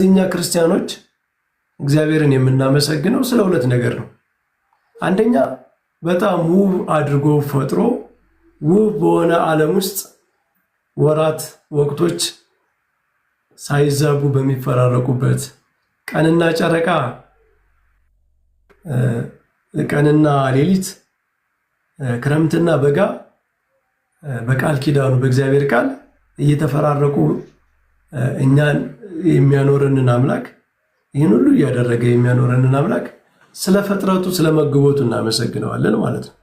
እኛ ክርስቲያኖች እግዚአብሔርን የምናመሰግነው ስለ ሁለት ነገር ነው። አንደኛ በጣም ውብ አድርጎ ፈጥሮ ውብ በሆነ ዓለም ውስጥ ወራት፣ ወቅቶች ሳይዛቡ በሚፈራረቁበት ቀንና ጨረቃ፣ ቀንና ሌሊት፣ ክረምትና በጋ በቃል ኪዳኑ በእግዚአብሔር ቃል እየተፈራረቁ እኛን የሚያኖረንን አምላክ ይህን ሁሉ እያደረገ የሚያኖረንን አምላክ ስለ ፍጥረቱ ስለ መግቦቱ እናመሰግነዋለን ማለት ነው።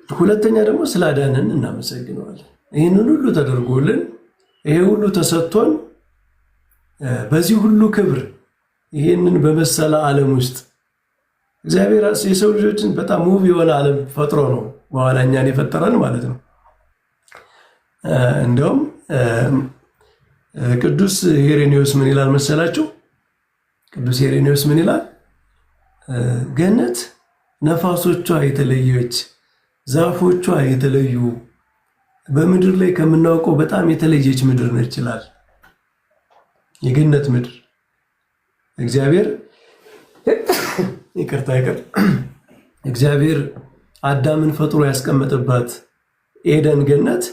ሁለተኛ ደግሞ ስላዳነን እናመሰግነዋለን። ይህንን ሁሉ ተደርጎልን ይሄ ሁሉ ተሰጥቶን በዚህ ሁሉ ክብር ይህንን በመሰለ ዓለም ውስጥ እግዚአብሔር የሰው ልጆችን በጣም ውብ የሆነ ዓለም ፈጥሮ ነው በኋላ እኛን የፈጠረን ማለት ነው። እንደውም ቅዱስ ሄሬኔዎስ ምን ይላል መሰላችሁ? ቅዱስ ሄሬኔዎስ ምን ይላል? ገነት ነፋሶቿ የተለየች፣ ዛፎቿ የተለዩ፣ በምድር ላይ ከምናውቀው በጣም የተለየች ምድር ነች ይላል። የገነት ምድር እግዚአብሔር እግዚአብሔር አዳምን ፈጥሮ ያስቀመጠባት ኤደን ገነት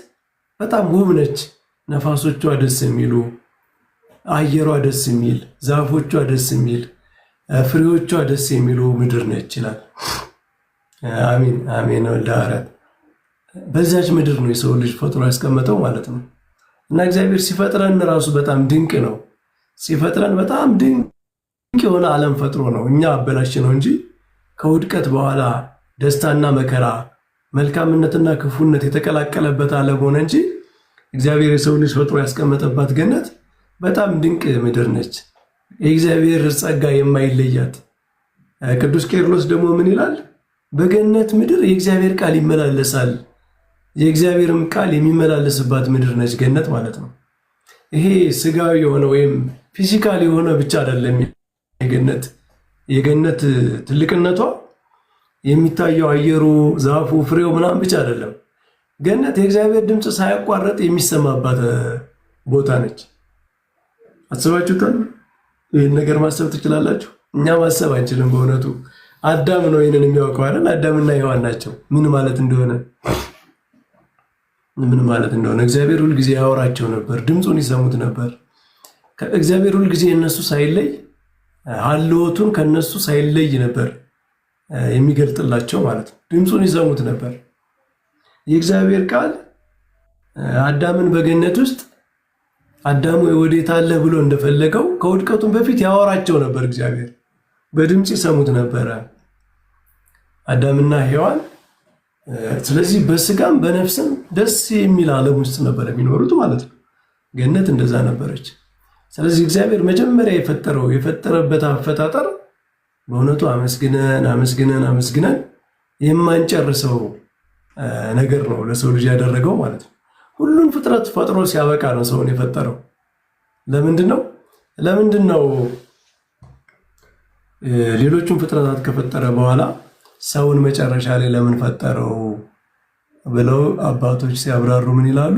በጣም ውብ ነች። ነፋሶቿ ደስ የሚሉ፣ አየሯ ደስ የሚል፣ ዛፎቿ ደስ የሚል፣ ፍሬዎቿ ደስ የሚሉ ምድር ነች ይላል። አሜን አሜን። ወልዳራት በዛች ምድር ነው የሰው ልጅ ፈጥሮ ያስቀመጠው ማለት ነው። እና እግዚአብሔር ሲፈጥረን ራሱ በጣም ድንቅ ነው። ሲፈጥረን በጣም ድንቅ የሆነ ዓለም ፈጥሮ ነው። እኛ አበላሽ ነው እንጂ ከውድቀት በኋላ ደስታና መከራ፣ መልካምነትና ክፉነት የተቀላቀለበት ዓለም ሆነ እንጂ እግዚአብሔር የሰው ልጅ ፈጥሮ ያስቀመጠባት ገነት በጣም ድንቅ ምድር ነች። የእግዚአብሔር ጸጋ የማይለያት። ቅዱስ ቄርሎስ ደግሞ ምን ይላል? በገነት ምድር የእግዚአብሔር ቃል ይመላለሳል። የእግዚአብሔርም ቃል የሚመላለስባት ምድር ነች ገነት ማለት ነው። ይሄ ስጋዊ የሆነ ወይም ፊዚካል የሆነ ብቻ አይደለም። የገነት ትልቅነቷ የሚታየው አየሩ፣ ዛፉ፣ ፍሬው ምናምን ብቻ አይደለም። ገነት የእግዚአብሔር ድምፅ ሳያቋረጥ የሚሰማባት ቦታ ነች። አስባችሁታል? ይህን ነገር ማሰብ ትችላላችሁ? እኛ ማሰብ አንችልም በእውነቱ። አዳም ነው ይህንን የሚያውቀው አይደል? አዳምና ሔዋን ናቸው ምን ማለት እንደሆነ እግዚአብሔር ሁልጊዜ ያወራቸው ነበር፣ ድምፁን ይሰሙት ነበር። እግዚአብሔር ሁልጊዜ እነሱ ሳይለይ ሀልወቱን ከነሱ ሳይለይ ነበር የሚገልጥላቸው ማለት ነው። ድምፁን ይሰሙት ነበር። የእግዚአብሔር ቃል አዳምን በገነት ውስጥ አዳሙ ወዴት አለ ብሎ እንደፈለገው ከውድቀቱም በፊት ያወራቸው ነበር። እግዚአብሔር በድምፅ ይሰሙት ነበረ አዳምና ሔዋን። ስለዚህ በስጋም በነፍስም ደስ የሚል ዓለም ውስጥ ነበር የሚኖሩት ማለት ነው። ገነት እንደዛ ነበረች። ስለዚህ እግዚአብሔር መጀመሪያ የፈጠረበት አፈጣጠር በእውነቱ አመስግነን የማንጨርሰው ነገር ነው ለሰው ልጅ ያደረገው ማለት ነው። ሁሉን ፍጥረት ፈጥሮ ሲያበቃ ነው ሰውን የፈጠረው። ለምንድን ነው ሌሎቹን ፍጥረታት ከፈጠረ በኋላ ሰውን መጨረሻ ላይ ለምን ፈጠረው ብለው አባቶች ሲያብራሩ ምን ይላሉ?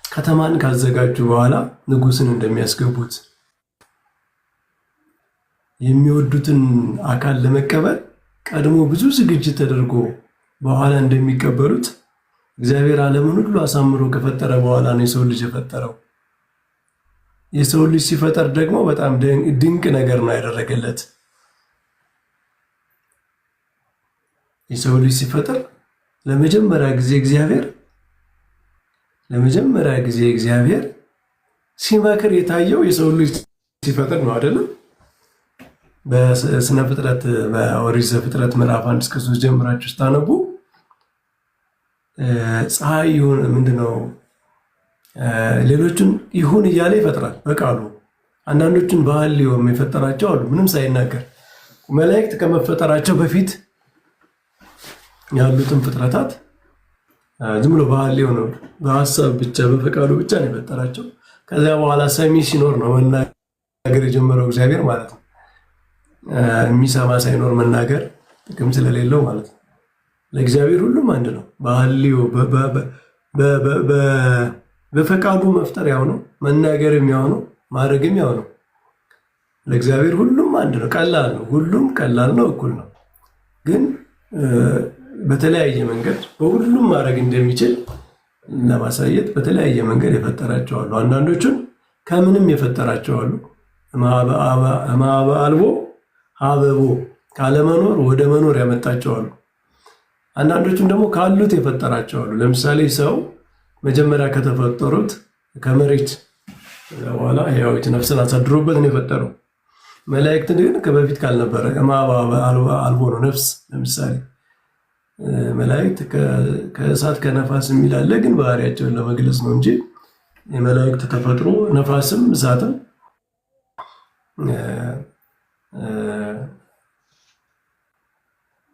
ከተማን ካዘጋጁ በኋላ ንጉሥን እንደሚያስገቡት የሚወዱትን አካል ለመቀበል ቀድሞ ብዙ ዝግጅት ተደርጎ በኋላ እንደሚቀበሉት እግዚአብሔር ዓለምን ሁሉ አሳምሮ ከፈጠረ በኋላ ነው የሰው ልጅ የፈጠረው። የሰው ልጅ ሲፈጠር ደግሞ በጣም ድንቅ ነገር ነው ያደረገለት። የሰው ልጅ ሲፈጠር ለመጀመሪያ ጊዜ እግዚአብሔር ሲመክር የታየው የሰው ልጅ ሲፈጠር ነው አይደለም? በስነ ፍጥረት በኦሪት ዘፍጥረት ምዕራፍ 1-3 ጀምራችሁ ስታነቡ ፀሐይ ይሁን ምንድነው ሌሎቹን ይሁን እያለ ይፈጥራል በቃሉ። አንዳንዶቹን በሐልዮም የፈጠራቸው አሉ ምንም ሳይናገር። መላእክት ከመፈጠራቸው በፊት ያሉትን ፍጥረታት ዝም ብሎ በሐልዮ ነው በሐሳብ ብቻ በፈቃዱ ብቻ ነው የፈጠራቸው። ከዚያ በኋላ ሰሚ ሲኖር ነው መናገር የጀመረው እግዚአብሔር ማለት ነው። የሚሰማ ሳይኖር መናገር ጥቅም ስለሌለው ማለት ነው። ለእግዚአብሔር ሁሉም አንድ ነው። በሐልዮ በፈቃዱ መፍጠር ያው ነው፣ መናገርም ያው ነው፣ ማድረግም ያው ነው። ለእግዚአብሔር ሁሉም አንድ ነው፣ ቀላል ነው። ሁሉም ቀላል ነው፣ እኩል ነው። ግን በተለያየ መንገድ በሁሉም ማድረግ እንደሚችል ለማሳየት በተለያየ መንገድ የፈጠራቸው አሉ። አንዳንዶቹን ከምንም የፈጠራቸው አሉ። እምኀበ አልቦ ሀበቦ፣ ካለመኖር ወደ መኖር ያመጣቸው አሉ። አንዳንዶቹም ደግሞ ካሉት የፈጠራቸው አሉ። ለምሳሌ ሰው መጀመሪያ ከተፈጠሩት ከመሬት በኋላ ሕያዊት ነፍስን አሳድሮበት ነው የፈጠረው። መላእክት ግን ከበፊት ካልነበረ እምኀበ አልቦ ነው ነፍስ። ለምሳሌ መላእክት ከእሳት ከነፋስ የሚል አለ፣ ግን ባህሪያቸውን ለመግለጽ ነው እንጂ የመላእክት ተፈጥሮ ነፋስም እሳትም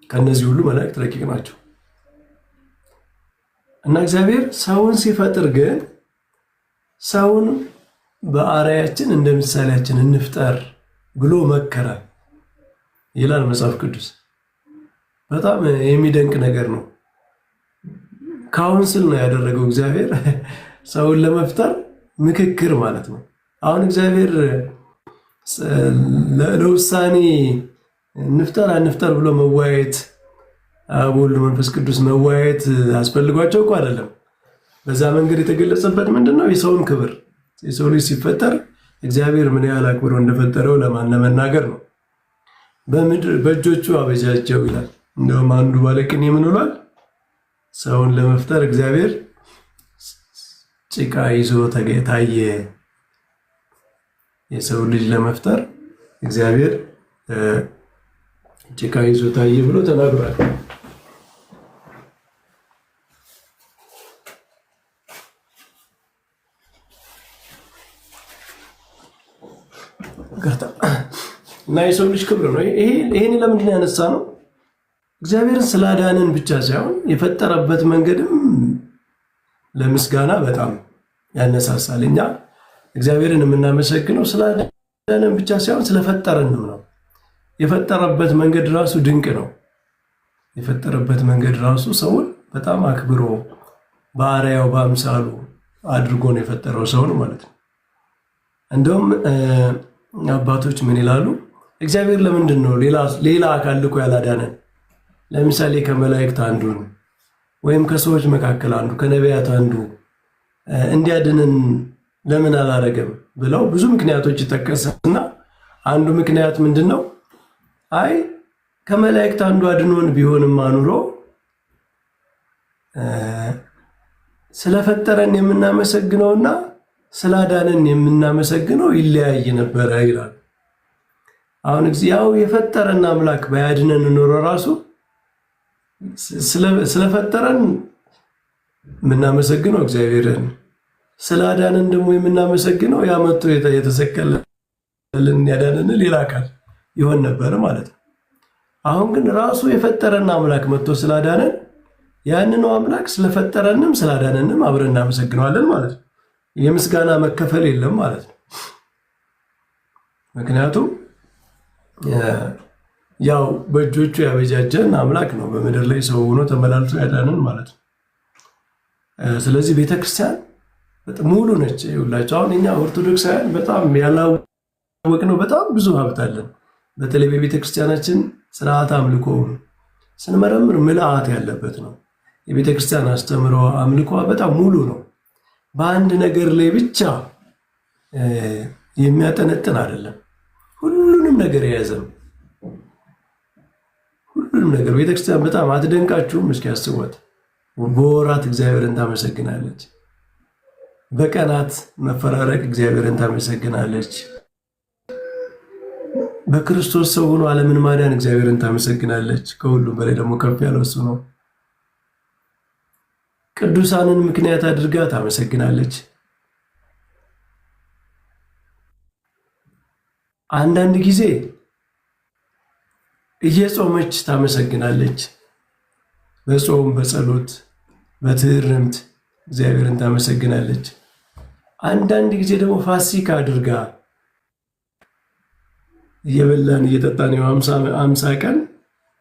ከነዚህ ሁሉ መላእክት ረቂቅ ናቸው። እና እግዚአብሔር ሰውን ሲፈጥር ግን ሰውን በአርአያችን እንደ ምሳሌያችን እንፍጠር ብሎ መከረ ይላል መጽሐፍ ቅዱስ። በጣም የሚደንቅ ነገር ነው። ካውንስል ነው ያደረገው እግዚአብሔር ሰውን ለመፍጠር ምክክር ማለት ነው። አሁን እግዚአብሔር ለውሳኔ እንፍጠር አንፍጠር ብሎ መወያየት፣ አብ ወልድ መንፈስ ቅዱስ መወያየት አስፈልጓቸው እኮ አይደለም። በዛ መንገድ የተገለጸበት ምንድነው? የሰውን ክብር። የሰው ልጅ ሲፈጠር እግዚአብሔር ምን ያህል አክብሮ እንደፈጠረው ለመናገር ነው። በምድር በእጆቹ አበጃጀው ይላል። እንደውም አንዱ ባለቅኔ ምን ብሏል? ሰውን ለመፍጠር እግዚአብሔር ጭቃ ይዞ ታየ። የሰው ልጅ ለመፍጠር እግዚአብሔር ጭቃ ይዞ ታየ ብሎ ተናግሯል። እና የሰው ልጅ ክብር ነው። ይሄን ለምንድን ነው ያነሳ ነው? እግዚአብሔርን ስላዳነን ብቻ ሳይሆን የፈጠረበት መንገድም ለምስጋና በጣም ያነሳሳል። እኛ እግዚአብሔርን የምናመሰግነው ስላዳነን ብቻ ሳይሆን ስለፈጠረንም ነው። የፈጠረበት መንገድ ራሱ ድንቅ ነው። የፈጠረበት መንገድ ራሱ ሰውን በጣም አክብሮ በአርአያው በአምሳሉ አድርጎ ነው የፈጠረው ሰውን ማለት ነው። እንደውም አባቶች ምን ይላሉ? እግዚአብሔር ለምንድን ነው ሌላ አካል ልኮ ያላዳነን? ለምሳሌ ከመላእክት አንዱን ወይም ከሰዎች መካከል አንዱ ከነቢያት አንዱ እንዲያድንን ለምን አላረገም ብለው ብዙ ምክንያቶች ይጠቀስና አንዱ ምክንያት ምንድን ነው? አይ ከመላእክት አንዱ አድኖን ቢሆንም አኑሮ ስለፈጠረን የምናመሰግነውና ስላዳነን የምናመሰግነው ይለያይ ነበረ ይላል። አሁን ያው የፈጠረን አምላክ ባያድነን ኖሮ ራሱ ስለፈጠረን የምናመሰግነው እግዚአብሔርን፣ ስላዳነን ደግሞ የምናመሰግነው ያመጡ የተሰቀለልን ያዳነን ሌላ አካል ይሆን ነበር ማለት ነው። አሁን ግን ራሱ የፈጠረን አምላክ መጥቶ ስላዳነን ያንኑ አምላክ ስለፈጠረንም ስላዳነንም አብረን እናመሰግነዋለን ማለት ነው። የምስጋና መከፈል የለም ማለት ነው። ምክንያቱም ያው በእጆቹ ያበጃጀን አምላክ ነው በምድር ላይ ሰው ሆኖ ተመላልሶ ያዳነን ማለት ነው። ስለዚህ ቤተክርስቲያን ሙሉ ነች። ይኸውላችሁ አሁን እኛ ኦርቶዶክሳውያን በጣም ያላወቅነው በጣም ብዙ ሀብት አለን። በተለይ በቤተክርስቲያናችን ስርዓት አምልኮ ስንመረምር ምልአት ያለበት ነው። የቤተክርስቲያን አስተምሮ አምልኮ በጣም ሙሉ ነው። በአንድ ነገር ላይ ብቻ የሚያጠነጥን አይደለም። ሁሉንም ነገር የያዘ ነው። ሁሉንም ነገር ቤተክርስቲያን በጣም አትደንቃችሁም? እስኪ አስቧት። በወራት እግዚአብሔርን ታመሰግናለች። በቀናት መፈራረቅ እግዚአብሔርን ታመሰግናለች። በክርስቶስ ሰው ሆኖ ዓለምን ማዳን እግዚአብሔርን ታመሰግናለች። ከሁሉም በላይ ደግሞ ከፍ ያለው እሱ ነው። ቅዱሳንን ምክንያት አድርጋ ታመሰግናለች። አንዳንድ ጊዜ እየጾመች ታመሰግናለች። በጾም በጸሎት በትህርምት እግዚአብሔርን ታመሰግናለች። አንዳንድ ጊዜ ደግሞ ፋሲካ አድርጋ እየበላን እየጠጣን 50 ቀን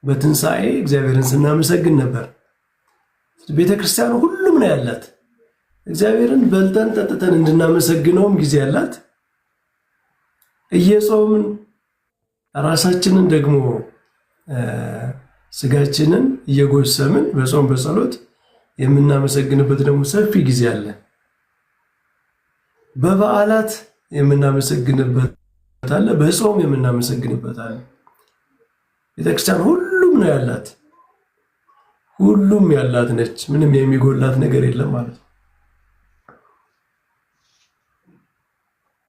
በትንሣኤ እግዚአብሔርን ስናመሰግን ነበር። ቤተክርስቲያኑ ሁሉም ነው ያላት። እግዚአብሔርን በልተን ጠጥተን እንድናመሰግነውም ጊዜ አላት። እየጾምን ራሳችንን ደግሞ ስጋችንን እየጎሰምን በጾም በጸሎት የምናመሰግንበት ደግሞ ሰፊ ጊዜ አለ። በበዓላት የምናመሰግንበት አለ፣ በጾም የምናመሰግንበት አለ። ቤተክርስቲያን ሁሉም ነው ያላት፣ ሁሉም ያላት ነች። ምንም የሚጎላት ነገር የለም ማለት ነው።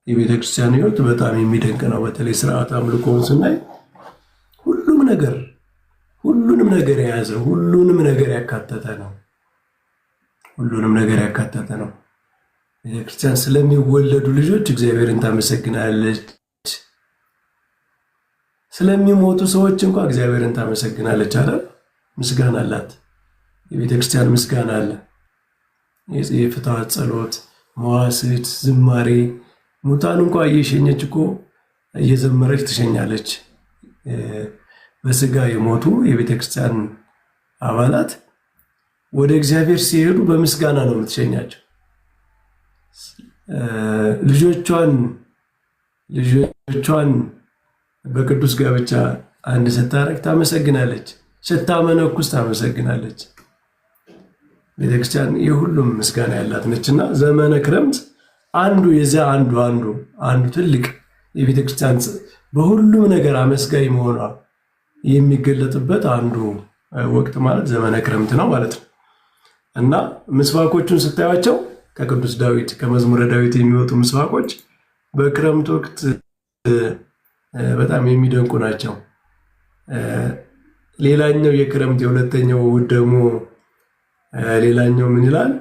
የቤተክርስቲያን ሕይወት በጣም የሚደንቅ ነው። በተለይ ስርዓት አምልኮውን ስናይ ሁሉንም ነገር የያዘ ሁሉንም ነገር ያካተተ ነው። ሁሉንም ነገር ያካተተ ነው። ቤተክርስቲያን ስለሚወለዱ ልጆች እግዚአብሔርን ታመሰግናለች። ስለሚሞቱ ሰዎች እንኳን እግዚአብሔርን ታመሰግናለች አይደል? ምስጋና አላት። የቤተክርስቲያን ምስጋና አለ። የፍትሐት ጸሎት፣ መዋሥዕት፣ ዝማሬ ሙታን እንኳን እየሸኘች እኮ እየዘመረች ትሸኛለች። በስጋ የሞቱ የቤተክርስቲያን አባላት ወደ እግዚአብሔር ሲሄዱ በምስጋና ነው የምትሸኛቸው። ልጆቿን በቅዱስ ጋብቻ አንድ ስታረግ ታመሰግናለች፣ ስታመነኩስ ታመሰግናለች። ቤተክርስቲያን የሁሉም ምስጋና ያላት ነችና ዘመነ ክረምት አንዱ የዚያ አንዱ ትልቅ የቤተክርስቲያን በሁሉም ነገር አመስጋኝ መሆኗ የሚገለጥበት አንዱ ወቅት ማለት ዘመነ ክረምት ነው ማለት ነው። እና ምስባኮቹን ስታዩቸው ከቅዱስ ዳዊት ከመዝሙረ ዳዊት የሚወጡ ምስባኮች በክረምት ወቅት በጣም የሚደንቁ ናቸው። ሌላኛው የክረምት የሁለተኛው እሑድ ደግሞ ሌላኛው ምን ይላል?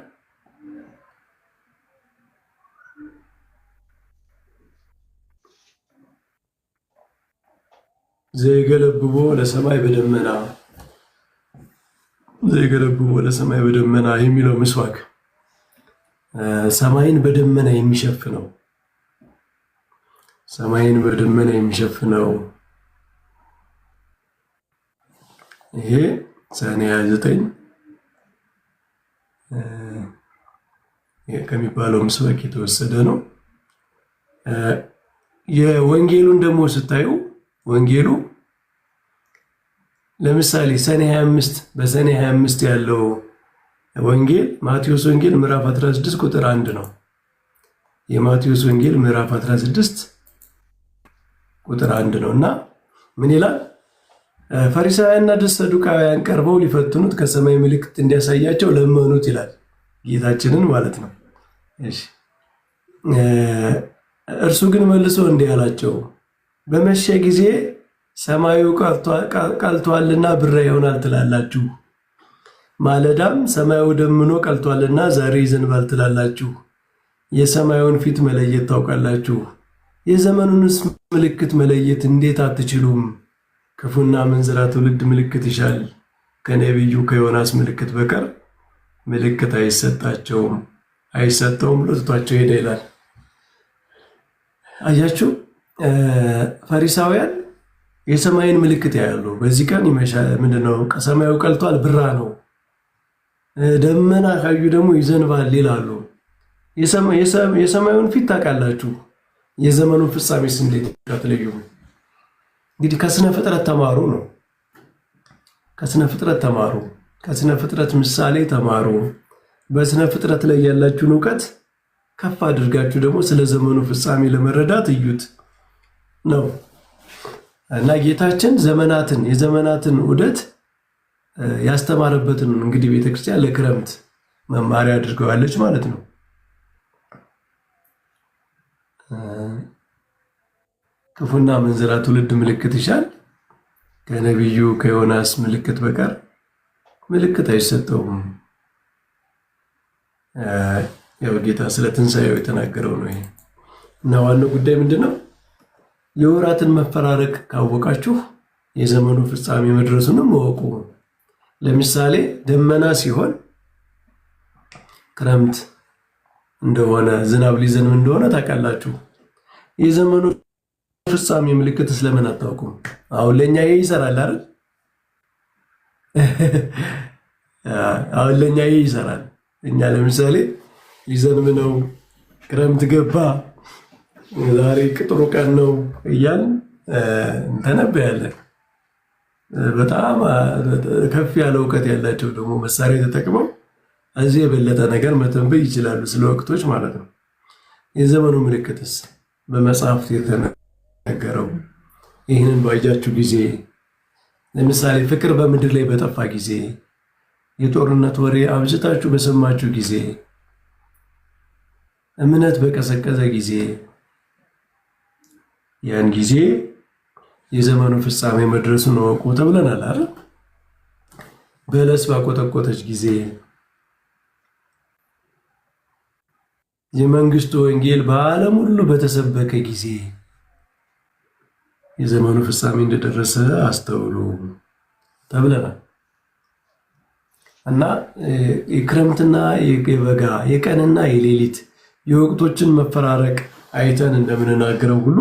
ዘይገለብቦ ለሰማይ በደመና የሚለው ምስዋክ ሰማይን በደመና የሚሸፍነው ይሄ ሰኔ 29 ከሚባለው ምስዋክ የተወሰደ ነው። የወንጌሉን ደግሞ ስታዩ ወንጌሉ ለምሳሌ ሰኔ 25 በሰኔ 25 ያለው ወንጌል ማቴዎስ ወንጌል ምዕራፍ 16 ቁጥር 1 ነው። የማቴዎስ ወንጌል ምዕራፍ 16 ቁጥር 1 ነው እና ምን ይላል? ፈሪሳውያንና ሰዱቃውያን ቀርበው ሊፈትኑት ከሰማይ ምልክት እንዲያሳያቸው ለመኑት ይላል። ጌታችንን ማለት ነው። እሺ እርሱ ግን መልሶ እንዲህ አላቸው፣ በመሸ ጊዜ ሰማዩ ቀልቷልና ብራ ይሆናል ትላላችሁ፣ ማለዳም ሰማዩ ደምኖ ቀልቷልና ዛሬ ይዘንባል ትላላችሁ። የሰማዩን ፊት መለየት ታውቃላችሁ፣ የዘመኑንስ ምልክት መለየት እንዴት አትችሉም? ክፉና አመንዝራ ትውልድ ምልክት ይሻል፣ ከነቢዩ ከዮናስ ምልክት በቀር ምልክት አይሰጠውም ብሎ ትቷቸው ሄደ ይላል። አያችሁ፣ ፈሪሳውያን የሰማይን ምልክት ያያሉ። በዚህ ቀን ምንድነው? ሰማዩ ቀልቷል፣ ብራ ነው። ደመና ካዩ ደግሞ ይዘንባል ይላሉ። የሰማዩን ፊት ታውቃላችሁ፣ የዘመኑን ፍጻሜስ እንዴት አትለዩም? እንግዲህ ከስነ ፍጥረት ተማሩ ነው። ከስነ ፍጥረት ምሳሌ ተማሩ። በስነ ፍጥረት ላይ ያላችሁን እውቀት ከፍ አድርጋችሁ ደግሞ ስለ ዘመኑ ፍጻሜ ለመረዳት እዩት ነው እና ጌታችን የዘመናትን ዑደት ያስተማረበትን እንግዲህ ቤተክርስቲያን ለክረምት መማሪያ አድርገዋለች ማለት ነው። ክፉና አመንዝራ ትውልድ ምልክት ይሻል፣ ከነቢዩ ከዮናስ ምልክት በቀር ምልክት አይሰጠውም። ያው ጌታ ስለ ትንሣኤው የተናገረው ነው ይሄ እና ዋናው ጉዳይ ምንድነው? የወራትን መፈራረቅ ካወቃችሁ የዘመኑ ፍጻሜ መድረሱንም እወቁ። ለምሳሌ ደመና ሲሆን ክረምት እንደሆነ ዝናብ ሊዘንብ እንደሆነ ታውቃላችሁ። የዘመኑ ፍጻሜ ምልክት ስለምን አታውቁም? አሁን ለኛ ይሄ ይሰራል አይደል? አሁን ለኛ ይሄ ይሰራል። እኛ ለምሳሌ ሊዘንብ ነው፣ ክረምት ገባ፣ ዛሬ ቅጥሩ ቀን ነው እያልን እንተነበያለን። በጣም ከፍ ያለ እውቀት ያላቸው ደግሞ መሳሪያ ተጠቅመው እዚህ የበለጠ ነገር መተንበይ ይችላሉ፣ ስለ ወቅቶች ማለት ነው። የዘመኑ ምልክትስ በመጽሐፍት የተነገረው ይህንን ባያችሁ ጊዜ፣ ለምሳሌ ፍቅር በምድር ላይ በጠፋ ጊዜ፣ የጦርነት ወሬ አብዝታችሁ በሰማችሁ ጊዜ፣ እምነት በቀዘቀዘ ጊዜ፣ ያን ጊዜ የዘመኑ ፍጻሜ መድረሱን እወቁ ተብለናል አይደል? በለስ ባቆጠቆጠች ጊዜ፣ የመንግስቱ ወንጌል በዓለም ሁሉ በተሰበከ ጊዜ የዘመኑ ፍጻሜ እንደደረሰ አስተውሉ ተብለናል። እና የክረምትና የበጋ የቀንና የሌሊት የወቅቶችን መፈራረቅ አይተን እንደምንናገረው ሁሉ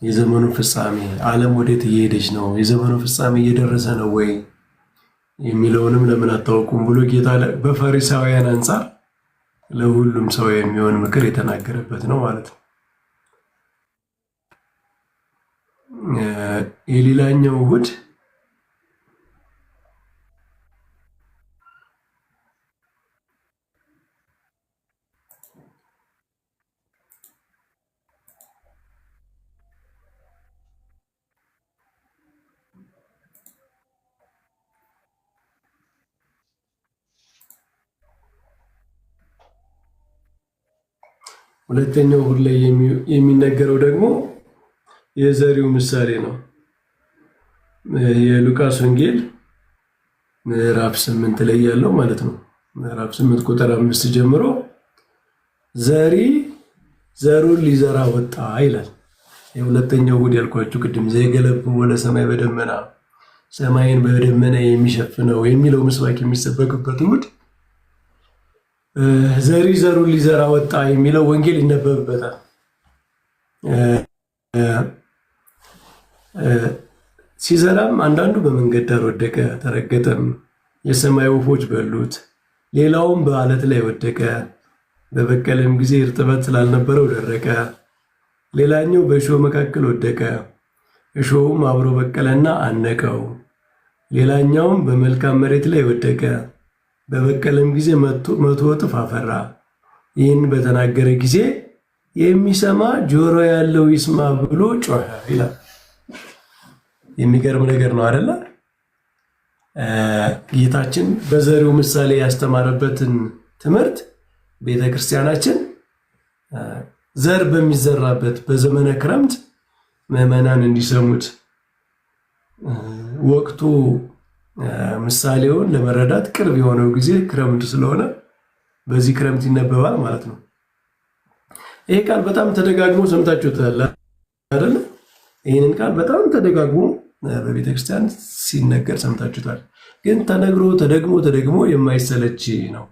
የዘመኑ ፍጻሜ ዓለም ወዴት እየሄደች ነው፣ የዘመኑ ፍጻሜ እየደረሰ ነው ወይ የሚለውንም ለምን አታውቁም ብሎ ጌታ በፈሪሳውያን አንጻር ለሁሉም ሰው የሚሆን ምክር የተናገረበት ነው ማለት ነው። የሌላኛው እሑድ ሁለተኛው እሑድ ላይ የሚነገረው ደግሞ የዘሪው ምሳሌ ነው። የሉቃስ ወንጌል ምዕራፍ 8 ላይ ያለው ማለት ነው። ምዕራፍ 8 ቁጥር 5 ጀምሮ ዘሪ ዘሩን ሊዘራ ወጣ ይላል። የሁለተኛው እሑድ ያልኳችሁ ቅድም ዘይገለብ ወደ ሰማይ በደመና ሰማይን በደመና የሚሸፍነው የሚለው ምስባክ የሚሰበክበት እሑድ ዘሪ ዘሩን ሊዘራ ወጣ የሚለው ወንጌል ይነበብበታል። ሲዘራም አንዳንዱ በመንገድ ዳር ወደቀ፣ ተረገጠም፣ የሰማይ ወፎች በሉት። ሌላውም በዓለት ላይ ወደቀ፣ በበቀለም ጊዜ እርጥበት ስላልነበረው ደረቀ። ሌላኛው በእሾህ መካከል ወደቀ፣ እሾሁም አብሮ በቀለና አነቀው። ሌላኛውም በመልካም መሬት ላይ ወደቀ፣ በበቀለም ጊዜ 100 እጥፍ አፈራ። ይህን በተናገረ ጊዜ የሚሰማ ጆሮ ያለው ይስማ ብሎ ጮኸ ይላል። የሚገርም ነገር ነው አይደለ? ጌታችን በዘሪው ምሳሌ ያስተማረበትን ትምህርት ቤተክርስቲያናችን ዘር በሚዘራበት በዘመነ ክረምት ምዕመናን እንዲሰሙት ወቅቱ ምሳሌውን ለመረዳት ቅርብ የሆነው ጊዜ ክረምት ስለሆነ በዚህ ክረምት ይነበባል ማለት ነው። ይሄ ቃል በጣም ተደጋግሞ ሰምታችሁታል አይደል? ይህንን ቃል በጣም ተደጋግሞ በቤተ ክርስቲያን ሲነገር ሰምታችሁታል። ግን ተነግሮ ተደግሞ የማይሰለች ነው።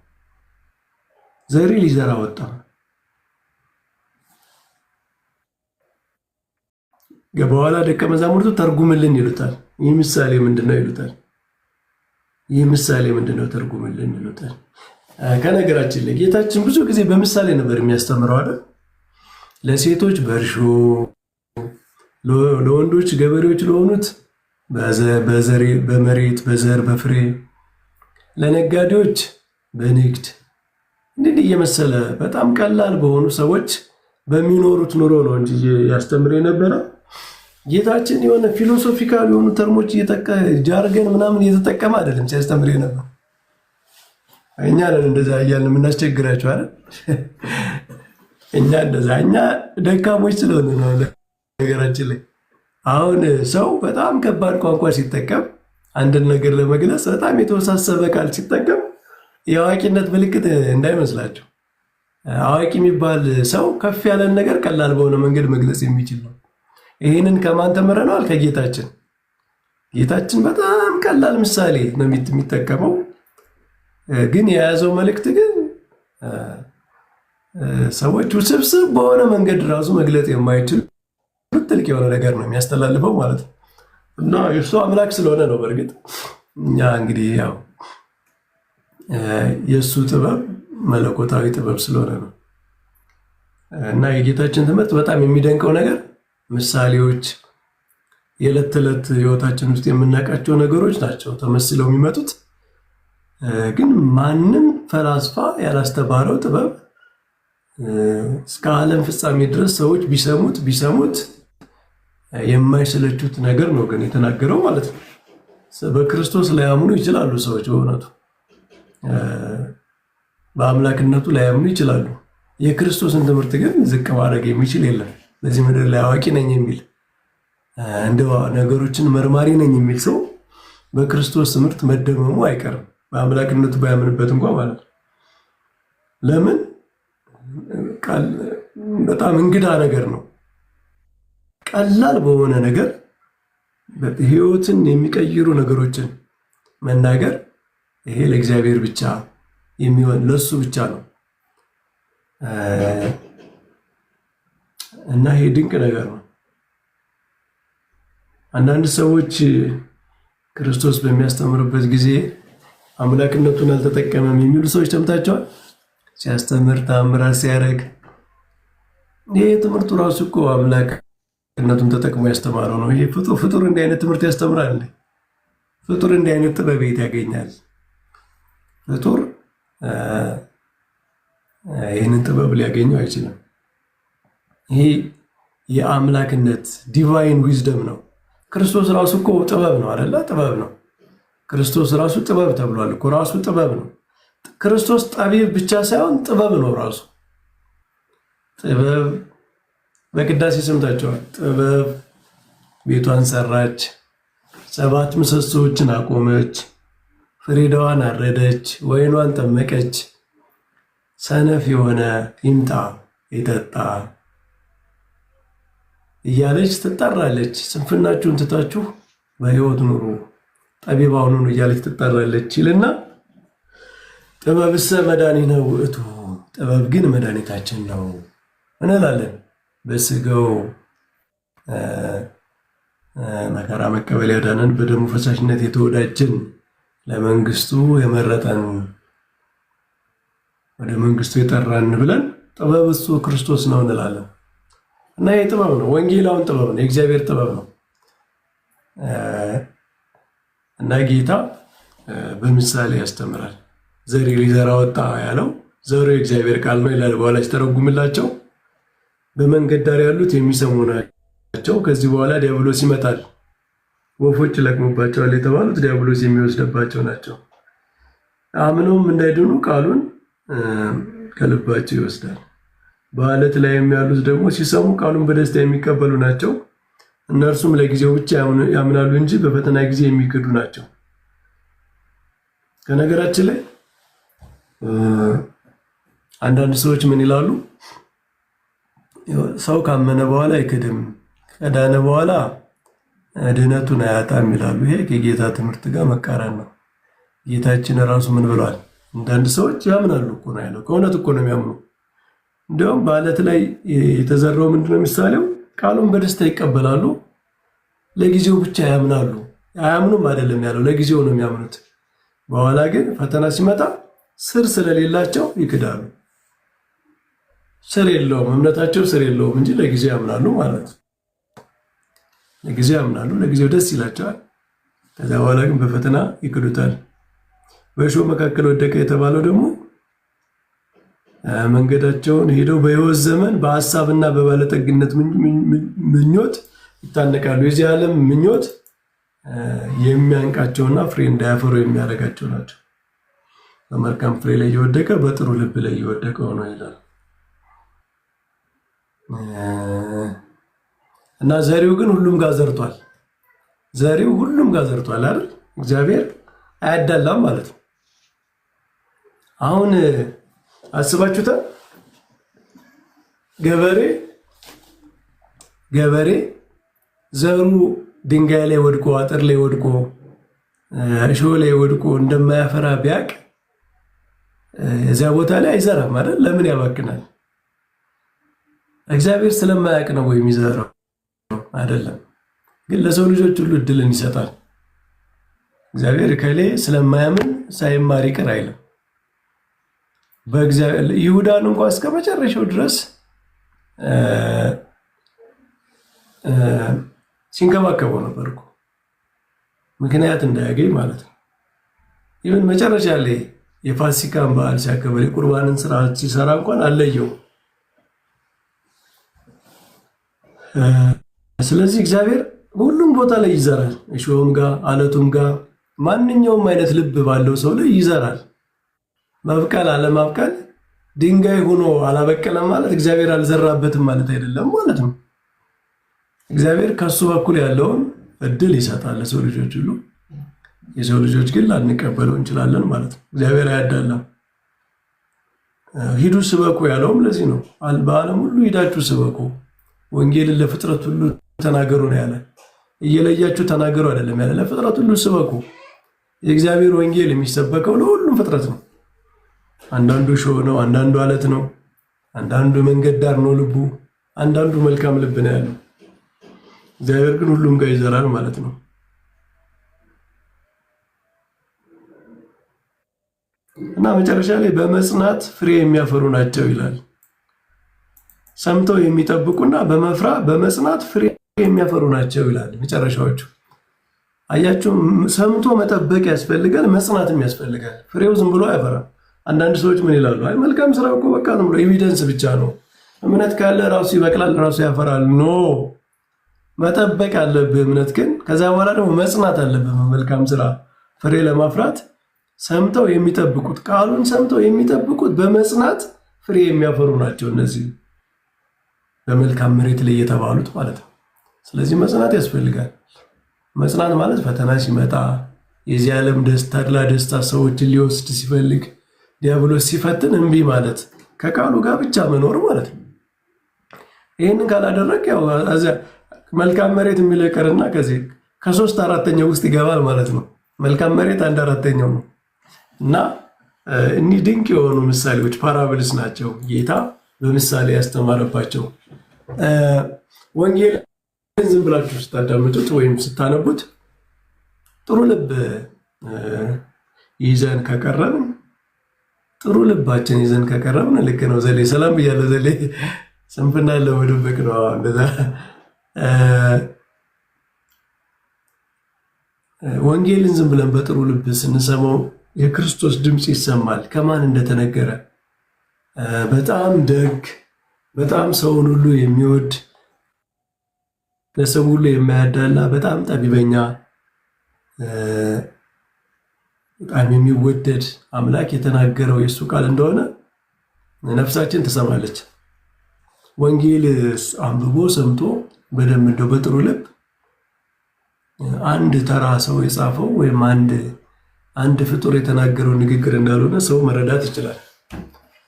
ዘሪ ሊዘራ ወጣ። በኋላ ደቀ መዛሙርቱ ተርጉምልን ይሉታል። ይህ ምሳሌ ምንድነው ይሉታል። ይህ ምሳሌ ምንድነው ተርጉምልን ይሉታል። ከነገራችን ላይ ጌታችን ብዙ ጊዜ በምሳሌ ነበር የሚያስተምረው አይደል? ለሴቶች በእርሾ፣ ለወንዶች ገበሬዎች ለሆኑት በመሬት በዘር በፍሬ፣ ለነጋዴዎች በንግድ እንዲህ እየመሰለ በጣም ቀላል በሆኑ ሰዎች በሚኖሩት ኑሮ ነው እንጂ ያስተምር የነበረ። ጌታችን የሆነ ፊሎሶፊካል የሆኑ ተርሞች ጃርገን ምናምን እየተጠቀመ አይደለም ሲያስተምር የነበረ። እኛ ነን እንደዛ እያልን የምናስቸግራቸው አይደል? እኛ ደካሞች ስለሆነ ነው። ነገራችን ላይ አሁን ሰው በጣም ከባድ ቋንቋ ሲጠቀም አንድን ነገር ለመግለጽ በጣም የተወሳሰበ ቃል ሲጠቀም የአዋቂነት ምልክት እንዳይመስላቸው። አዋቂ የሚባል ሰው ከፍ ያለን ነገር ቀላል በሆነ መንገድ መግለጽ የሚችል ነው። ይህንን ከማን ተምረነዋል? ከጌታችን። ጌታችን በጣም ቀላል ምሳሌ ነው የሚጠቀመው፣ ግን የያዘው መልእክት ግን ሰዎች ውስብስብ በሆነ መንገድ ራሱ መግለጽ የማይችል ጥልቅ የሆነ ነገር ነው የሚያስተላልፈው ማለት ነው። እና እሱ አምላክ ስለሆነ ነው። በእርግጥ እኛ እንግዲህ ያው የእሱ ጥበብ መለኮታዊ ጥበብ ስለሆነ ነው። እና የጌታችን ትምህርት በጣም የሚደንቀው ነገር ምሳሌዎች፣ የዕለት ተዕለት ህይወታችን ውስጥ የምናውቃቸው ነገሮች ናቸው ተመስለው የሚመጡት። ግን ማንም ፈላስፋ ያላስተማረው ጥበብ እስከ ዓለም ፍጻሜ ድረስ ሰዎች ቢሰሙት የማይሰለቹት ነገር ነው ግን የተናገረው ማለት ነው። በክርስቶስ ላያምኑ ይችላሉ ሰዎች፣ በእውነቱ በአምላክነቱ ላያምኑ ይችላሉ። የክርስቶስን ትምህርት ግን ዝቅ ማድረግ የሚችል የለም። በዚህ ምድር ላይ አዋቂ ነኝ የሚል እንደ ነገሮችን መርማሪ ነኝ የሚል ሰው በክርስቶስ ትምህርት መደመሙ አይቀርም፣ በአምላክነቱ ባያምንበት እንኳ ማለት ነው። ለምን? በጣም እንግዳ ነገር ነው። ቀላል በሆነ ነገር ህይወትን የሚቀይሩ ነገሮችን መናገር ይሄ ለእግዚአብሔር ብቻ የሚሆን ለሱ ብቻ ነው እና ይሄ ድንቅ ነገር ነው። አንዳንድ ሰዎች ክርስቶስ በሚያስተምርበት ጊዜ አምላክነቱን አልተጠቀመም የሚሉ ሰዎች ሰምታችኋል። ሲያስተምር ተአምራት ሲያደርግ ይሄ ትምህርቱ ራሱ እኮ አምላክነቱን ተጠቅሞ ያስተማረው ነው። ይሄ ፍጡር እንዲህ አይነት ትምህርት ያስተምራል? ፍጡር እንዲህ አይነት ጥበብ የት ያገኛል? ፍጡር ይህንን ጥበብ ሊያገኘው አይችልም። ይሄ የአምላክነት ዲቫይን ዊዝደም ነው። ክርስቶስ ራሱ እኮ ጥበብ ነው አይደለ? ጥበብ ነው። ክርስቶስ ራሱ ጥበብ ተብሏል እኮ። ራሱ ጥበብ ነው። ክርስቶስ ጠቢብ ብቻ ሳይሆን ጥበብ ነው ራሱ። ጥበብ በቅዳሴ ሰምታችኋል። ጥበብ ቤቷን ሰራች፣ 7 ምሰሶዎችን አቆመች፣ ፍሪዳዋን አረደች፣ ወይኗን ጠመቀች፣ ሰነፍ የሆነ ይምጣ ይጠጣ እያለች ትጠራለች። ስንፍናችሁን ትታችሁ በሕይወት ኑሩ፣ ጠቢባን ሁኑ እያለች ትጠራለች ይልና ጥበብሰ መድኃኒነ ውእቱ፣ ጥበብ ግን መድኃኒታችን ነው እንላለን። በስጋው መከራ መቀበል ያዳነን፣ በደሙ ፈሳሽነት የተወዳጀን፣ ለመንግስቱ የመረጠን፣ ወደ መንግስቱ የጠራን ብለን ጥበብ እሱ ክርስቶስ ነው እንላለን። እና ይህ ጥበብ ነው፣ ወንጌላውን ጥበብ ነው፣ የእግዚአብሔር ጥበብ ነው። እና ጌታ በምሳሌ ያስተምራል። ዘሪ ሊዘራ ወጣ ያለው ዘሩ የእግዚአብሔር ቃል ነው ይላል። በኋላ ሲተረጉምላቸው በመንገድ ዳር ያሉት የሚሰሙ ናቸው፣ ከዚህ በኋላ ዲያብሎስ ይመጣል። ወፎች ይለቅሙባቸዋል የተባሉት ዲያብሎስ የሚወስድባቸው ናቸው። አምነውም እንዳይድኑ ቃሉን ከልባቸው ይወስዳል። በዓለት ላይ ያሉት ደግሞ ሲሰሙ ቃሉን በደስታ የሚቀበሉ ናቸው። እነርሱም ለጊዜው ብቻ ያምናሉ እንጂ በፈተና ጊዜ የሚክዱ ናቸው። ከነገራችን ላይ አንዳንድ ሰዎች ምን ይላሉ? ሰው ካመነ በኋላ አይክድም፣ ከዳነ በኋላ ድነቱን አያጣም ይላሉ። ይሄ ከጌታ ትምህርት ጋር መቃረን ነው። ጌታችን ራሱ ምን ብሏል? አንዳንድ ሰዎች ያምናሉ እኮ ነው ያለው። ከእውነት እኮ ነው የሚያምኑ። እንዲያውም በዓለት ላይ የተዘራው ምንድነው ምሳሌው? ቃሉን በደስታ ይቀበላሉ፣ ለጊዜው ብቻ ያምናሉ። አያምኑም አይደለም ያለው፣ ለጊዜው ነው የሚያምኑት። በኋላ ግን ፈተና ሲመጣ ስር ስለሌላቸው ይክዳሉ። ስር የለውም እምነታቸው፣ ስር የለውም እንጂ ለጊዜው ያምናሉ ማለት ነው። ለጊዜው ያምናሉ፣ ለጊዜው ደስ ይላቸዋል። ከዛ በኋላ ግን በፈተና ይክዱታል። በእሾህ መካከል ወደቀ የተባለው ደግሞ መንገዳቸውን ሄደው በሕይወት ዘመን በሀሳብና በባለጠግነት ምኞት ይታነቃሉ። የዚህ ዓለም ምኞት የሚያንቃቸውና ፍሬ እንዳያፈሩ የሚያደርጋቸው ናቸው። በመልካም ፍሬ ላይ እየወደቀ በጥሩ ልብ ላይ እየወደቀ ሆኖ ይላል እና ዘሪው ግን ሁሉም ጋር ዘርቷል። ዘሪው ሁሉም ጋር ዘርቷል አይደል? እግዚአብሔር አያዳላም ማለት ነው። አሁን አስባችሁታል? ገበሬ ዘሩ ድንጋይ ላይ ወድቆ፣ አጥር ላይ ወድቆ፣ እሾህ ላይ ወድቆ እንደማያፈራ ቢያቅ እዚያ ቦታ ላይ አይዘራም አይደል? ለምን ያባክናል? እግዚአብሔር ስለማያውቅ ነው ወይ የሚዘራው? አይደለም። ግን ለሰው ልጆች ሁሉ እድልን ይሰጣል። እግዚአብሔር ከሌ ስለማያምን ሳይማር ይቅር አይልም። በእግዚአብሔር ይሁዳን እንኳን እስከ መጨረሻው ድረስ ሲንከባከበው ነበር እኮ ምክንያት እንዳያገኝ ማለት ነው። ይህን መጨረሻ ላይ የፋሲካን በዓል ሲያከብር የቁርባንን ስርዓት ሲሰራ እንኳን አለየው። ስለዚህ እግዚአብሔር ሁሉም ቦታ ላይ ይዘራል። እሾህም ጋር አለቱም ጋር ማንኛውም አይነት ልብ ባለው ሰው ላይ ይዘራል። ማብቀል አለማብቀል ድንጋይ ሆኖ አላበቀለም ማለት እግዚአብሔር አልዘራበትም ማለት አይደለም ማለት ነው። እግዚአብሔር ከሱ በኩል ያለውን እድል ይሰጣል ለሰው ልጆች ሁሉ። የሰው ልጆች ግን ላንቀበለው እንችላለን ማለት ነው። እግዚአብሔር አያዳላም። ሂዱ ስበኩ ያለውም ለዚህ ነው። በዓለም ሁሉ ሂዳችሁ ስበኩ፣ ወንጌልን ለፍጥረት ሁሉ ተናገሩ ነው ያለ። እየለያችሁ ተናገሩ አይደለም ያለ፣ ለፍጥረት ሁሉ ስበኩ። የእግዚአብሔር ወንጌል የሚሰበከው ለሁሉም ፍጥረት ነው። አንዳንዱ እሾህ ነው፣ አንዳንዱ አለት ነው፣ አንዳንዱ መንገድ ዳር ነው ልቡ፣ አንዳንዱ መልካም ልብ ነው ያለው። እግዚአብሔር ግን ሁሉም ጋር ይዘራል ማለት ነው። እና መጨረሻ ላይ በመጽናት ፍሬ የሚያፈሩ ናቸው ይላል። ሰምተው የሚጠብቁና በመጽናት ፍሬ የሚያፈሩ ናቸው ይላል መጨረሻዎቹ። አያችሁ፣ ሰምቶ መጠበቅ ያስፈልጋል፣ መጽናትም ያስፈልጋል። ፍሬው ዝም ብሎ አያፈራም። አንዳንድ ሰዎች ምን ይላሉ? አይ መልካም ስራ እኮ በቃ ዝም ብሎ ኤቪደንስ ብቻ ነው፣ እምነት ካለ ራሱ ይበቅላል፣ ራሱ ያፈራል። ኖ፣ መጠበቅ አለብህ እምነት ግን። ከዛ በኋላ ደግሞ መጽናት አለብህ መልካም ስራ ፍሬ ለማፍራት። ሰምተው የሚጠብቁት ቃሉን ሰምተው የሚጠብቁት በመጽናት ፍሬ የሚያፈሩ ናቸው እነዚህ በመልካም መሬት ላይ የተባሉት ማለት ነው። ስለዚህ መጽናት ያስፈልጋል። መጽናት ማለት ፈተና ሲመጣ የዚህ ዓለም ደስታ ሰዎችን ሊወስድ ሲፈልግ ዲያብሎስ ሲፈትን እምቢ ማለት ከቃሉ ጋር ብቻ መኖር ማለት ነው። ይህንን ካላደረግ ያው መልካም መሬት የሚለው ይቀርና ከዚህ ከሶስት አራተኛው ውስጥ ይገባል ማለት ነው። መልካም መሬት 1/4 ነው። እና እኒህ ድንቅ የሆኑ ምሳሌዎች ፓራብልስ ናቸው ጌታ በምሳሌ ያስተማረባቸው። ወንጌል ዝም ብላችሁ ስታዳምጡት ወይም ስታነቡት ጥሩ ልብ ይዘን ከቀረብን ጥሩ ልባችን ይዘን ከቀረብን ልክ ነው። ዘሌ ሰላም ብያለሁ። ዘሌ ስንፍና ለመደበቅ ነው እንደዛ። ወንጌልን ዝም ብለን በጥሩ ልብ ስንሰማው የክርስቶስ ድምፅ ይሰማል። ከማን እንደተነገረ በጣም ደግ፣ በጣም ሰውን ሁሉ የሚወድ፣ ለሰው ሁሉ የማያዳላ፣ በጣም ጠቢበኛ፣ በጣም የሚወደድ አምላክ የተናገረው የእሱ ቃል እንደሆነ ነፍሳችን ትሰማለች። ወንጌል አንብቦ ሰምቶ በደንብ እንደው በጥሩ ልብ አንድ ተራ ሰው የጻፈው ወይም አንድ ፍጡር የተናገረው ንግግር እንዳልሆነ ሰው መረዳት ይችላል።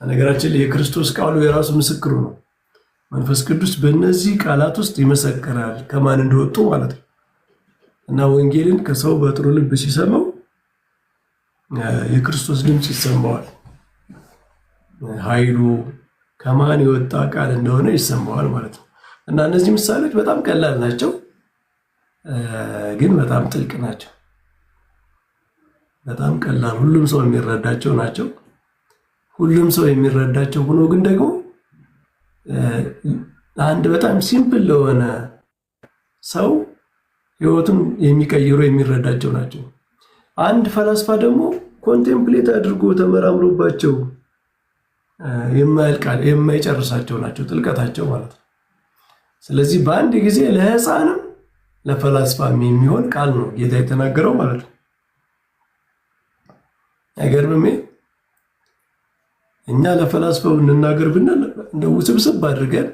ነገራችን የክርስቶስ ቃሉ የራሱ ምስክሩ ነው። መንፈስ ቅዱስ በእነዚህ ቃላት ውስጥ ይመሰክራል ከማን እንደወጡ ማለት ነው። እና ወንጌልን ከሰው በጥሩ ልብ ሲሰማው የክርስቶስ ድምፅ ይሰማዋል። ኃይሉ ከማን የወጣ ቃል እንደሆነ ይሰማዋል ማለት ነው። እና እነዚህ ምሳሌዎች በጣም ቀላል ናቸው፣ ግን በጣም ጥልቅ ናቸው። በጣም ቀላል ሁሉም ሰው የሚረዳቸው ናቸው። ሁሉም ሰው የሚረዳቸው ሆኖ ግን ደግሞ አንድ በጣም ሲምፕል ለሆነ ሰው ህይወቱን የሚቀይሩ የሚረዳቸው ናቸው። አንድ ፈላስፋ ደግሞ ኮንቴምፕሌት አድርጎ ተመራምሮባቸው የማይጨርሳቸው ናቸው ጥልቀታቸው ማለት ነው። ስለዚህ በአንድ ጊዜ ለህፃንም ለፈላስፋም የሚሆን ቃል ነው ጌታ የተናገረው ማለት ነው። አይገርምም? እኛ ለፈላስፋው እንናገር ብንል እንደው ውስብስብ አድርገን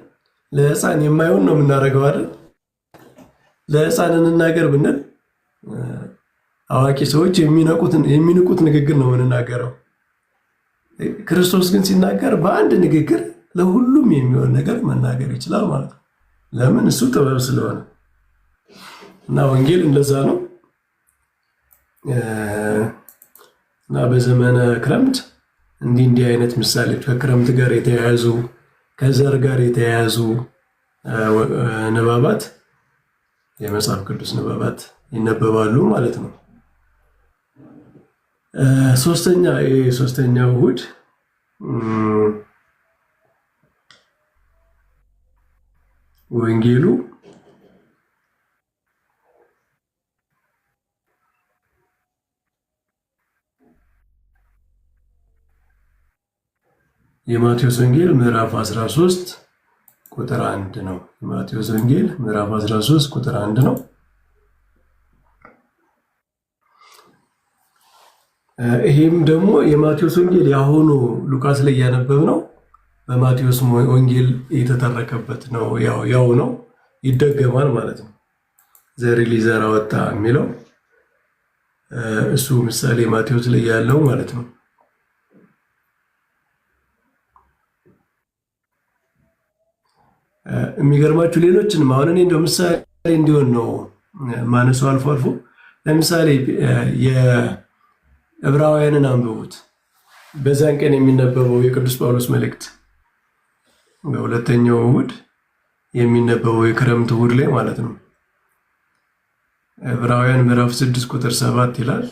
ለህፃን የማይሆን ነው የምናደርገው አይደል? ለህፃን እንናገር ብንል አዋቂ ሰዎች የሚንቁት ንግግር ነው የምንናገረው። ክርስቶስ ግን ሲናገር በአንድ ንግግር ለሁሉም የሚሆን ነገር መናገር ይችላል ማለት ነው። ለምን? እሱ ጥበብ ስለሆነ። እና ወንጌል እንደዛ ነው። እና በዘመነ ክረምት እንዲህ አይነት ምሳሌዎች ከክረምት ጋር የተያያዙ ከዘር ጋር የተያያዙ ንባባት የመጽሐፍ ቅዱስ ንባባት ይነበባሉ ማለት ነው። ሶስተኛው እሑድ ወንጌሉ የማቴዎስ ወንጌል ምዕራፍ 13 ቁጥር 1 ነው። የማቴዎስ ወንጌል ምዕራፍ 13 ቁጥር 1 ነው። ይሄም ደግሞ የማቴዎስ ወንጌል ያሁኑ ሉቃስ ላይ ያነበብ ነው በማቴዎስ ወንጌል የተተረከበት ነው። ያው ነው፣ ይደገማል ማለት ነው። ዘሪ ሊዘራ ወጣ የሚለው እሱ ምሳሌ ማቴዎስ ላይ ያለው ማለት ነው። የሚገርማችሁ ሌሎችንም አሁን እኔ እንደው ምሳሌ እንዲሆን ነው ማነሳው አልፎ አልፎ። ለምሳሌ የዕብራውያንን አንብቡት። በዛን ቀን የሚነበበው የቅዱስ ጳውሎስ መልእክት በሁለተኛው እሑድ የሚነበበው የክረምት እሑድ ላይ ማለት ነው። ዕብራውያን ምዕራፍ 6 ቁጥር 7 ይላል።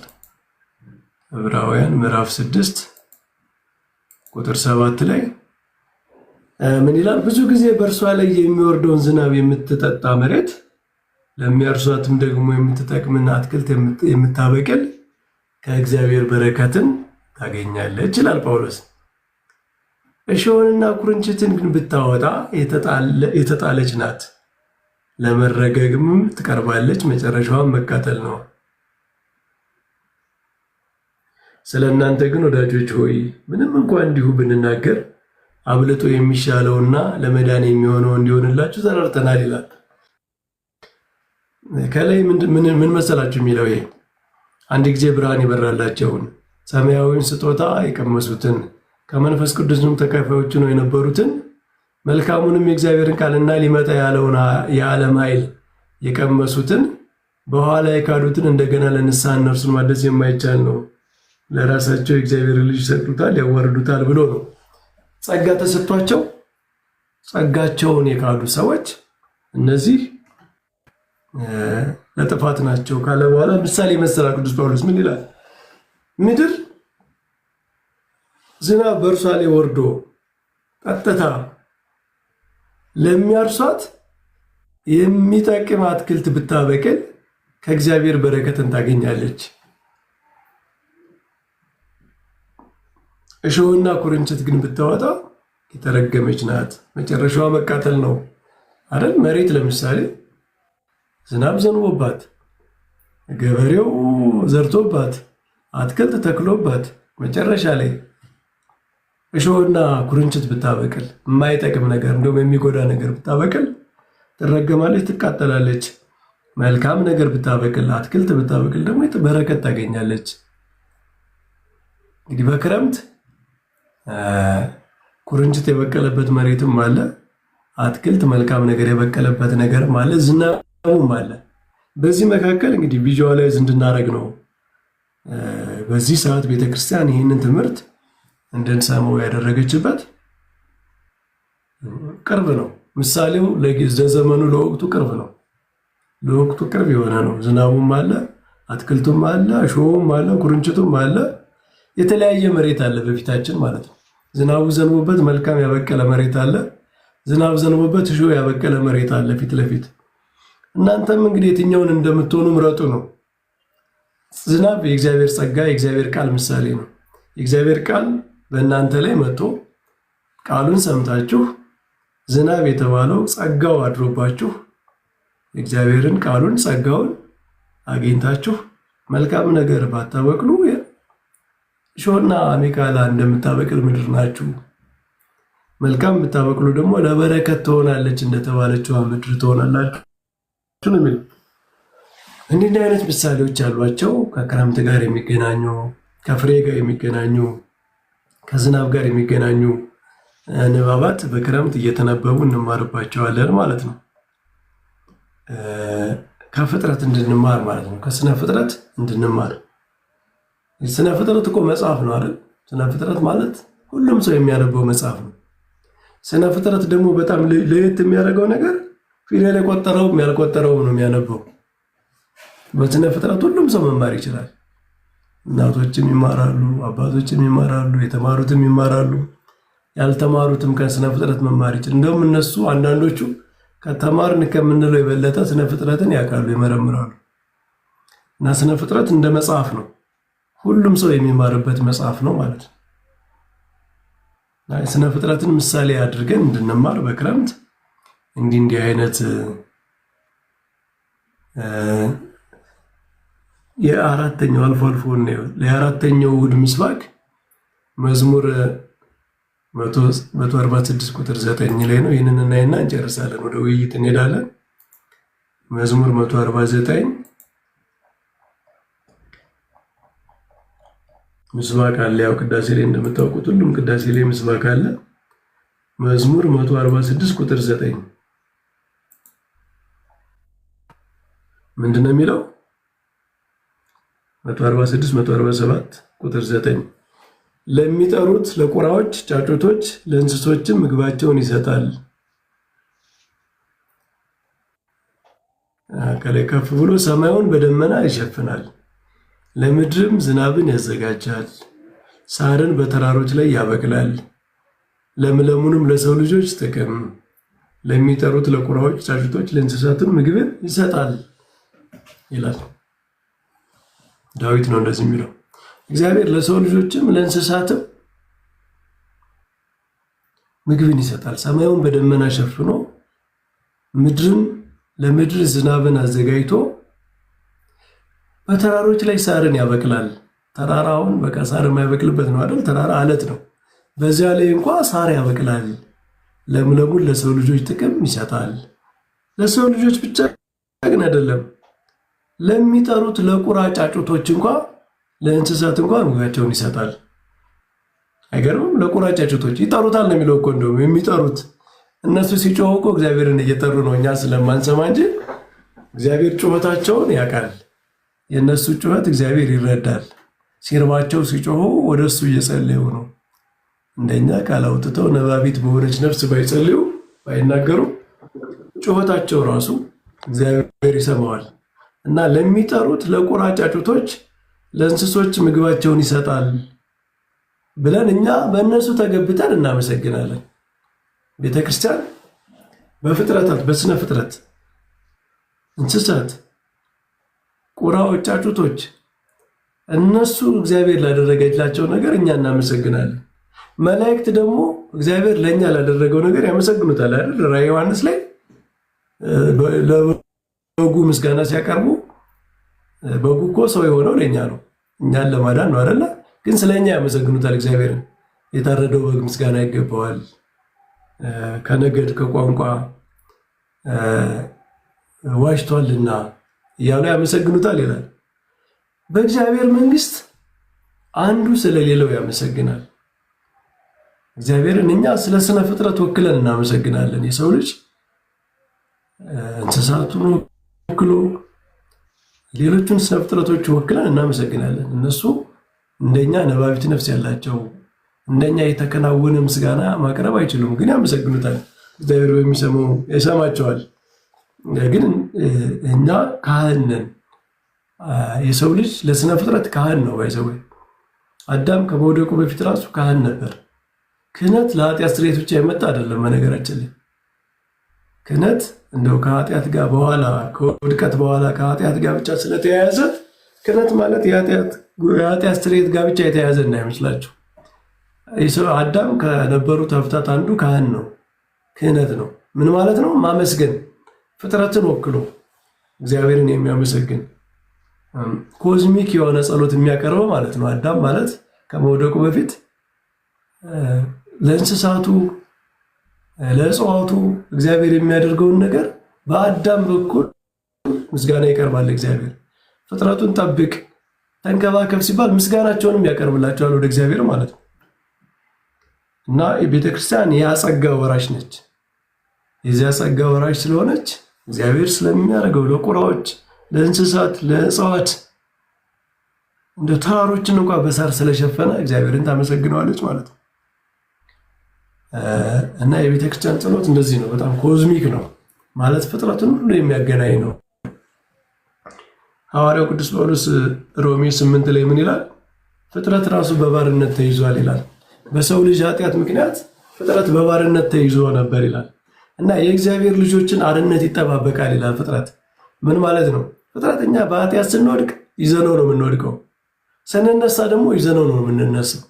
ዕብራውያን ምዕራፍ 6 ቁጥር 7 ላይ ምን ይላል? ብዙ ጊዜ በእርሷ ላይ የሚወርደውን ዝናብ የምትጠጣ መሬት፣ ለሚያርሷትም ደግሞ የምትጠቅምና አትክልት የምታበቅል ከእግዚአብሔር በረከትን ታገኛለች ይላል ጳውሎስ። እሾህንና ኩርንችትን ግን ብታወጣ የተጣለች ናት፣ ለመረገግም ትቀርባለች፣ መጨረሻዋን መቃጠል ነው። ስለ እናንተ ግን ወዳጆች ሆይ ምንም እንኳን እንዲሁ ብንናገር አብልጦ የሚሻለውና ለመዳን የሚሆነው እንዲሆንላችሁ ተረድተናል ይላል። ከላይ ምን መሰላችሁ የሚለው? ይሄ አንድ ጊዜ ብርሃን የበራላቸውን ሰማያዊውን ስጦታ የቀመሱትን ከመንፈስ ቅዱስም ተካፋዮች ነው የነበሩትን መልካሙንም የእግዚአብሔርን ቃልና ሊመጣ ያለውን የዓለም ኃይል የቀመሱትን በኋላ የካዱትን እንደገና ለንስሐ እነርሱን ማደስ የማይቻል ነው። ለራሳቸው የእግዚአብሔር ልጅ ይሰጡታል፣ ያዋርዱታል ብሎ ነው። ጸጋ ተሰጥቷቸው ጸጋቸውን የካዱ ሰዎች እነዚህ ለጥፋት ናቸው ካለ በኋላ ምሳሌ መሰላ ቅዱስ ጳውሎስ ምን ይላል? ምድር ዝናብ በእርሷ ላይ ወርዶ ቀጥታ ለሚያርሷት የሚጠቅም አትክልት ብታበቅል ከእግዚአብሔር በረከትን ታገኛለች። እሾህና ኩርንችት ግን ብታወጣ የተረገመች ናት፣ መጨረሻዋ መቃጠል ነው አይደል? መሬት ለምሳሌ ዝናብ ዘንቦባት ገበሬው ዘርቶባት አትክልት ተክሎባት መጨረሻ ላይ እሾህና ኩርንችት ብታበቅል የማይጠቅም ነገር እንደውም የሚጎዳ ነገር ብታበቅል ትረገማለች፣ ትቃጠላለች። መልካም ነገር ብታበቅል አትክልት ብታበቅል ደግሞ በረከት ታገኛለች። እንግዲህ በክረምት ኩርንችት የበቀለበት መሬትም አለ፣ አትክልት መልካም ነገር የበቀለበት ነገርም አለ፣ ዝናቡም አለ። በዚህ መካከል እንግዲህ ቪዥዋላይዝ እንድናደርግ ነው በዚህ ሰዓት ቤተክርስቲያን ይህንን ትምህርት እንድንሰማው ያደረገችበት። ቅርብ ነው ምሳሌው ለዘመኑ ለወቅቱ ቅርብ ነው። ለወቅቱ ቅርብ የሆነ ነው። ዝናቡም አለ፣ አትክልቱም አለ፣ እሾሁም አለ፣ ኩርንችቱም አለ። የተለያየ መሬት አለ በፊታችን ማለት ነው። ዝናቡ ዘንቦበት መልካም ያበቀለ መሬት አለ። ዝናብ ዘንቦበት እሾህ ያበቀለ መሬት አለ ፊት ለፊት። እናንተም እንግዲህ የትኛውን እንደምትሆኑ ምረጡ ነው። ዝናብ የእግዚአብሔር ጸጋ የእግዚአብሔር ቃል ምሳሌ ነው። የእግዚአብሔር ቃል በእናንተ ላይ መጥቶ ቃሉን ሰምታችሁ ዝናብ የተባለው ጸጋው አድሮባችሁ የእግዚአብሔርን ቃሉን ጸጋውን አግኝታችሁ መልካም ነገር ባታበቅሉ እሾህና አሜከላ እንደምታበቅል ምድር ናችሁ። መልካም ብታበቅሉ ደግሞ ለበረከት ትሆናለች እንደተባለችው ምድር ትሆናላችሁ ነው የሚለው። እንዲህ አይነት ምሳሌዎች አሏቸው። ከክረምት ጋር የሚገናኙ፣ ከፍሬ ጋር የሚገናኙ፣ ከዝናብ ጋር የሚገናኙ ንባባት በክረምት እየተነበቡ እንማርባቸዋለን ማለት ነው። ከፍጥረት እንድንማር ማለት ነው። ከስነ ፍጥረት እንድንማር። ስነ ፍጥረት እኮ መጽሐፍ ነው አይደል? ስነ ፍጥረት ማለት ሁሉም ሰው የሚያነበው መጽሐፍ ነው። ስነ ፍጥረት ደግሞ በጣም ለየት የሚያደርገው ነገር ፊደል የቆጠረውም ያልቆጠረውም ነው የሚያነበው። በስነ ፍጥረት ሁሉም ሰው መማር ይችላል። እናቶችም ይማራሉ፣ አባቶችም ይማራሉ፣ የተማሩትም ይማራሉ። ያልተማሩትም ከስነ ፍጥረት መማር ይችላል። እንደውም እነሱ አንዳንዶቹ ከተማርን ከምንለው የበለጠ ስነ ፍጥረትን ያውቃሉ፣ ይመረምራሉ። እና ስነ ፍጥረት እንደ መጽሐፍ ነው፣ ሁሉም ሰው የሚማርበት መጽሐፍ ነው ማለት ነው። ስነ ፍጥረትን ምሳሌ አድርገን እንድንማር በክረምት እንዲህ አይነት የአራተኛው አልፎ አልፎ ነው የአራተኛው እሑድ ምስባክ መዝሙር 146 ቁጥር 9 ላይ ነው። ይህንን እናይና እንጨርሳለን፣ ወደ ውይይት እንሄዳለን። መዝሙር 149 ምስባክ አለ። ያው ቅዳሴ ላይ እንደምታውቁት ሁሉም ቅዳሴ ላይ ምስባክ አለ። መዝሙር 146 ቁጥር 9 ምንድነው የሚለው? 146 147 ቁጥር 9 ለሚጠሩት ለቁራዎች ጫጩቶች ለእንስሶችም ምግባቸውን ይሰጣል። ከላይ ከፍ ብሎ ሰማዩን በደመና ይሸፍናል፣ ለምድርም ዝናብን ያዘጋጃል፣ ሳርን በተራሮች ላይ ያበቅላል፣ ለምለሙንም ለሰው ልጆች ጥቅም፣ ለሚጠሩት ለቁራዎች ጫጩቶች ለእንስሳትም ምግብን ይሰጣል ይላል። ዳዊት ነው እንደዚህ የሚለው። እግዚአብሔር ለሰው ልጆችም ለእንስሳትም ምግብን ይሰጣል። ሰማዩን በደመና ሸፍኖ ምድርን ለምድር ዝናብን አዘጋጅቶ በተራሮች ላይ ሳርን ያበቅላል። ተራራውን በቃ ሳር የማይበቅልበት ነው አይደል? ተራራ አለት ነው። በዚያ ላይ እንኳ ሳር ያበቅላል። ለምለሙን ለሰው ልጆች ጥቅም ይሰጣል። ለሰው ልጆች ብቻ ግን አይደለም፣ ለሚጠሩት ለቁራ ጫጩቶች እንኳ ለእንስሳት እንኳ ምግባቸውን ይሰጣል። አይገርምም? ለቁራ ጫጩቶች ይጠሩታል ነው የሚለው እኮ። እንደውም የሚጠሩት እነሱ ሲጮሁ እኮ እግዚአብሔርን እየጠሩ ነው፣ እኛ ስለማንሰማ እንጂ እግዚአብሔር ጩኸታቸውን ያውቃል። የእነሱ ጩኸት እግዚአብሔር ይረዳል። ሲርባቸው ሲጮሁ ወደ እሱ እየጸለዩ ነው። እንደኛ ቃል አውጥተው ነባቢት በሆነች ነፍስ ባይጸልዩ ባይናገሩ ጩኸታቸው ራሱ እግዚአብሔር ይሰማዋል። እና ለሚጠሩት ለቁራ ጫጩቶች ለእንስሶች ምግባቸውን ይሰጣል ብለን እኛ በእነሱ ተገብተን እናመሰግናለን። ቤተ ክርስቲያን በፍጥረታት በስነ ፍጥረት እንስሳት፣ ቁራዎች፣ ጫጩቶች እነሱ እግዚአብሔር ላደረገላቸው ነገር እኛ እናመሰግናለን። መላእክት ደግሞ እግዚአብሔር ለእኛ ላደረገው ነገር ያመሰግኑታል አይደል? ራዕየ ዮሐንስ ላይ ለበጉ ምስጋና ሲያቀርቡ በጉ እኮ ሰው የሆነው ለእኛ ነው፣ እኛን ለማዳን ነው አይደለ? ግን ስለ እኛ ያመሰግኑታል እግዚአብሔርን። የታረደው በግ ምስጋና ይገባዋል፣ ከነገድ ከቋንቋ ዋጅቷልና እያሉ ያመሰግኑታል ይላል። በእግዚአብሔር መንግስት አንዱ ስለሌለው ያመሰግናል እግዚአብሔርን። እኛ ስለ ስነ ፍጥረት ወክለን እናመሰግናለን። የሰው ልጅ እንስሳቱን ወክሎ ሌሎቹን ስነ ፍጥረቶች ወክለን እናመሰግናለን። እነሱ እንደኛ ነባቢት ነፍስ ያላቸው እንደኛ የተከናወነ ምስጋና ማቅረብ አይችሉም፣ ግን ያመሰግኑታል። እግዚአብሔር በሚሰማው ይሰማቸዋል። ግን እኛ ካህን ነን። የሰው ልጅ ለስነ ፍጥረት ካህን ነው። ባይዘው አዳም ከመውደቁ በፊት ራሱ ካህን ነበር። ክህነት ለኃጢአት ስርየት ብቻ የመጣ አይደለም። በነገራችን ላይ ክህነት እንደው ከኃጢአት ጋር በኋላ ከውድቀት በኋላ ከኃጢአት ጋር ብቻ ስለተያያዘ ክህነት ማለት የኃጢአት ስርየት ጋር ብቻ የተያያዘ እንዳይመስላችሁ። አዳም ከነበሩት ሀብታት አንዱ ካህን ነው፣ ክህነት ነው። ምን ማለት ነው? ማመስገን፣ ፍጥረትን ወክሎ እግዚአብሔርን የሚያመሰግን ኮዝሚክ የሆነ ጸሎት የሚያቀርበው ማለት ነው። አዳም ማለት ከመውደቁ በፊት ለእንስሳቱ ለእጽዋቱ እግዚአብሔር የሚያደርገውን ነገር በአዳም በኩል ምስጋና ይቀርባል። እግዚአብሔር ፍጥረቱን ጠብቅ፣ ተንከባከብ ሲባል ምስጋናቸውንም ያቀርብላቸዋል ወደ እግዚአብሔር ማለት ነው። እና የቤተክርስቲያን የጸጋ ወራሽ ነች። የዚያ ጸጋ ወራሽ ስለሆነች እግዚአብሔር ስለሚያደርገው ለቁራዎች፣ ለእንስሳት፣ ለእጽዋት እንደ ተራሮችን እንኳን በሳር ስለሸፈነ እግዚአብሔርን ታመሰግነዋለች ማለት ነው። እና የቤተክርስቲያን ጸሎት እንደዚህ ነው። በጣም ኮዝሚክ ነው ማለት ፍጥረትን ሁሉ የሚያገናኝ ነው። ሐዋርያው ቅዱስ ጳውሎስ ሮሜ 8 ላይ ምን ይላል? ፍጥረት ራሱ በባርነት ተይዟል ይላል። በሰው ልጅ ኃጢአት ምክንያት ፍጥረት በባርነት ተይዞ ነበር ይላል እና የእግዚአብሔር ልጆችን አርነት ይጠባበቃል ይላል። ፍጥረት ምን ማለት ነው? ፍጥረት እኛ በኃጢአት ስንወድቅ ይዘነው ነው የምንወድቀው፣ ስንነሳ ደግሞ ይዘነው ነው የምንነሳው።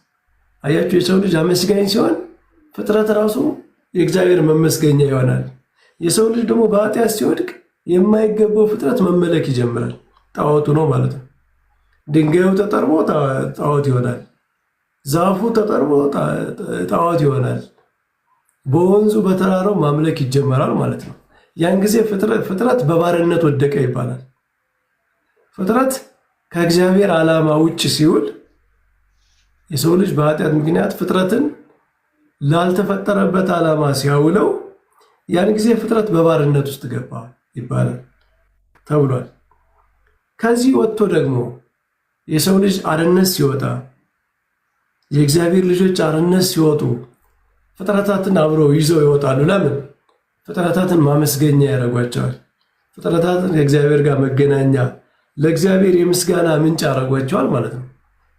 አያችሁ፣ የሰው ልጅ አመስጋኝ ሲሆን ፍጥረት ራሱ የእግዚአብሔር መመስገኛ ይሆናል። የሰው ልጅ ደግሞ በኃጢአት ሲወድቅ የማይገባው ፍጥረት መመለክ ይጀምራል። ጣዖቱ ነው ማለት ነው። ድንጋዩ ተጠርቦ ጣዖት ይሆናል። ዛፉ ተጠርቦ ጣዖት ይሆናል። በወንዙ በተራራው ማምለክ ይጀመራል ማለት ነው። ያን ጊዜ ፍጥረት በባርነት ወደቀ ይባላል። ፍጥረት ከእግዚአብሔር ዓላማ ውጭ ሲውል የሰው ልጅ በኃጢአት ምክንያት ፍጥረትን ላልተፈጠረበት ዓላማ ሲያውለው ያን ጊዜ ፍጥረት በባርነት ውስጥ ገባ ይባላል ተብሏል። ከዚህ ወጥቶ ደግሞ የሰው ልጅ አርነት ሲወጣ የእግዚአብሔር ልጆች አርነት ሲወጡ ፍጥረታትን አብረው ይዘው ይወጣሉ። ለምን? ፍጥረታትን ማመስገኛ ያደርጓቸዋል። ፍጥረታትን ከእግዚአብሔር ጋር መገናኛ፣ ለእግዚአብሔር የምስጋና ምንጭ ያደርጓቸዋል ማለት ነው።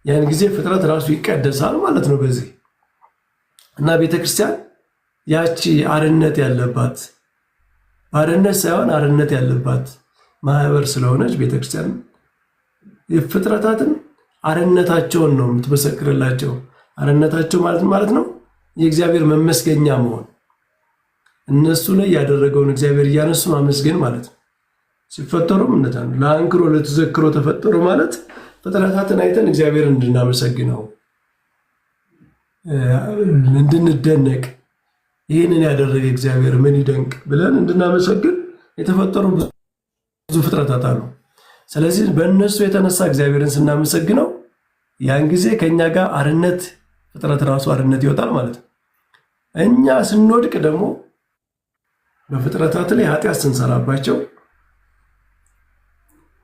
ያን ጊዜ ፍጥረት ራሱ ይቀደሳል ማለት ነው በዚህ እና ቤተክርስቲያን ያቺ አርነት ያለባት ባርነት ሳይሆን አርነት ያለባት ማህበር ስለሆነች ቤተክርስቲያን የፍጥረታትን አርነታቸውን ነው የምትመሰክርላቸው። አርነታቸው ማለት ነው የእግዚአብሔር መመስገኛ መሆን፣ እነሱ ላይ ያደረገውን እግዚአብሔር እያነሱ ማመስገን ማለት ነው። ሲፈጠሩም እንደዛ ነው። ለአንክሮ ለተዘክሮ ተፈጠሩ ማለት ፍጥረታትን አይተን እግዚአብሔር እንድናመሰግነው፣ እንድንደነቅ፣ ይህንን ያደረገ እግዚአብሔር ምን ይደንቅ ብለን እንድናመሰግን የተፈጠሩ ብዙ ፍጥረታት አሉ። ስለዚህ በእነሱ የተነሳ እግዚአብሔርን ስናመሰግነው ያን ጊዜ ከእኛ ጋር አርነት ፍጥረት ራሱ አርነት ይወጣል ማለት ነው። እኛ ስንወድቅ ደግሞ በፍጥረታት ላይ ኃጢአት ስንሰራባቸው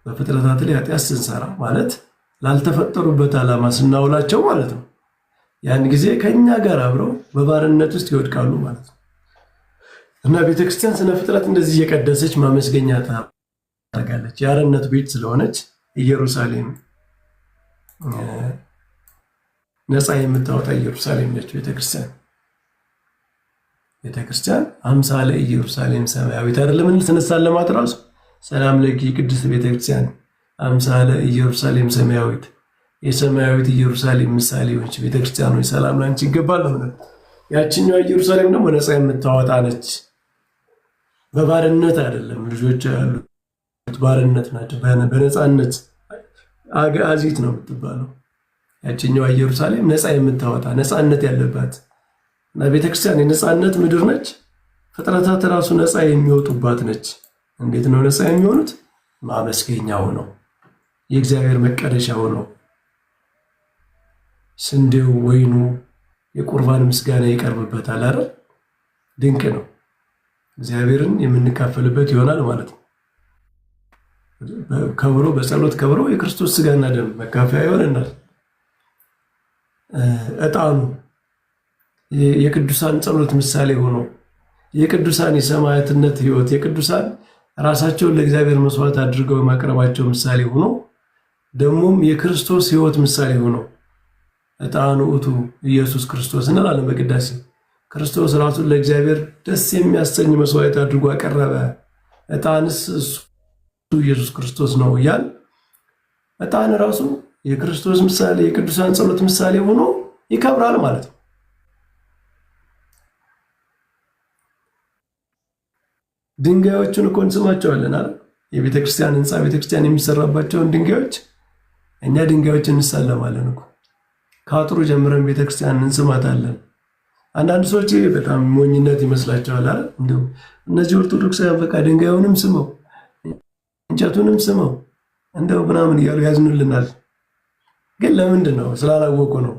በፍጥረታት ላይ ኃጢአት ስንሰራ ማለት ላልተፈጠሩበት ዓላማ ስናውላቸው ማለት ነው። ያን ጊዜ ከእኛ ጋር አብረው በባርነት ውስጥ ይወድቃሉ ማለት ነው እና ቤተክርስቲያን ስነ ፍጥረት እንደዚህ እየቀደሰች ማመስገኛ ታደርጋለች። የአርነት ቤት ስለሆነች ኢየሩሳሌም ነፃ የምታወጣ ኢየሩሳሌም ነች ቤተክርስቲያን። ቤተክርስቲያን አምሳለ ኢየሩሳሌም ሰማያዊት አይደለም ስንሳለማት ራሱ ሰላም ለኪ ቅድስት ቤተክርስቲያን አምሳለ ኢየሩሳሌም ሰማያዊት፣ የሰማያዊት ኢየሩሳሌም ምሳሌ ሆነች ቤተክርስቲያን ሆይ ሰላም ላንቺ ይገባል ነው። ያችኛዋ ኢየሩሳሌም ደግሞ ነፃ የምታወጣ ነች። በባርነት አይደለም ልጆች ያሉት ባርነት ናቸው። በነፃነት አጋዚት ነው የምትባለው። ያችኛዋ ኢየሩሳሌም ነፃ የምታወጣ ነፃነት ያለባት እና ቤተክርስቲያን የነፃነት ምድር ነች። ፍጥረታት ራሱ ነፃ የሚወጡባት ነች። እንዴት ነው ነፃ የሚሆኑት? ማመስገኛው ነው፣ የእግዚአብሔር መቀደሻው ነው። ስንዴው፣ ወይኑ፣ የቁርባን ምስጋና ይቀርብበታል አይደል? ድንቅ ነው። እግዚአብሔርን የምንካፈልበት ይሆናል ማለት ነው። ከብሮ በጸሎት ከብሮ የክርስቶስ ስጋና ደም መካፈያ ይሆነናል። ዕጣኑ የቅዱሳን ጸሎት ምሳሌ ሆኖ የቅዱሳን የሰማዕትነት ሕይወት የቅዱሳን ራሳቸውን ለእግዚአብሔር መስዋዕት አድርገው የማቅረባቸው ምሳሌ ሆኖ ደግሞም የክርስቶስ ሕይወት ምሳሌ ሆኖ ዕጣኑ ውእቱ ኢየሱስ ክርስቶስ እንላለን በቅዳሴ። ክርስቶስ ራሱን ለእግዚአብሔር ደስ የሚያሰኝ መስዋዕት አድርጎ አቀረበ። ዕጣንስ እሱ ኢየሱስ ክርስቶስ ነው እያል ዕጣን ራሱ የክርስቶስ ምሳሌ የቅዱሳን ጸሎት ምሳሌ ሆኖ ይከብራል ማለት ነው። ድንጋዮቹን እኮ እንስማቸዋለን አይደል? የቤተክርስቲያን ህንፃ ቤተክርስቲያን የሚሰራባቸውን ድንጋዮች እኛ ድንጋዮች እንሳለማለን እኮ። ከአጥሩ ጀምረን ቤተክርስቲያን እንስማታለን። አንዳንድ ሰዎች በጣም ሞኝነት ይመስላቸዋል አይደል? እንደው እነዚህ ኦርቶዶክሳውያን በቃ ድንጋዩንም ስመው እንጨቱንም ስመው እንደው ምናምን እያሉ ያዝኑልናል። ግን ለምንድን ነው? ስላላወቁ ነው።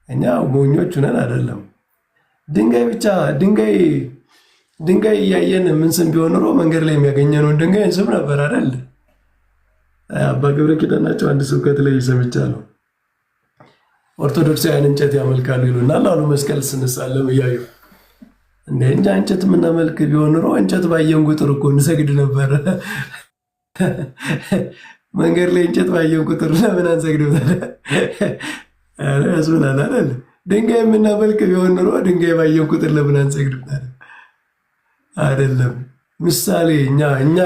እኛ ሞኞች ነን አይደለም። ድንጋይ ብቻ ድንጋይ እያየን ምንስም ቢሆን ኖሮ መንገድ ላይ የሚያገኘነውን ድንጋይ እንስም ነበር አይደል? አባ ገብረ ኪዳን ናቸው አንድ ስብከት ላይ ሰምቻለሁ። ኦርቶዶክሳውያን እንጨት ያመልካሉ ይሉናል አሉ። መስቀል ስንሳለም እያዩ እንደ እንጨት የምናመልክ ቢሆን ኖሮ እንጨት ባየን ቁጥር እኮ እንሰግድ ነበር። መንገድ ላይ እንጨት ባየን ቁጥር ለምን አንሰግድም? ያስብላል አይደል? ድንጋይ የምናመልክ ቢሆን ኖሮ ድንጋይ ባየን ቁጥር ለምን አንሰግድም? አይደለም። ምሳሌ እኛ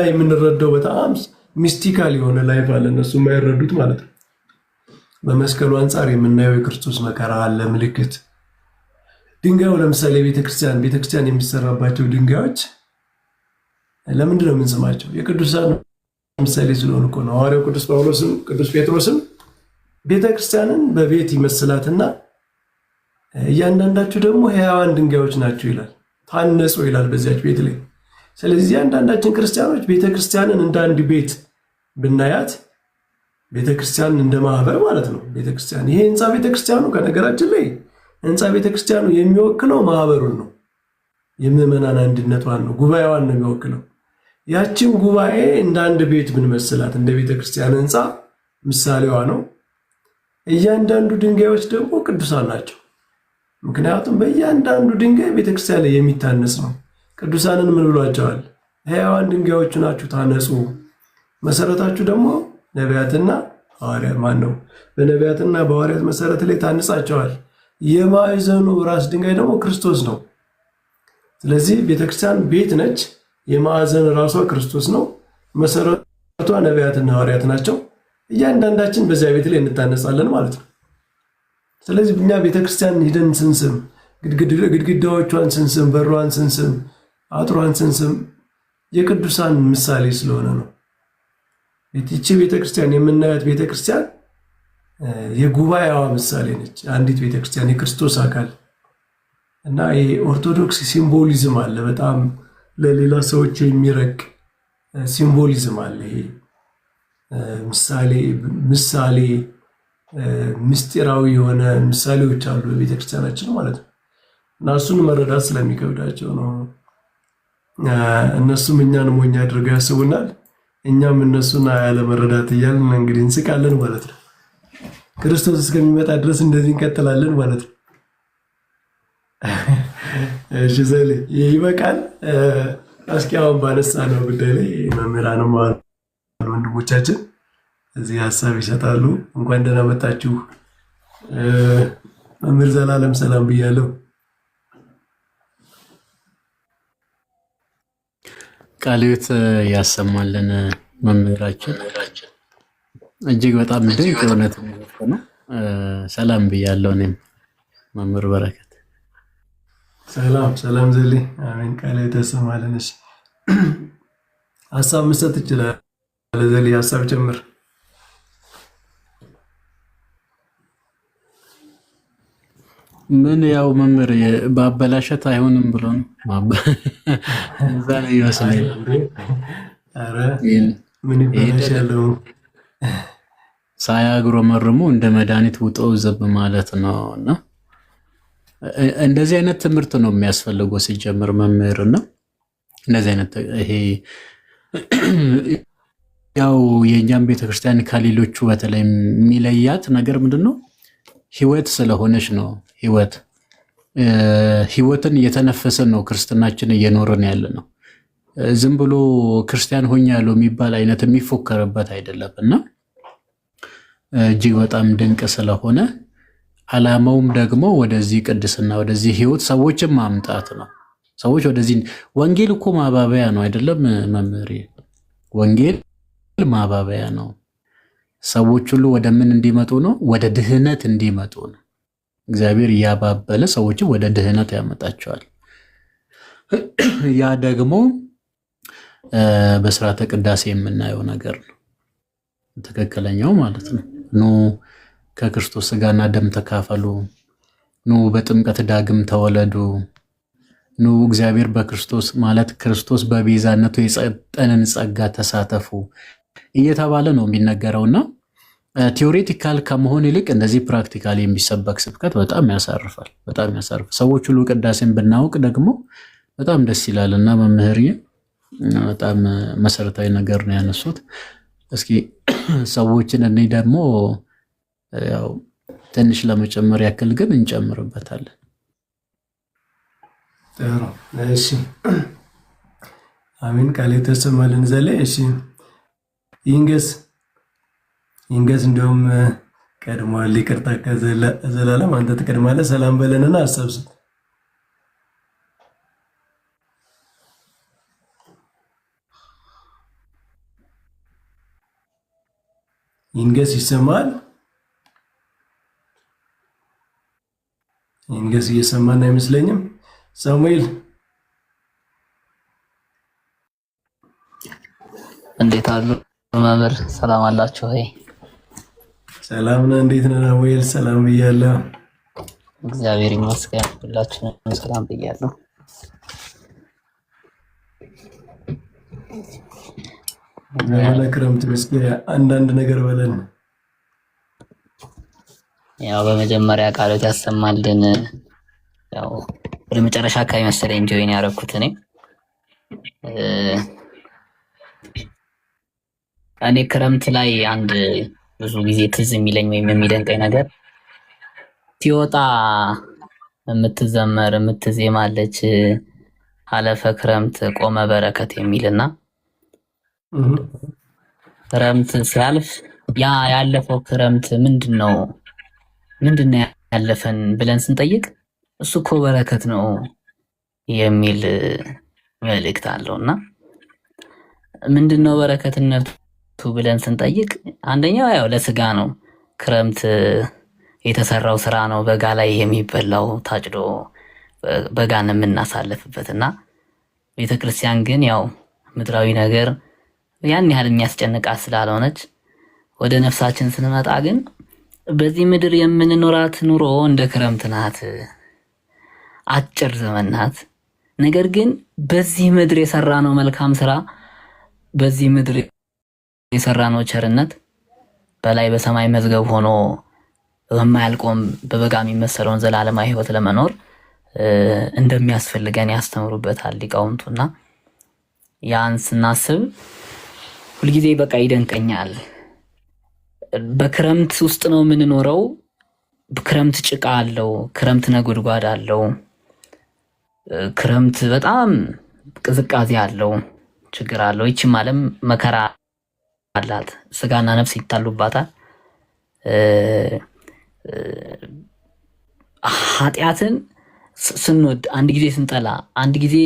የምንረዳው በጣም ሚስቲካል የሆነ ላይፍ አለ፣ እነሱ የማይረዱት ማለት ነው። በመስቀሉ አንጻር የምናየው የክርስቶስ መከራ አለ፣ ምልክት። ድንጋዩ ለምሳሌ ቤተክርስቲያን የሚሰራባቸው ድንጋዮች ለምንድን ነው የምንስማቸው? የቅዱሳን ምሳሌ ስለሆኑ እኮ ነው። ሐዋርያው ቅዱስ ጴጥሮስም ቤተክርስቲያንን በቤት ይመስላትና እያንዳንዳችሁ ደግሞ ሕያዋን ድንጋዮች ናቸው ይላል። ታነጹ ይላል በዚያች ቤት ላይ። ስለዚህ እያንዳንዳችን ክርስቲያኖች ቤተክርስቲያንን እንደ አንድ ቤት ብናያት፣ ቤተክርስቲያን እንደ ማህበር ማለት ነው። ቤተክርስቲያን ይሄ ህንፃ ቤተክርስቲያኑ ከነገራችን ላይ ህንፃ ቤተክርስቲያኑ የሚወክለው ማህበሩን ነው። የምዕመናን አንድነቷን ነው፣ ጉባኤዋን ነው የሚወክለው። ያችን ጉባኤ እንደ አንድ ቤት ብንመስላት እንደ ቤተክርስቲያን ህንፃ ምሳሌዋ ነው። እያንዳንዱ ድንጋዮች ደግሞ ቅዱሳን ናቸው። ምክንያቱም በእያንዳንዱ ድንጋይ ቤተክርስቲያን ላይ የሚታነጽ ነው። ቅዱሳንን ምን ብሏቸዋል? ሕያዋን ድንጋዮቹ ናችሁ ታነጹ። መሰረታችሁ ደግሞ ነቢያትና ሐዋርያት ነው። በነቢያትና በሐዋርያት መሰረት ላይ ታንጻቸዋል። የማዕዘኑ ራስ ድንጋይ ደግሞ ክርስቶስ ነው። ስለዚህ ቤተክርስቲያን ቤት ነች። የማዕዘን ራሷ ክርስቶስ ነው። መሰረቷ ነቢያትና ሐዋርያት ናቸው። እያንዳንዳችን በዚያ ቤት ላይ እንታነጻለን ማለት ነው። ስለዚህ እኛ ቤተክርስቲያን ሂደን ስንስም፣ ግድግዳዎቿን ስንስም፣ በሯን ስንስም፣ አጥሯን ስንስም የቅዱሳን ምሳሌ ስለሆነ ነው። ይህች ቤተክርስቲያን የምናያት ቤተክርስቲያን የጉባኤዋ ምሳሌ ነች። አንዲት ቤተክርስቲያን የክርስቶስ አካል እና ይሄ ኦርቶዶክስ ሲምቦሊዝም አለ። በጣም ለሌላ ሰዎች የሚረቅ ሲምቦሊዝም አለ። ይሄ ምሳሌ ምስጢራዊ የሆነ ምሳሌዎች አሉ በቤተክርስቲያናችን ማለት ነው። እና እሱን መረዳት ስለሚከብዳቸው ነው። እነሱም እኛን ሞኝ አድርገው ያስቡናል፣ እኛም እነሱን ያለመረዳት እያልን እንግዲህ እንስቃለን ማለት ነው። ክርስቶስ እስከሚመጣ ድረስ እንደዚህ እንቀጥላለን ማለት ነው። እሺ ዘሌ ይበቃል። እስኪ አሁን ባነሳ ነው ጉዳይ ላይ መምህራንም ወንድሞቻችን እዚህ ሀሳብ ይሰጣሉ። እንኳን ደህና መጣችሁ። መምህር ዘላለም ሰላም ብያለሁ። ቃልዮት ያሰማልን መምህራችን። እጅግ በጣም ድንቅ የሆነ ትምህርት ነው። ሰላም ብያለሁ። እኔም መምህር በረከት ሰላም ዘሌ። አሜን። ቃልዮት ያሰማልን። እሺ ሀሳብ መስጠት ይችላል ዘሌ፣ ሀሳብ ጨምር። ምን ያው መምህር በአበላሸት አይሆንም ብሎ ነው እዛ ነው ይመስለኝ። ኧረ ምን ይበላሻል? ሳያጉረመርሙ እንደ መድኃኒት ውጠው ዘብ ማለት ነው። እና እንደዚህ አይነት ትምህርት ነው የሚያስፈልገው ሲጀምር መምህርና እንደዚህ አይነት ይሄ ያው የእኛም ቤተክርስቲያን ከሌሎቹ በተለይ የሚለያት ነገር ምንድን ነው? ህይወት ስለሆነች ነው። ህይወትን እየተነፈሰን ነው ክርስትናችን እየኖርን ያለ ነው። ዝም ብሎ ክርስቲያን ሆኛለሁ የሚባል አይነት የሚፎከርበት አይደለም እና እጅግ በጣም ድንቅ ስለሆነ ዓላማውም ደግሞ ወደዚህ ቅድስና ወደዚህ ህይወት ሰዎችን ማምጣት ነው። ሰዎች ወደዚህ ወንጌል እኮ ማባበያ ነው አይደለም መምህር? ወንጌል ማባበያ ነው። ሰዎች ሁሉ ወደ ምን እንዲመጡ ነው? ወደ ድህነት እንዲመጡ ነው። እግዚአብሔር እያባበለ ሰዎችን ወደ ድህነት ያመጣቸዋል። ያ ደግሞ በስርዓተ ቅዳሴ የምናየው ነገር ነው፣ ትክክለኛው ማለት ነው። ኑ ከክርስቶስ ሥጋና ደም ተካፈሉ፣ ኑ በጥምቀት ዳግም ተወለዱ፣ ኑ እግዚአብሔር በክርስቶስ ማለት ክርስቶስ በቤዛነቱ የሰጠንን ጸጋ ተሳተፉ እየተባለ ነው የሚነገረውና ቲዎሬቲካል ከመሆን ይልቅ እንደዚህ ፕራክቲካሊ የሚሰበክ ስብከት በጣም ያሳርፋል። ሰዎች ሁሉ ቅዳሴን ብናውቅ ደግሞ በጣም ደስ ይላል እና መምህር በጣም መሰረታዊ ነገር ነው ያነሱት። እስኪ ሰዎችን እኔ ደግሞ ያው ትንሽ ለመጨመር ያክል ግን እንጨምርበታለን። እሺ አሜን። ቃል የተሰማልን ዘለ እሺ ይንገስ እንደውም ቀድሟል። ይቅርታ ከዘላለም አንተ ትቀድማለህ። ሰላም በለንና አሰብስብ። ይንገስ ይሰማል። ይንገስ እየሰማን አይመስለኝም። ሳሙኤል እንዴት አሉ መምህር? ሰላም አላችሁ ወይ? ሰላም ነህ? እንዴት ነህ ሳሙኤል? ሰላም ብያለሁ። እግዚአብሔር ይመስገን። ሁላችንም ሰላም ብያለሁ። ያለ ክረምት ምስኪን አንዳንድ ነገር በለን። ያው በመጀመሪያ ቃሎት ያሰማልን። ያው ወደ መጨረሻ አካባቢ መሰለኝ ጆይን ያደረኩት እኔ ክረምት ላይ አንድ ብዙ ጊዜ ትዝ የሚለኝ ወይም የሚደንቀኝ ነገር ሲወጣ የምትዘመር የምትዜማለች አለፈ ክረምት ቆመ በረከት የሚልና ክረምት ሲያልፍ ያ ያለፈው ክረምት ምንድነው ያለፈን ብለን ስንጠይቅ እሱ እኮ በረከት ነው የሚል መልእክት አለውና ምንድነው በረከትነቱ ብለን ስንጠይቅ አንደኛው ያው ለስጋ ነው። ክረምት የተሰራው ስራ ነው በጋ ላይ የሚበላው ታጭዶ በጋን የምናሳልፍበትና ቤተክርስቲያን ግን ያው ምድራዊ ነገር ያን ያህል የሚያስጨንቃት ስላልሆነች ወደ ነፍሳችን ስንመጣ ግን በዚህ ምድር የምንኖራት ኑሮ እንደ ክረምት ናት፣ አጭር ዘመን ናት። ነገር ግን በዚህ ምድር የሰራነው መልካም ስራ፣ በዚህ ምድር የሰራነው ቸርነት በላይ በሰማይ መዝገብ ሆኖ በማያልቆም በበጋ የሚመሰለውን ዘላለማዊ ሕይወት ለመኖር እንደሚያስፈልገን ያስተምሩበታል ሊቃውንቱና ያን ስናስብ ሁልጊዜ በቃ ይደንቀኛል። በክረምት ውስጥ ነው የምንኖረው። ክረምት ጭቃ አለው፣ ክረምት ነጎድጓድ አለው፣ ክረምት በጣም ቅዝቃዜ አለው፣ ችግር አለው። ይቺም ዓለም መከራ አላት፣ ስጋና ነፍስ ይታሉባታል። ኃጢአትን ስንወድ አንድ ጊዜ ስንጠላ፣ አንድ ጊዜ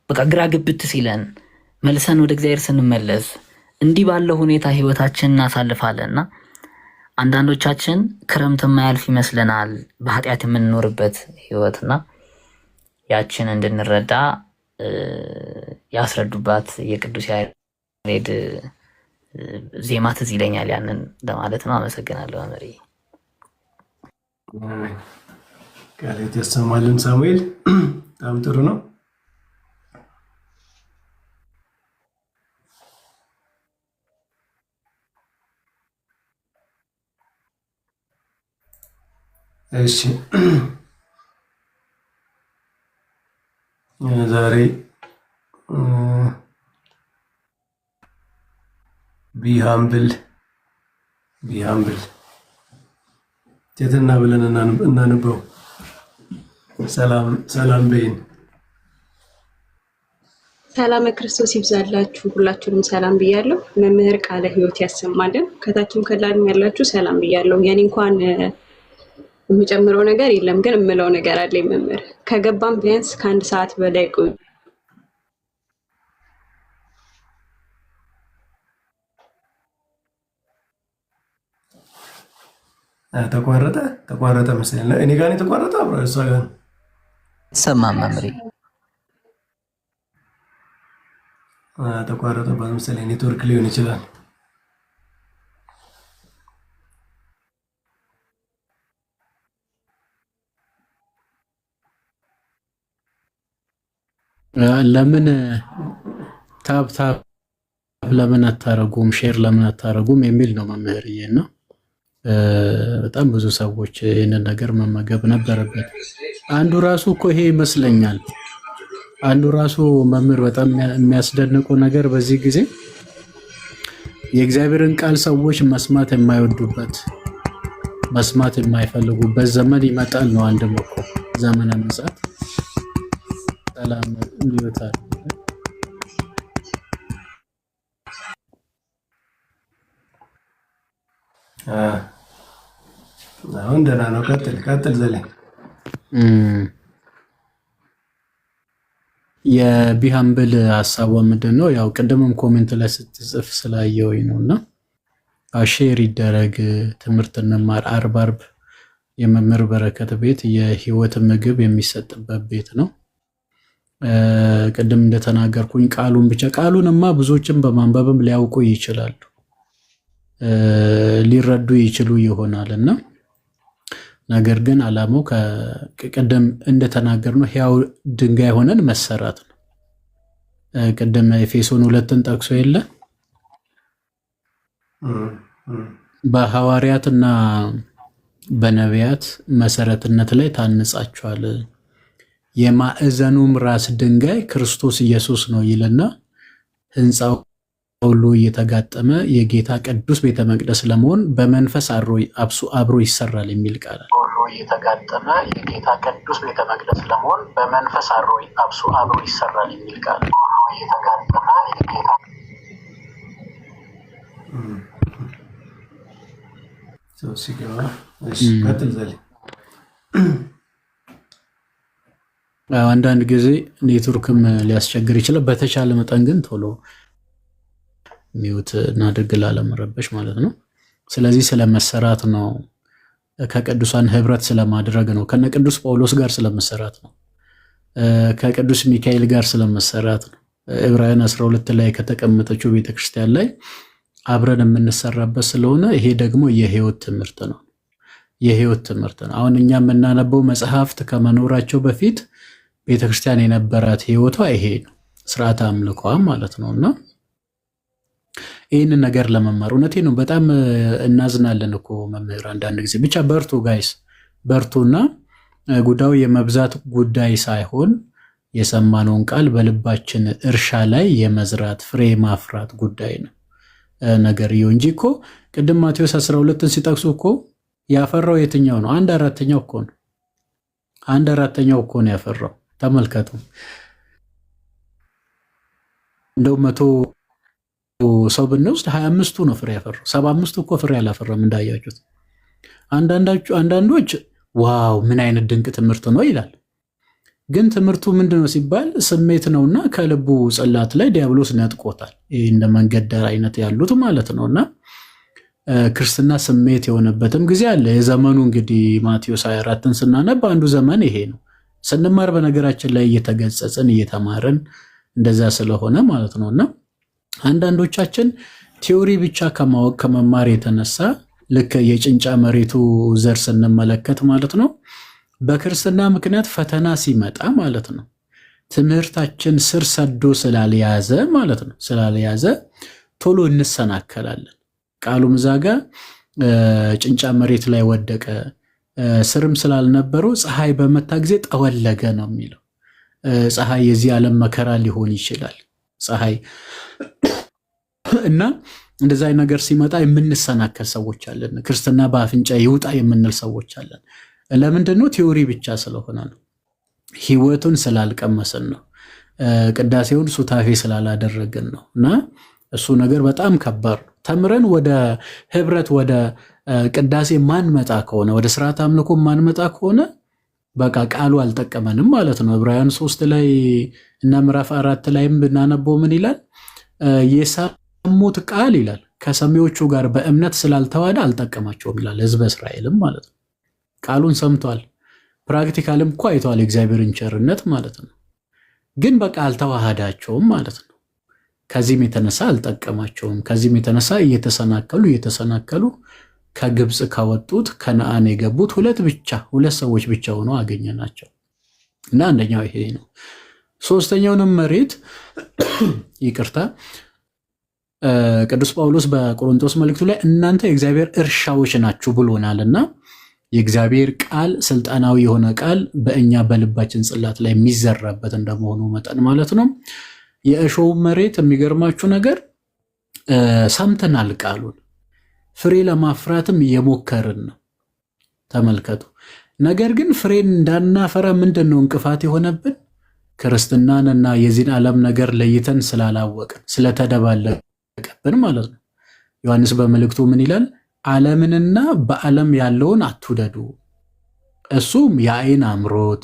በቃ ግራ ግብት ሲለን መልሰን ወደ እግዚአብሔር ስንመለስ እንዲህ ባለው ሁኔታ ህይወታችንን እናሳልፋለንና አንዳንዶቻችን ክረምት የማያልፍ ይመስለናል በኃጢአት የምንኖርበት ህይወትና ያችን እንድንረዳ ያስረዱባት የቅዱስ ያሬድ ዜማ ትዝ ይለኛል። ያንን ለማለት ነው። አመሰግናለሁ መምህር። ቃሌት ያሰማልን ሳሙኤል። በጣም ጥሩ ነው። እሺ ዛሬ ቢሃምብል ትህትና ብለን እናንበው። ሰላም በይን። ሰላም ክርስቶስ ይብዛላችሁ። ሁላችሁንም ሰላም ብያለሁ። መምህር ቃለ ሕይወት ያሰማልን። ከታችም ከላይም ያላችሁ ሰላም ብያለሁ። የኔ እንኳን የሚጨምረው ነገር የለም፣ ግን የምለው ነገር አለኝ። መምህር ከገባም ቢያንስ ከአንድ ሰዓት በላይ ቆዩ። ተቋረጠ መሰለኝ። እኔ ጋር ነው የተቋረጠ። አብራ እሷ ጋር ሰማም መምህር ተቋረጠባት መሰለኝ። ኔትወርክ ሊሆን ይችላል። ለምን ታብ ለምን አታረጉም፣ ሼር ለምን አታረጉም የሚል ነው መምህርዬ። እና በጣም ብዙ ሰዎች ይህንን ነገር መመገብ ነበረበት። አንዱ ራሱ እኮ ይሄ ይመስለኛል። አንዱ ራሱ መምህር በጣም የሚያስደንቀው ነገር በዚህ ጊዜ የእግዚአብሔርን ቃል ሰዎች መስማት የማይወዱበት መስማት የማይፈልጉበት ዘመን ይመጣል ነው። አንድም እኮ ዘመነ ምጽአት ሰላም ይወጣል። አሁን ደህና ነው። ቀጥል ዘለ የቢሃምብል ሀሳቧ ምንድን ነው? ያው ቅድምም ኮሜንት ላይ ስትጽፍ ስላየውኝ ነው እና ሼር ይደረግ ትምህርት እንማር። አርብ አርብ የመምህር በረከት ቤት የህይወት ምግብ የሚሰጥበት ቤት ነው። ቅድም እንደተናገርኩኝ ቃሉንማ ብዙዎችም በማንበብም ሊያውቁ ይችላሉ፣ ሊረዱ ይችሉ ይሆናል እና ነገር ግን ዓላማው ቅድም እንደተናገርነው ሕያው ድንጋይ ሆነን መሰራት ነው። ቅድም ኤፌሶን 2ን ጠቅሶ የለ በሐዋርያትና በነቢያት መሰረትነት ላይ ታንጻችኋል፣ የማዕዘኑም ራስ ድንጋይ ክርስቶስ ኢየሱስ ነው ይልና ህንፃው ሁሉ እየተጋጠመ የጌታ ቅዱስ ቤተ መቅደስ ለመሆን በመንፈስ አብሮ ይሰራል የሚል ቃል እየተጋጠመ የጌታ ቅዱስ ቤተ መቅደስ ለመሆን በመንፈስ አብሮ ይሰራል የሚል ቃል እየተጋጠመ የጌታ ሲገባ ቀጥል ዘለ አንዳንድ ጊዜ ኔትወርክም ሊያስቸግር ይችላል። በተቻለ መጠን ግን ቶሎ ሚውት እናድርግ ላለመረበሽ ማለት ነው። ስለዚህ ስለመሰራት ነው፣ ከቅዱሳን ህብረት ስለማድረግ ነው፣ ከነ ቅዱስ ጳውሎስ ጋር ስለመሰራት ነው፣ ከቅዱስ ሚካኤል ጋር ስለመሰራት ነው። ዕብራውያን 12 ላይ ከተቀመጠችው ቤተክርስቲያን ላይ አብረን የምንሰራበት ስለሆነ ይሄ ደግሞ የህይወት ትምህርት ነው። የህይወት ትምህርት ነው። አሁን እኛ የምናነበው መጽሐፍት ከመኖራቸው በፊት ቤተክርስቲያን የነበራት ህይወቷ ይሄ ነው፣ ስርዓተ አምልኳ ማለት ነውና ይህንን ነገር ለመማር እውነቴ ነው በጣም እናዝናለን እኮ መምህር። አንዳንድ ጊዜ ብቻ በርቱ ጋይስ፣ በርቱና ጉዳዩ የመብዛት ጉዳይ ሳይሆን የሰማነውን ቃል በልባችን እርሻ ላይ የመዝራት ፍሬ ማፍራት ጉዳይ ነው ነገርየው እንጂ እኮ ቅድም ማቴዎስ 12ን ሲጠቅሱ እኮ ያፈራው የትኛው ነው? 1/4 እኮ ነው። 1/4 እኮ ነው ያፈራው። ተመልከቱ። እንደው 100 ሰው ብንወስድ 25ቱ ነው ፍሬ ያፈራው። 75ቱ እኮ ፍሬ አላፈራም እንዳያችሁት። አንዳንዶች ዋው ምን አይነት ድንቅ ትምህርት ነው ይላል። ግን ትምህርቱ ምንድነው ሲባል ስሜት ነውና ከልቡ ጽላት ላይ ዲያብሎስ ነጥቆታል። ይህ እንደ መንገድ ዳር አይነት ያሉት ማለት ነውና ክርስትና ስሜት የሆነበትም ጊዜ አለ። የዘመኑ እንግዲህ ማቴዎስ 24ን ስናነብ አንዱ ዘመን ይሄ ነው። ስንማር በነገራችን ላይ እየተገጸጽን እየተማረን እንደዛ ስለሆነ ማለት ነውና አንዳንዶቻችን ቲዮሪ ብቻ ከማወቅ ከመማር የተነሳ ልክ የጭንጫ መሬቱ ዘር ስንመለከት ማለት ነው በክርስትና ምክንያት ፈተና ሲመጣ ማለት ነው ትምህርታችን ስር ሰዶ ስላልያዘ ማለት ነው ስላልያዘ ቶሎ እንሰናከላለን። ቃሉም ዛጋ ጭንጫ መሬት ላይ ወደቀ ስርም ስላልነበረው ፀሐይ በመታ ጊዜ ጠወለገ ነው የሚለው። ፀሐይ የዚህ ዓለም መከራ ሊሆን ይችላል ፀሐይ እና እንደዛ ነገር ሲመጣ የምንሰናከል ሰዎች አለን። ክርስትና በአፍንጫ ይውጣ የምንል ሰዎች አለን። ለምንድን ነው? ቲዮሪ ብቻ ስለሆነ ነው። ህይወቱን ስላልቀመስን ነው። ቅዳሴውን ሱታፌ ስላላደረግን ነው። እና እሱ ነገር በጣም ከባድ ነው። ተምረን ወደ ህብረት ወደ ቅዳሴ ማንመጣ ከሆነ ወደ ስርዓት አምልኮ ማንመጣ ከሆነ በቃ ቃሉ አልጠቀመንም ማለት ነው። ዕብራውያን 3 ላይ እና ምዕራፍ 4 ላይም ብናነበው ምን ይላል? የሰሙት ቃል ይላል ከሰሚዎቹ ጋር በእምነት ስላልተዋሃደ አልጠቀማቸውም ይላል። ህዝበ እስራኤልም ማለት ነው ቃሉን ሰምቷል፣ ፕራክቲካልም እኮ አይተዋል የእግዚአብሔርን ቸርነት ማለት ነው። ግን በቃ አልተዋሃዳቸውም ማለት ነው። ከዚህም የተነሳ አልጠቀማቸውም። ከዚህም የተነሳ እየተሰናከሉ ከግብፅ ካወጡት ከነአን የገቡት ሁለት ሰዎች ብቻ ሆነው አገኘናቸው። እና አንደኛው ይሄ ነው። ሶስተኛውንም መሬት ይቅርታ ቅዱስ ጳውሎስ በቆሮንቶስ መልእክቱ ላይ እናንተ የእግዚአብሔር እርሻዎች ናችሁ ብሎናልና የእግዚአብሔር ቃል ስልጣናዊ የሆነ ቃል በእኛ በልባችን ጽላት ላይ የሚዘራበት እንደመሆኑ መጠን ማለት ነው። የእሾው መሬት የሚገርማችሁ ነገር ሰምተናል ቃሉን ፍሬ ለማፍራትም እየሞከርን ነው። ተመልከቱ። ነገር ግን ፍሬን እንዳናፈራ ምንድን ነው እንቅፋት የሆነብን? ክርስትናንና የዚህን ዓለም ነገር ለይተን ስላላወቅን ስለተደባለቀብን ማለት ነው። ዮሐንስ በመልእክቱ ምን ይላል? ዓለምንና በዓለም ያለውን አትውደዱ፣ እሱም የዓይን አምሮት፣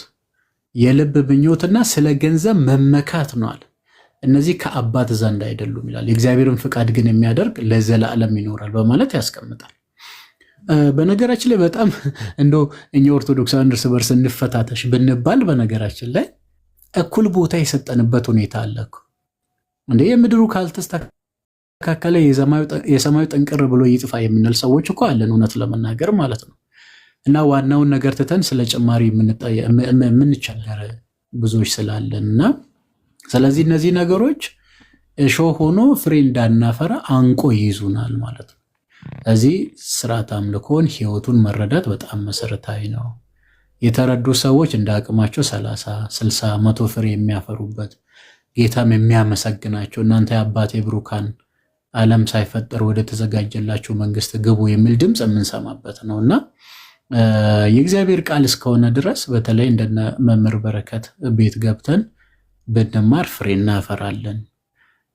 የልብ ምኞትና ስለ ገንዘብ መመካት ነው አለ። እነዚህ ከአባት ዘንድ አይደሉም ይላል። የእግዚአብሔርን ፍቃድ ግን የሚያደርግ ለዘላለም ይኖራል በማለት ያስቀምጣል። በነገራችን ላይ በጣም እንደው እኛ ኦርቶዶክሳውያን እርስ በርስ እንፈታተሽ ብንባል በነገራችን ላይ እኩል ቦታ የሰጠንበት ሁኔታ አለ እኮ። እንደ የምድሩ ካልተስተካከለ የሰማዩ ጥንቅር ብሎ ይጥፋ የምንል ሰዎች እኮ አለን፣ እውነት ለመናገር ማለት ነው። እና ዋናውን ነገር ትተን ስለ ጭማሪ የምንቸገር ብዙዎች ስላለን እና ስለዚህ እነዚህ ነገሮች እሾህ ሆኖ ፍሬ እንዳናፈራ አንቆ ይይዙናል ማለት ነው። እዚህ ስርዓት አምልኮን ህይወቱን መረዳት በጣም መሰረታዊ ነው። የተረዱ ሰዎች እንደ አቅማቸው 30፣ 60፣ 100 ፍሬ የሚያፈሩበት ጌታም የሚያመሰግናቸው እናንተ የአባቴ ብሩካን ዓለም ሳይፈጠር ወደ ተዘጋጀላችሁ መንግስት ግቡ የሚል ድምፅ የምንሰማበት ነውና የእግዚአብሔር ቃል እስከሆነ ድረስ በተለይ እንደነ መምህር በረከት ቤት ገብተን ብንማር ፍሬ እናፈራለን።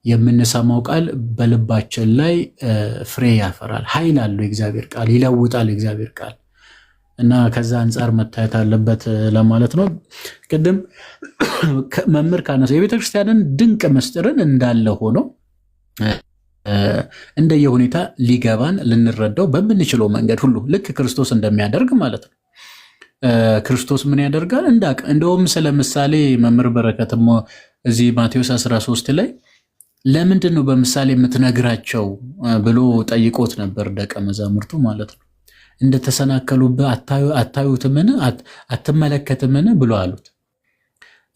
የምንሰማው ቃል በልባችን ላይ ፍሬ ያፈራል። ኃይል አለው የእግዚአብሔር ቃል፣ ይለውጣል የእግዚአብሔር ቃል እና ከዛ አንጻር መታየት አለበት ለማለት ነው። ቅድም መምህር ካነሳ የቤተክርስቲያንን ድንቅ ምስጢርን እንዳለ ሆኖ እንደየሁኔታ ሊገባን ልንረዳው በምንችለው መንገድ ሁሉ ልክ ክርስቶስ እንደሚያደርግ ማለት ነው። ክርስቶስ ምን ያደርጋል? እንደውም ስለ ምሳሌ መምህር በረከትም እዚህ ማቴዎስ 13 ላይ ለምንድን ነው በምሳሌ የምትነግራቸው ብሎ ጠይቆት ነበር ደቀ መዛሙርቱ ማለት ነው። እንደተሰናከሉብህ አታዩትምን? አትመለከትምን? ብሎ አሉት።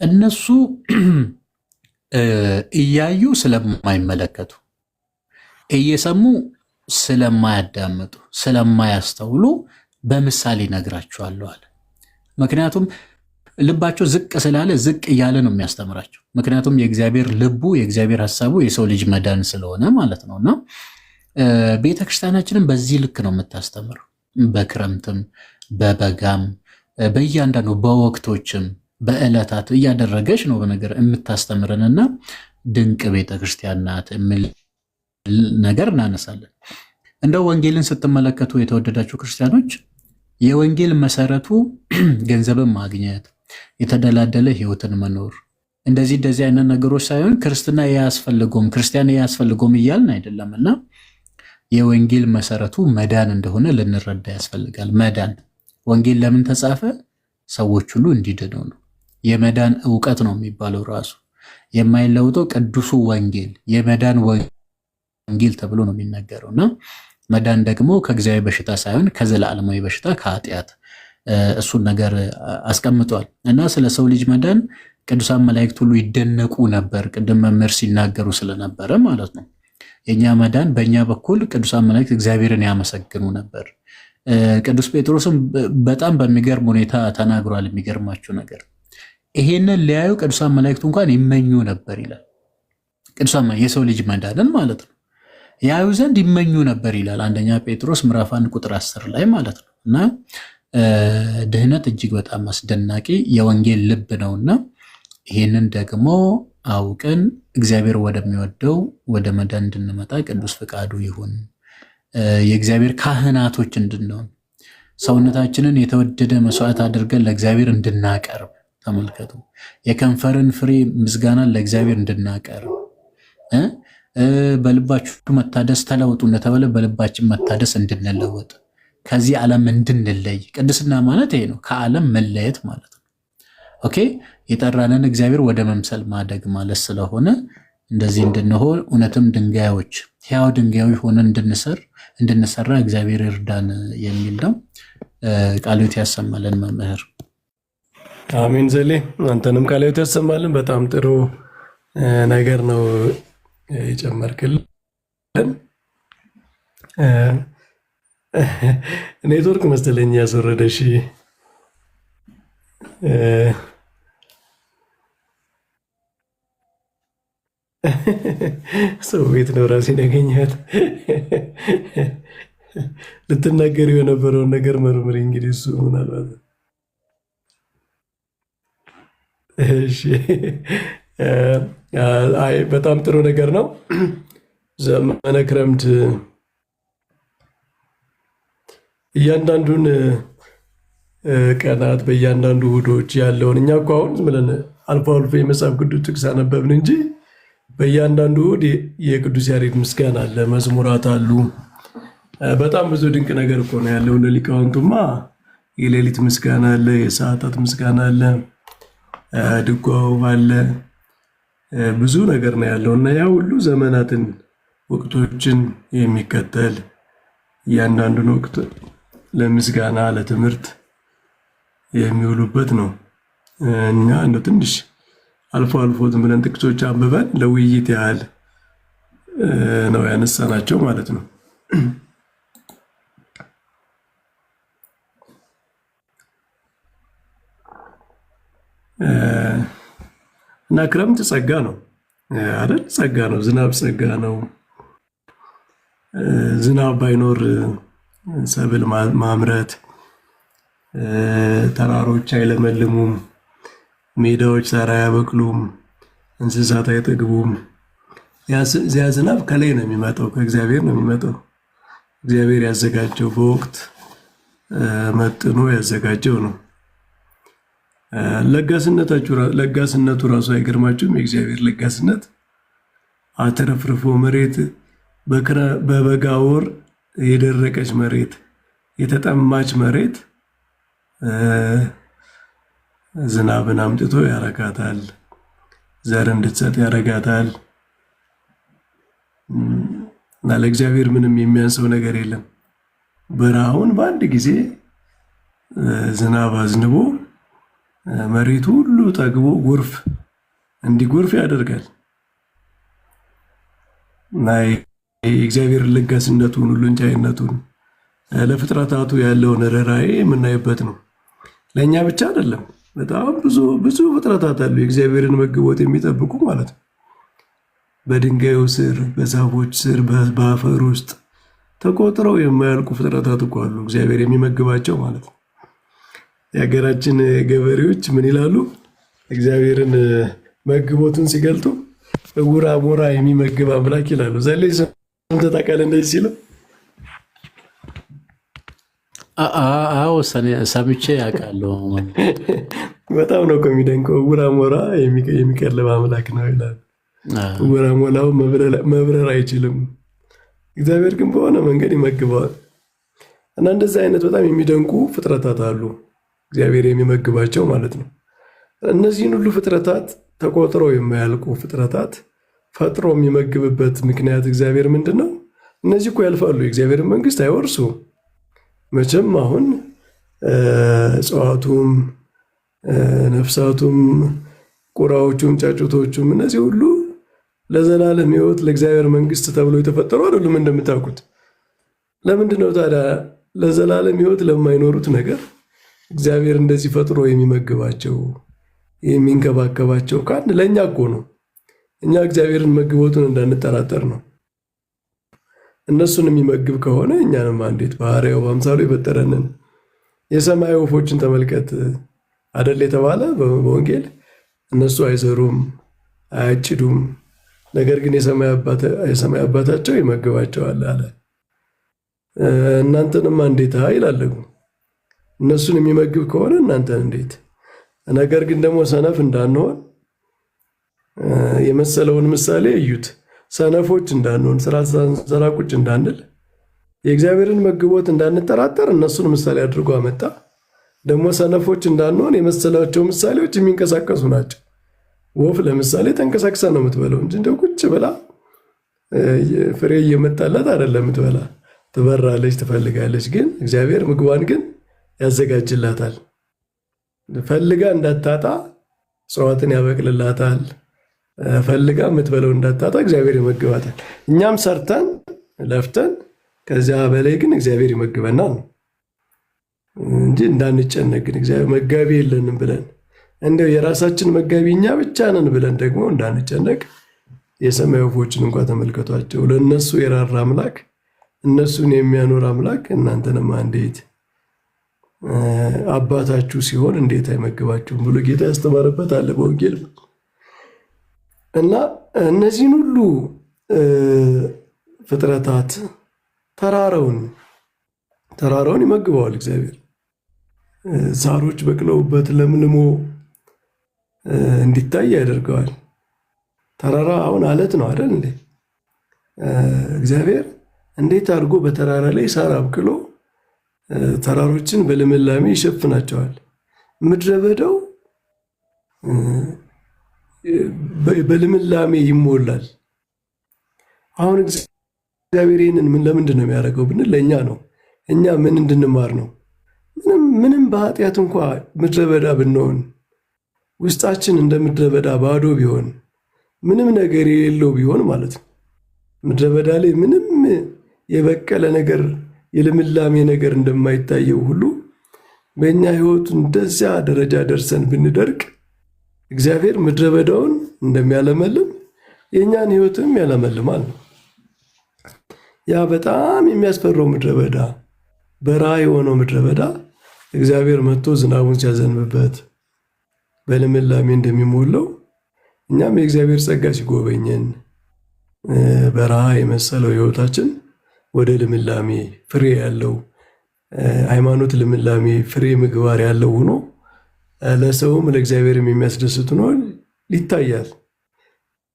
እነሱ እያዩ ስለማይመለከቱ፣ እየሰሙ ስለማያዳምጡ፣ ስለማያስተውሉ በምሳሌ ነግራቸዋለሁ አለ። ምክንያቱም ልባቸው ዝቅ ስላለ ዝቅ እያለ ነው የሚያስተምራቸው። ምክንያቱም የእግዚአብሔር ልቡ የእግዚአብሔር ሀሳቡ የሰው ልጅ መዳን ስለሆነ ማለት ነውና ቤተክርስቲያናችንን በዚህ ልክ ነው የምታስተምረው። በክረምትም በበጋም በእያንዳንዱ በወቅቶችም በዕለታት እያደረገች ነው በነገር የምታስተምረንና ድንቅ ቤተክርስቲያን ናት የሚል ነገር እናነሳለን። እንደው ወንጌልን ስትመለከቱ የተወደዳችሁ ክርስቲያኖች የወንጌል መሰረቱ ገንዘብን ማግኘት፣ የተደላደለ ህይወትን መኖር እንደዚህ አይነት ነገሮች ሳይሆን ክርስትና ያስፈልገውም ክርስቲያን ያስፈልገውም እያልን አይደለምና የወንጌል መሰረቱ መዳን እንደሆነ ልንረዳ ያስፈልጋል። መዳን ወንጌል ለምን ተጻፈ? ሰዎች ሁሉ እንዲድኑ ነው። የመዳን ዕውቀት ነው የሚባለው ራሱ የማይለውጠው ቅዱሱ ወንጌል የመዳን ወንጌል ተብሎ ነው የሚነገረውና መዳን ደግሞ ከጊዜያዊ በሽታ ሳይሆን ከዘላለማዊ በሽታ ከኃጢአት እሱን ነገር አስቀምጧል። እና ስለ ሰው ልጅ መዳን ቅዱሳን መላእክት ሁሉ ይደነቁ ነበር፣ ቅድም መምህር ሲናገሩ ስለነበረ ማለት ነው። የኛ መዳን በእኛ በኩል ቅዱሳን መላእክት እግዚአብሔርን ያመሰግኑ ነበር። ቅዱስ ጴጥሮስም በጣም በሚገርም ሁኔታ ተናግሯል። የሚገርማችሁ ነገር ይሄንን ሊያዩ ቅዱሳን መላእክቱ እንኳን ይመኙ ነበር ይላል። ቅዱሳን የሰው ልጅ መዳንን ማለት ነው ያዩ ዘንድ ይመኙ ነበር ይላል። አንደኛ ጴጥሮስ ምዕራፍ 1 ቁጥር 10 ላይ ማለት ነው። እና ድህነት እጅግ በጣም አስደናቂ የወንጌል ልብ ነውና ይህንን ደግሞ አውቀን እግዚአብሔር ወደሚወደው ወደ መዳን እንድንመጣ ቅዱስ ፍቃዱ ይሁን። የእግዚአብሔር ካህናቶች እንድንሆን ሰውነታችንን የተወደደ መስዋዕት አድርገን ለእግዚአብሔር እንድናቀርብ ተመልከቱ። የከንፈርን ፍሬ ምስጋናን ለእግዚአብሔር እንድናቀርብ በልባችሁ መታደስ ተለወጡ እንደተባለ በልባችን መታደስ እንድንለወጥ ከዚህ ዓለም እንድንለይ። ቅድስና ማለት ይሄ ነው፣ ከዓለም መለየት ማለት ነው። ኦኬ የጠራንን እግዚአብሔር ወደ መምሰል ማደግ ማለት ስለሆነ እንደዚህ እንድንሆን እውነትም ድንጋዮች ሕያው ድንጋዮች ሆነን እንድንሰራ እግዚአብሔር ይርዳን የሚል ነው። ቃልዮት ያሰማልን መምህር። አሜን። ዘሌ አንተንም ቃልዮት ያሰማልን። በጣም ጥሩ ነገር ነው የጨመርክልን። ኔትወርክ መሰለኝ ያስወረደሽ። ሰው ቤት ነው ራሴን ያገኘት። ልትናገር የነበረውን ነገር መርምሪ። እንግዲህ እሱ ምናልባት እሺ። አይ በጣም ጥሩ ነገር ነው። ዘመነ ክረምት እያንዳንዱን ቀናት በእያንዳንዱ እሑዶች ያለውን እኛ እኮ አሁን ዝም ብለን አልፎ አልፎ የመጽሐፍ ቅዱስ ጥቅስ አነበብን እንጂ በእያንዳንዱ እሑድ የቅዱስ ያሬድ ምስጋና አለ፣ መዝሙራት አሉ። በጣም ብዙ ድንቅ ነገር እኮ ነው ያለው። ለሊቃውንቱማ የሌሊት ምስጋና አለ፣ የሰዓታት ምስጋና አለ፣ ድጓው አለ፣ ብዙ ነገር ነው ያለው እና ያ ሁሉ ዘመናትን ወቅቶችን የሚከተል እያንዳንዱን ወቅት ለምስጋና ለትምህርት የሚውሉበት ነው። እኛ እንደው ትንሽ አልፎ አልፎ ዝም ብለን ጥቅሶች አንብበን ለውይይት ያህል ነው ያነሳናቸው ማለት ነው። እና ክረምት ጸጋ ነው አይደል? ጸጋ ነው። ዝናብ ጸጋ ነው። ዝናብ ባይኖር ሰብል ማምረት፣ ተራሮች አይለመልሙም፣ ሜዳዎች ሳር አያበቅሉም፣ እንስሳት አይጠግቡም። ያ ዝናብ ከላይ ነው የሚመጣው፣ ከእግዚአብሔር ነው የሚመጣው። እግዚአብሔር ያዘጋጀው በወቅት መጥኖ ያዘጋጀው ነው። ለጋስነቱ ራሱ አይገርማችሁም? የእግዚአብሔር ለጋስነት አተረፍርፎ መሬት በበጋ ወር የደረቀች መሬት የተጠማች መሬት ዝናብን አምጥቶ ያረጋታል፣ ዘር እንድትሰጥ ያረጋታል። እና ለእግዚአብሔር ምንም የሚያንሰው ነገር የለም። በረሃውን በአንድ ጊዜ ዝናብ አዝንቦ መሬቱ ሁሉ ጠግቦ ጎርፍ እንዲጎርፍ ያደርጋል። እና የእግዚአብሔር ለጋስነቱን ሁሉን ቻይነቱን ለፍጥረታቱ ያለውን ርኅራኄ የምናይበት ነው። ለእኛ ብቻ አይደለም፣ በጣም ብዙ ፍጥረታት አሉ የእግዚአብሔርን መግቦት የሚጠብቁ ማለት ነው። በድንጋዩ ስር፣ በዛፎች ስር፣ በአፈር ውስጥ ተቆጥረው የማያልቁ ፍጥረታት እኮ አሉ እግዚአብሔር የሚመግባቸው ማለት ነው። የሀገራችን ገበሬዎች ምን ይላሉ? እግዚአብሔርን መግቦቱን ሲገልጡ ዕውር አሞራ የሚመግብ አምላክ ይላሉ። ዘሌ ሰምተህ ታውቃለህ እንደዚህ ሲለው? አዎ ሰምቼ ያውቃለሁ። በጣም ነው እኮ የሚደንቀው። ዕውር አሞራ የሚቀልብ አምላክ ነው ይላል። ዕውር አሞራው መብረር አይችልም፣ እግዚአብሔር ግን በሆነ መንገድ ይመግበዋል። እና እንደዚህ አይነት በጣም የሚደንቁ ፍጥረታት አሉ እግዚአብሔር የሚመግባቸው ማለት ነው። እነዚህን ሁሉ ፍጥረታት ተቆጥረው የማያልቁ ፍጥረታት ፈጥሮ የሚመግብበት ምክንያት እግዚአብሔር ምንድን ነው? እነዚህ እኮ ያልፋሉ፣ የእግዚአብሔርን መንግስት አይወርሱም። መቼም አሁን እጽዋቱም፣ ነፍሳቱም፣ ቁራዎቹም፣ ጫጩቶቹም እነዚህ ሁሉ ለዘላለም ሕይወት ለእግዚአብሔር መንግስት ተብሎ የተፈጠሩ አይደሉም እንደምታውቁት። ለምንድን ነው ታዲያ ለዘላለም ሕይወት ለማይኖሩት ነገር እግዚአብሔር እንደዚህ ፈጥሮ የሚመግባቸው የሚንከባከባቸው? ካን ለእኛ እኮ ነው። እኛ እግዚአብሔርን መግቦቱን እንዳንጠራጠር ነው። እነሱን የሚመግብ ከሆነ እኛንም እንዴት በአርአያው በአምሳሉ የፈጠረንን የሰማይ ወፎችን ተመልከት አደል የተባለ በወንጌል። እነሱ አይዘሩም አያጭዱም፣ ነገር ግን የሰማይ አባታቸው ይመግባቸዋል አለ። እናንተንማ እንዴት ይላለሁ። እነሱን የሚመግብ ከሆነ እናንተን እንዴት። ነገር ግን ደግሞ ሰነፍ እንዳንሆን የመሰለውን ምሳሌ እዩት። ሰነፎች እንዳንሆን ስራ ሳንሰራ ቁጭ እንዳንል የእግዚአብሔርን መግቦት እንዳንጠራጠር እነሱን ምሳሌ አድርጎ አመጣ። ደግሞ ሰነፎች እንዳንሆን የመሰላቸው ምሳሌዎች የሚንቀሳቀሱ ናቸው። ወፍ ለምሳሌ ተንቀሳቅሳ ነው የምትበለው እንጂ እንደው ቁጭ ብላ ፍሬ እየመጣላት አይደለም የምትበላ። ትበራለች፣ ትፈልጋለች። ግን እግዚአብሔር ምግቧን ግን ያዘጋጅላታል። ፈልጋ እንዳታጣ እጽዋትን ያበቅልላታል። ፈልጋ የምትበለው እንዳታጣ እግዚአብሔር ይመግባታል። እኛም ሰርተን ለፍተን ከዚያ በላይ ግን እግዚአብሔር ይመግበናል እንጂ እንዳንጨነቅ ግን እግዚአብሔር መጋቢ የለንም ብለን እንደው የራሳችን መጋቢ እኛ ብቻ ነን ብለን ደግሞ እንዳንጨነቅ የሰማይ ወፎችን እንኳ ተመልከቷቸው። ለእነሱ የራራ አምላክ፣ እነሱን የሚያኖር አምላክ እናንተንም እንዴት አባታችሁ ሲሆን እንዴት አይመግባችሁም ብሎ ጌታ ያስተማረበት አለ በወንጌል። እና እነዚህን ሁሉ ፍጥረታት ተራራውን፣ ተራራውን ይመግበዋል እግዚአብሔር። ሳሮች በቅለውበት ለምልሞ እንዲታይ ያደርገዋል። ተራራ አሁን አለት ነው አይደል እንዴ? እግዚአብሔር እንዴት አድርጎ በተራራ ላይ ሳር አብቅሎ ተራሮችን በልምላሜ ይሸፍናቸዋል። ምድረ በዳው በልምላሜ ይሞላል። አሁን እግዚአብሔር ይህንን ለምንድን ነው የሚያደርገው ብንል ለእኛ ነው። እኛ ምን እንድንማር ነው? ምንም በኃጢአት እንኳ ምድረ በዳ ብንሆን፣ ውስጣችን እንደ ምድረ በዳ ባዶ ቢሆን፣ ምንም ነገር የሌለው ቢሆን ማለት ነው። ምድረ በዳ ላይ ምንም የበቀለ ነገር የልምላሜ ነገር እንደማይታየው ሁሉ በእኛ ሕይወት እንደዚያ ደረጃ ደርሰን ብንደርቅ እግዚአብሔር ምድረ በዳውን እንደሚያለመልም የእኛን ሕይወትም ያለመልማል ነው። ያ በጣም የሚያስፈራው ምድረ በዳ፣ በረሃ የሆነው ምድረ በዳ እግዚአብሔር መጥቶ ዝናቡን ሲያዘንብበት በልምላሜ እንደሚሞላው እኛም የእግዚአብሔር ጸጋ ሲጎበኘን በረሃ የመሰለው ሕይወታችን ወደ ልምላሜ ፍሬ ያለው ሃይማኖት ልምላሜ ፍሬ ምግባር ያለው ሆኖ ለሰውም ለእግዚአብሔርም የሚያስደስት ሆኖ ይታያል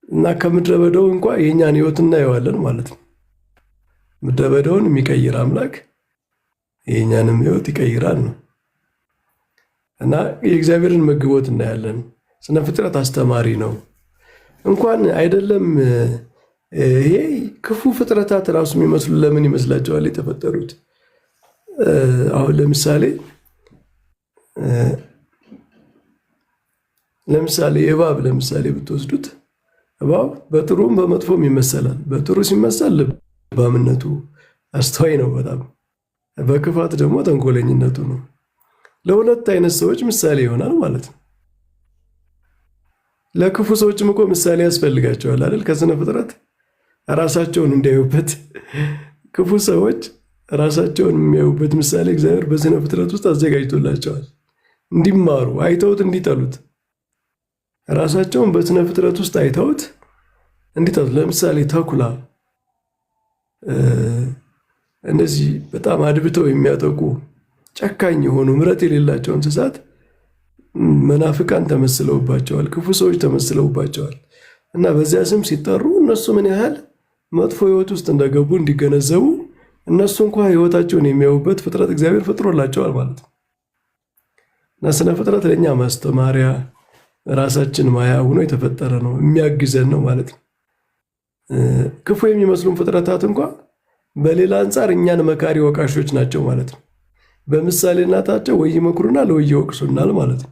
እና ከምድረ በዳው እንኳ የእኛን ሕይወት እናየዋለን ማለት ነው። ምድረ በዳውን የሚቀይር አምላክ የእኛንም ሕይወት ይቀይራል ነው እና የእግዚአብሔርን መግቦት እናያለን። ስነ ፍጥረት አስተማሪ ነው። እንኳን አይደለም ይሄ ክፉ ፍጥረታት ራሱ የሚመስሉ ለምን ይመስላቸዋል የተፈጠሩት? አሁን ለምሳሌ እባብ ለምሳሌ ብትወስዱት እባብ በጥሩም በመጥፎም ይመሰላል። በጥሩ ሲመሰል ልባምነቱ አስተዋይ ነው በጣም፣ በክፋት ደግሞ ተንኮለኝነቱ ነው። ለሁለት አይነት ሰዎች ምሳሌ ይሆናል ማለት ነው። ለክፉ ሰዎችም እኮ ምሳሌ ያስፈልጋቸዋል አይደል? ከስነ ፍጥረት ራሳቸውን እንዲያዩበት ክፉ ሰዎች ራሳቸውን የሚያዩበት ምሳሌ እግዚአብሔር በስነ ፍጥረት ውስጥ አዘጋጅቶላቸዋል። እንዲማሩ አይተውት እንዲጠሉት፣ ራሳቸውን በስነ ፍጥረት ውስጥ አይተውት እንዲጠሉት። ለምሳሌ ተኩላ፣ እነዚህ በጣም አድብተው የሚያጠቁ ጨካኝ የሆኑ ምሕረት የሌላቸው እንስሳት መናፍቃን ተመስለውባቸዋል፣ ክፉ ሰዎች ተመስለውባቸዋል። እና በዚያ ስም ሲጠሩ እነሱ ምን ያህል መጥፎ ሕይወት ውስጥ እንደገቡ እንዲገነዘቡ እነሱ እንኳ ሕይወታቸውን የሚያዩበት ፍጥረት እግዚአብሔር ፈጥሮላቸዋል ማለት ነው። እና ስነ ፍጥረት ለእኛ ማስተማሪያ ራሳችን ማያ ሆኖ የተፈጠረ ነው፣ የሚያግዘን ነው ማለት ነው። ክፉ የሚመስሉን ፍጥረታት እንኳ በሌላ አንጻር እኛን መካሪ ወቃሾች ናቸው ማለት ነው። በምሳሌነታቸው ወይ ይመክሩናል ወይ ይወቅሱናል ማለት ነው።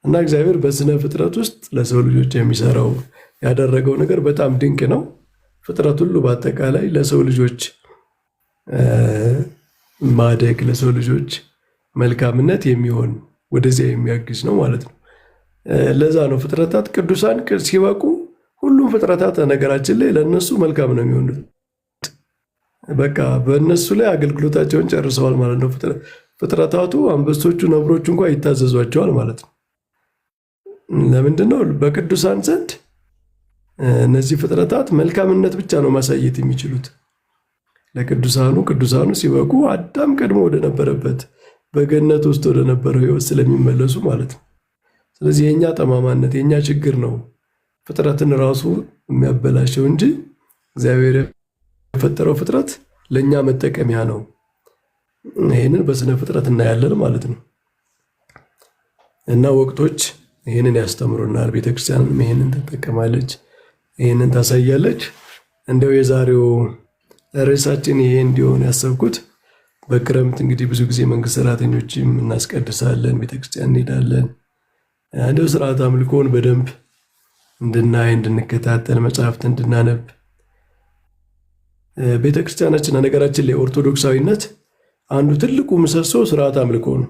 እና እግዚአብሔር በስነ ፍጥረት ውስጥ ለሰው ልጆች የሚሰራው ያደረገው ነገር በጣም ድንቅ ነው። ፍጥረት ሁሉ በአጠቃላይ ለሰው ልጆች ማደግ፣ ለሰው ልጆች መልካምነት የሚሆን ወደዚያ የሚያግዝ ነው ማለት ነው። ለዛ ነው ፍጥረታት ቅዱሳን ሲበቁ ሁሉም ፍጥረታት ነገራችን ላይ ለእነሱ መልካም ነው የሚሆኑት። በቃ በእነሱ ላይ አገልግሎታቸውን ጨርሰዋል ማለት ነው። ፍጥረታቱ አንበሶቹ፣ ነብሮቹ እንኳ ይታዘዟቸዋል ማለት ነው። ለምንድን ነው? በቅዱሳን ዘንድ እነዚህ ፍጥረታት መልካምነት ብቻ ነው ማሳየት የሚችሉት። ቅዱሳኑ ሲበቁ አዳም ቀድሞ ወደነበረበት በገነት ውስጥ ወደነበረው ሕይወት ስለሚመለሱ ማለት ነው። ስለዚህ የእኛ ጠማማነት የእኛ ችግር ነው ፍጥረትን ራሱ የሚያበላሸው እንጂ እግዚአብሔር የፈጠረው ፍጥረት ለእኛ መጠቀሚያ ነው። ይህንን በስነ ፍጥረት እናያለን ማለት ነው። እና ወቅቶች ይህንን ያስተምሩናል። ቤተክርስቲያንም ይህንን ትጠቀማለች፣ ይህንን ታሳያለች። እንደው የዛሬው ርዕሳችን ይሄ እንዲሆን ያሰብኩት በክረምት እንግዲህ ብዙ ጊዜ መንግስት ሰራተኞችም እናስቀድሳለን፣ ቤተክርስቲያን እንሄዳለን። እንደው ስርዓት አምልኮን በደንብ እንድናይ እንድንከታተል፣ መጽሐፍት እንድናነብ ቤተክርስቲያናችን ነገራችን ላይ ኦርቶዶክሳዊነት አንዱ ትልቁ ምሰሶ ስርዓት አምልኮ ነው።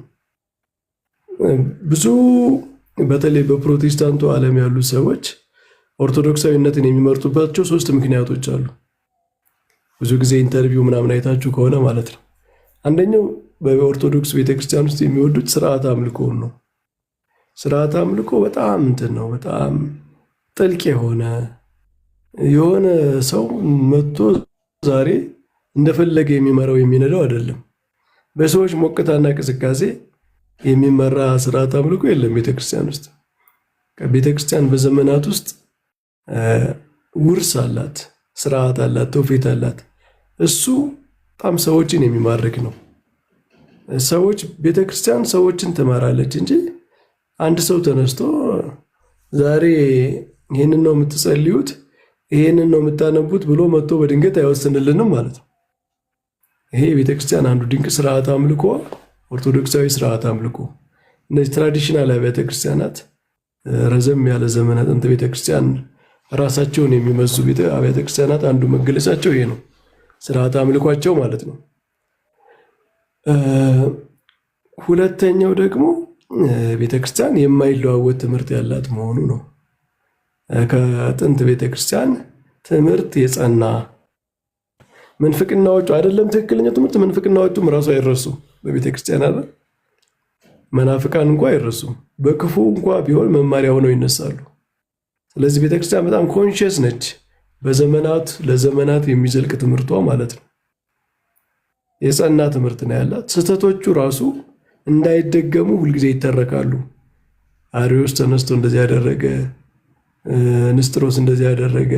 ብዙ በተለይ በፕሮቴስታንቱ ዓለም ያሉ ሰዎች ኦርቶዶክሳዊነትን የሚመርጡባቸው 3 ምክንያቶች አሉ። ብዙ ጊዜ ኢንተርቪው ምናምን አይታችሁ ከሆነ ማለት ነው። አንደኛው በኦርቶዶክስ ቤተክርስቲያን ውስጥ የሚወዱት ስርዓት አምልኮን ነው። ስርዓት አምልኮ በጣም እንትን ነው፣ በጣም ጥልቅ የሆነ ሰው መጥቶ ዛሬ እንደፈለገ የሚመራው የሚነዳው አይደለም። በሰዎች ሞቅታና ቅስቃሴ የሚመራ ስርዓት አምልኮ የለም ቤተክርስቲያን ውስጥ። ቤተክርስቲያን በዘመናት ውስጥ ውርስ አላት፣ ስርዓት አላት፣ ትውፊት አላት። እሱ በጣም ሰዎችን የሚማርክ ነው። ቤተክርስቲያን ሰዎችን ትመራለች እንጂ አንድ ሰው ተነስቶ ዛሬ ይህንን ነው የምትጸልዩት፣ ይህንን ነው የምታነቡት ብሎ መጥቶ በድንገት አይወስንልንም ማለት ነው። ይሄ የቤተክርስቲያን አንዱ ድንቅ ስርዓት አምልኮ ኦርቶዶክሳዊ ስርዓት አምልኮ። እነዚህ ትራዲሽናል አብያተ ክርስቲያናት ረዘም ያለ ዘመነ ጥንት ቤተክርስቲያን ራሳቸውን የሚመዙ አብያተ ክርስቲያናት አንዱ መገለጫቸው ይሄ ነው፣ ስርዓት አምልኳቸው ማለት ነው። ሁለተኛው ደግሞ ቤተክርስቲያን የማይለዋወጥ ትምህርት ያላት መሆኑ ነው። ከጥንት ቤተክርስቲያን ትምህርት የጸና ምንፍቅናዎቹ አይደለም ትክክለኛ ትምህርት፣ ምንፍቅናዎቹም ራሱ አይረሱም በቤተክርስቲያን አለ። መናፍቃን እንኳ አይረሱም፣ በክፉ እንኳ ቢሆን መማሪያ ሆነው ይነሳሉ። ስለዚህ ቤተክርስቲያን በጣም ኮንሽየስ ነች፣ በዘመናት ለዘመናት የሚዘልቅ ትምህርቷ ማለት ነው። የጸና ትምህርት ነው ያላት። ስህተቶቹ ራሱ እንዳይደገሙ ሁልጊዜ ይተረካሉ። አሪዮስ ተነስቶ እንደዚህ ያደረገ፣ ንስጥሮስ እንደዚህ ያደረገ፣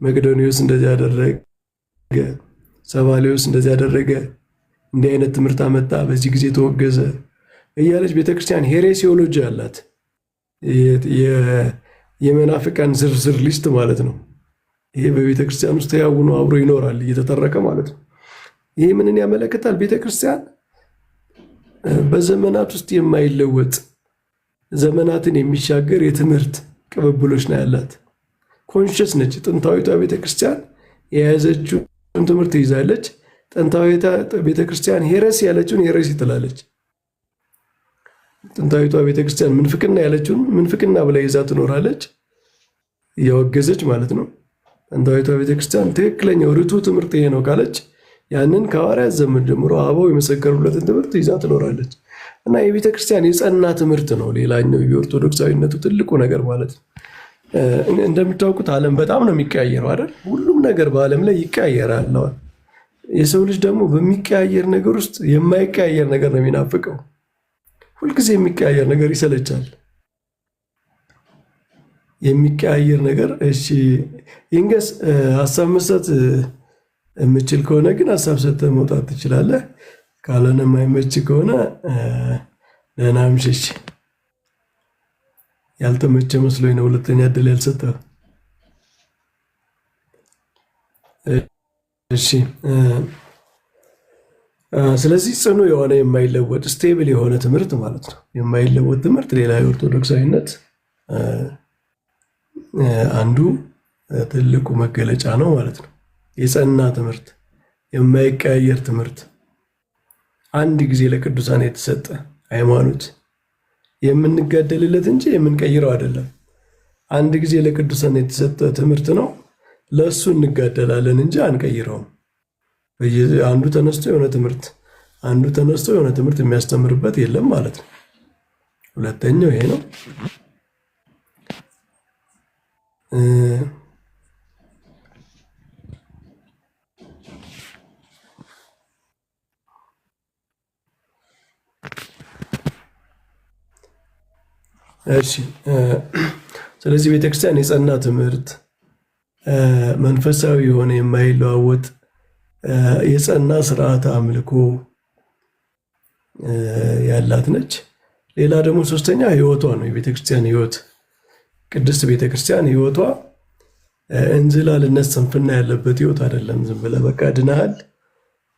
መቅዶኒዮስ እንደዚህ ያደረገ፣ ሰባሌዎስ እንደዚህ ያደረገ፣ እንዲህ አይነት ትምህርት አመጣ፣ በዚህ ጊዜ ተወገዘ እያለች ቤተክርስቲያን ሄሬሲዮሎጂ አላት። የመናፍቃን ዝርዝር ሊስት ማለት ነው። ይሄ በቤተክርስቲያን ውስጥ ተያውኖ አብሮ ይኖራል እየተተረከ ማለት ነው። ይሄ ምንን ያመለክታል? ቤተክርስቲያን በዘመናት ውስጥ የማይለወጥ ዘመናትን የሚሻገር የትምህርት ቅብብሎች ነው ያላት። ኮንሽስ ነች። ጥንታዊቷ ቤተክርስቲያን የያዘችውን ትምህርት ይዛለች። ጥንታዊቷ ቤተክርስቲያን ሄረሲ ያለችውን ሄረሲ ትላለች። ጥንታዊቷ ቤተክርስቲያን ምንፍቅና ያለችውን ምንፍቅና ብላ ይዛ ትኖራለች፣ እያወገዘች ማለት ነው። ጥንታዊቷ ቤተክርስቲያን ትክክለኛው ርቱዕ ትምህርት ይሄ ነው ካለች ያንን ከሐዋርያት ዘመን ጀምሮ አበው የመሰከሩለትን ትምህርት ይዛ ትኖራለች እና የቤተክርስቲያን የጸና ትምህርት ነው ሌላኛው የኦርቶዶክሳዊነቱ ትልቁ ነገር ማለት ነው። እንደምታውቁት ዓለም በጣም ነው የሚቀያየረው አይደል? ሁሉም ነገር በዓለም ላይ ይቀያየራል። የሰው ልጅ ደግሞ በሚቀያየር ነገር ውስጥ የማይቀያየር ነገር ነው የሚናፍቀው። ሁልጊዜ የሚቀያየር ነገር ይሰለቻል። የሚቀያየር ነገር እሺ፣ ይንገስ ሀሳብ መስጠት የምችል ከሆነ ግን ሀሳብ ሰጥተህ መውጣት ትችላለህ። ካልሆነ የማይመች ከሆነ ደህና ምሽሽ። ያልተመቸ መስሎኝ ነው ሁለተኛ እድል ያልሰጠው። እሺ፣ ስለዚህ ጽኑ የሆነ የማይለወጥ ስቴብል የሆነ ትምህርት ማለት ነው። የማይለወጥ ትምህርት ሌላ የኦርቶዶክሳዊነት አንዱ ትልቁ መገለጫ ነው ማለት ነው። የጸና ትምህርት፣ የማይቀያየር ትምህርት፣ አንድ ጊዜ ለቅዱሳን የተሰጠ ሃይማኖት፣ የምንጋደልለት እንጂ የምንቀይረው አይደለም። አንድ ጊዜ ለቅዱሳን የተሰጠ ትምህርት ነው። ለእሱ እንጋደላለን እንጂ አንቀይረውም። አንዱ ተነስቶ የሆነ ትምህርት የሚያስተምርበት የለም ማለት ነው። ሁለተኛው ይሄ ነው። እሺ፣ ስለዚህ ቤተክርስቲያን የጸና ትምህርት፣ መንፈሳዊ የሆነ የማይለዋወጥ የጸና ስርዓት አምልኮ ያላት ነች። ሌላ ደግሞ ሶስተኛ ህይወቷ ነው። የቤተክርስቲያን ህይወት፣ ቅድስት ቤተክርስቲያን ህይወቷ እንዝላልነት፣ ስንፍና ያለበት ህይወት አይደለም። ዝም ብለህ በቃ ድነሃል፣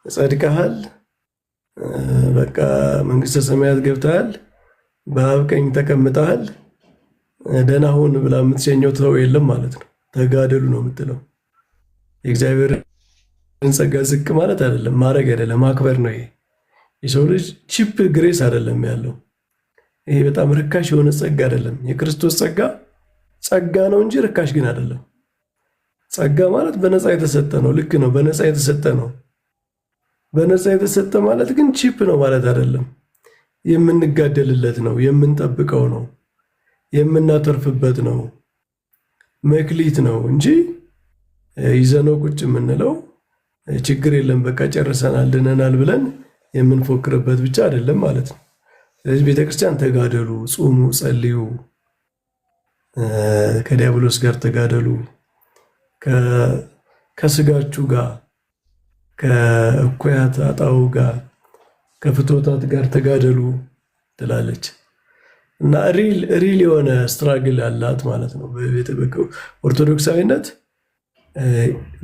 ጸድቀሃል፣ በቃ መንግስተ ሰማያት ገብተሃል፣ በአብ ቀኝ ተቀምጠሃል፣ ደህና ሁን ብላ የምትሸኘው ሰው የለም ማለት ነው። ተጋደሉ ነው የምትለው። የእግዚአብሔርን ጸጋ ዝቅ ማለት አይደለም፣ ማድረግ አይደለም፣ ማክበር ነው። ይሄ የሰው ልጅ ቺፕ ግሬስ አይደለም ያለው። ይሄ በጣም ርካሽ የሆነ ጸጋ አይደለም። የክርስቶስ ጸጋ ነው እንጂ ርካሽ ግን አይደለም። ጸጋ ማለት በነፃ የተሰጠ ነው። ልክ ነው፣ በነፃ የተሰጠ ነው። በነፃ የተሰጠ ማለት ግን ቺፕ ነው ማለት አይደለም። የምንጋደልለት ነው፣ የምንጠብቀው ነው፣ የምናተርፍበት ነው፣ መክሊት ነው እንጂ ይዘነው ቁጭ የምንለው ችግር የለም በቃ ጨርሰናል ድነናል ብለን የምንፎክርበት ብቻ አይደለም ማለት ነው። ስለዚህ ቤተክርስቲያን ተጋደሉ፣ ጹሙ፣ ጸልዩ፣ ከዲያብሎስ ጋር ተጋደሉ፣ ከስጋችሁ ጋር ከእኩያት አጣው ጋር ከፍትወታት ጋር ተጋደሉ ትላለች እና ሪል የሆነ ስትራግል አላት ማለት ነው። ኦርቶዶክሳዊነት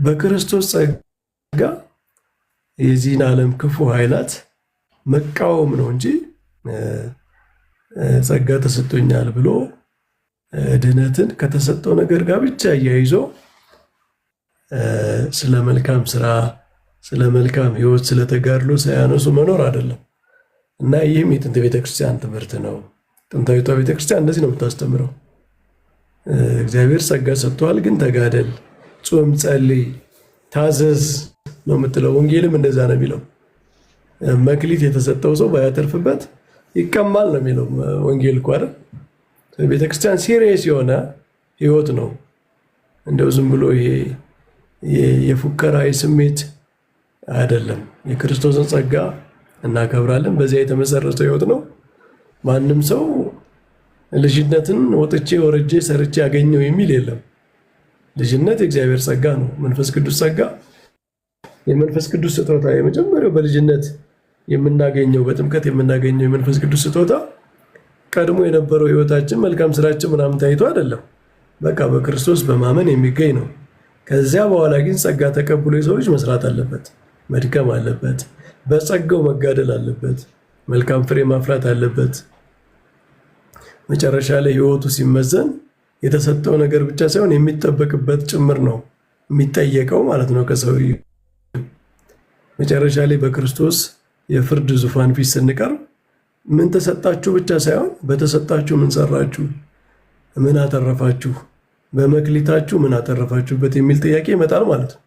በክርስቶስ ጸጋ የዚህን ዓለም ክፉ ኃይላት መቃወም ነው እንጂ ጸጋ ተሰጥቶኛል ብሎ ድህነትን ከተሰጠው ነገር ጋር ብቻ እያይዞ ስለ መልካም ስራ፣ ስለ መልካም ህይወት፣ ስለ ተጋድሎ ሳያነሱ መኖር አይደለም እና ይህም የጥንት ቤተክርስቲያን ትምህርት ነው። ጥንታዊቷ ቤተክርስቲያን እንደዚህ ነው የምታስተምረው። እግዚአብሔር ጸጋ ሰጥቷል፣ ግን ተጋደል፣ ጾም፣ ጸልይ፣ ታዘዝ ነው የምትለው። ወንጌልም እንደዛ ነው የሚለው። መክሊት የተሰጠው ሰው ባያተርፍበት ይቀማል ነው የሚለው ወንጌል እኮ አይደል? ቤተክርስቲያን ሲሪየስ የሆነ ህይወት ነው። እንደው ዝም ብሎ ይሄ የፉከራ ስሜት አይደለም። የክርስቶስን ጸጋ እናከብራለን። በዚያ የተመሰረተ ህይወት ነው። ማንም ሰው ልጅነትን ወጥቼ ወርጄ ሰርቼ ያገኘው የሚል የለም። ልጅነት የእግዚአብሔር ጸጋ ነው። መንፈስ ቅዱስ ጸጋ የመንፈስ ቅዱስ ስጦታ የመጀመሪያው በልጅነት የምናገኘው በጥምቀት የምናገኘው የመንፈስ ቅዱስ ስጦታ ቀድሞ የነበረው ህይወታችን መልካም ስራችን ምናምን ታይቶ አይደለም። በቃ በክርስቶስ በማመን የሚገኝ ነው። ከዚያ በኋላ ግን ጸጋ ተቀብሎ የሰው ልጅ መስራት አለበት፣ መድከም አለበት፣ በጸጋው መጋደል አለበት፣ መልካም ፍሬ ማፍራት አለበት። መጨረሻ ላይ ህይወቱ ሲመዘን የተሰጠው ነገር ብቻ ሳይሆን የሚጠበቅበት ጭምር ነው የሚጠየቀው ማለት ነው ከሰው። መጨረሻ ላይ በክርስቶስ የፍርድ ዙፋን ፊት ስንቀርብ ምን ተሰጣችሁ ብቻ ሳይሆን በተሰጣችሁ ምን ሰራችሁ፣ ምን አተረፋችሁ፣ በመክሊታችሁ ምን አተረፋችሁበት የሚል ጥያቄ ይመጣል ማለት ነው።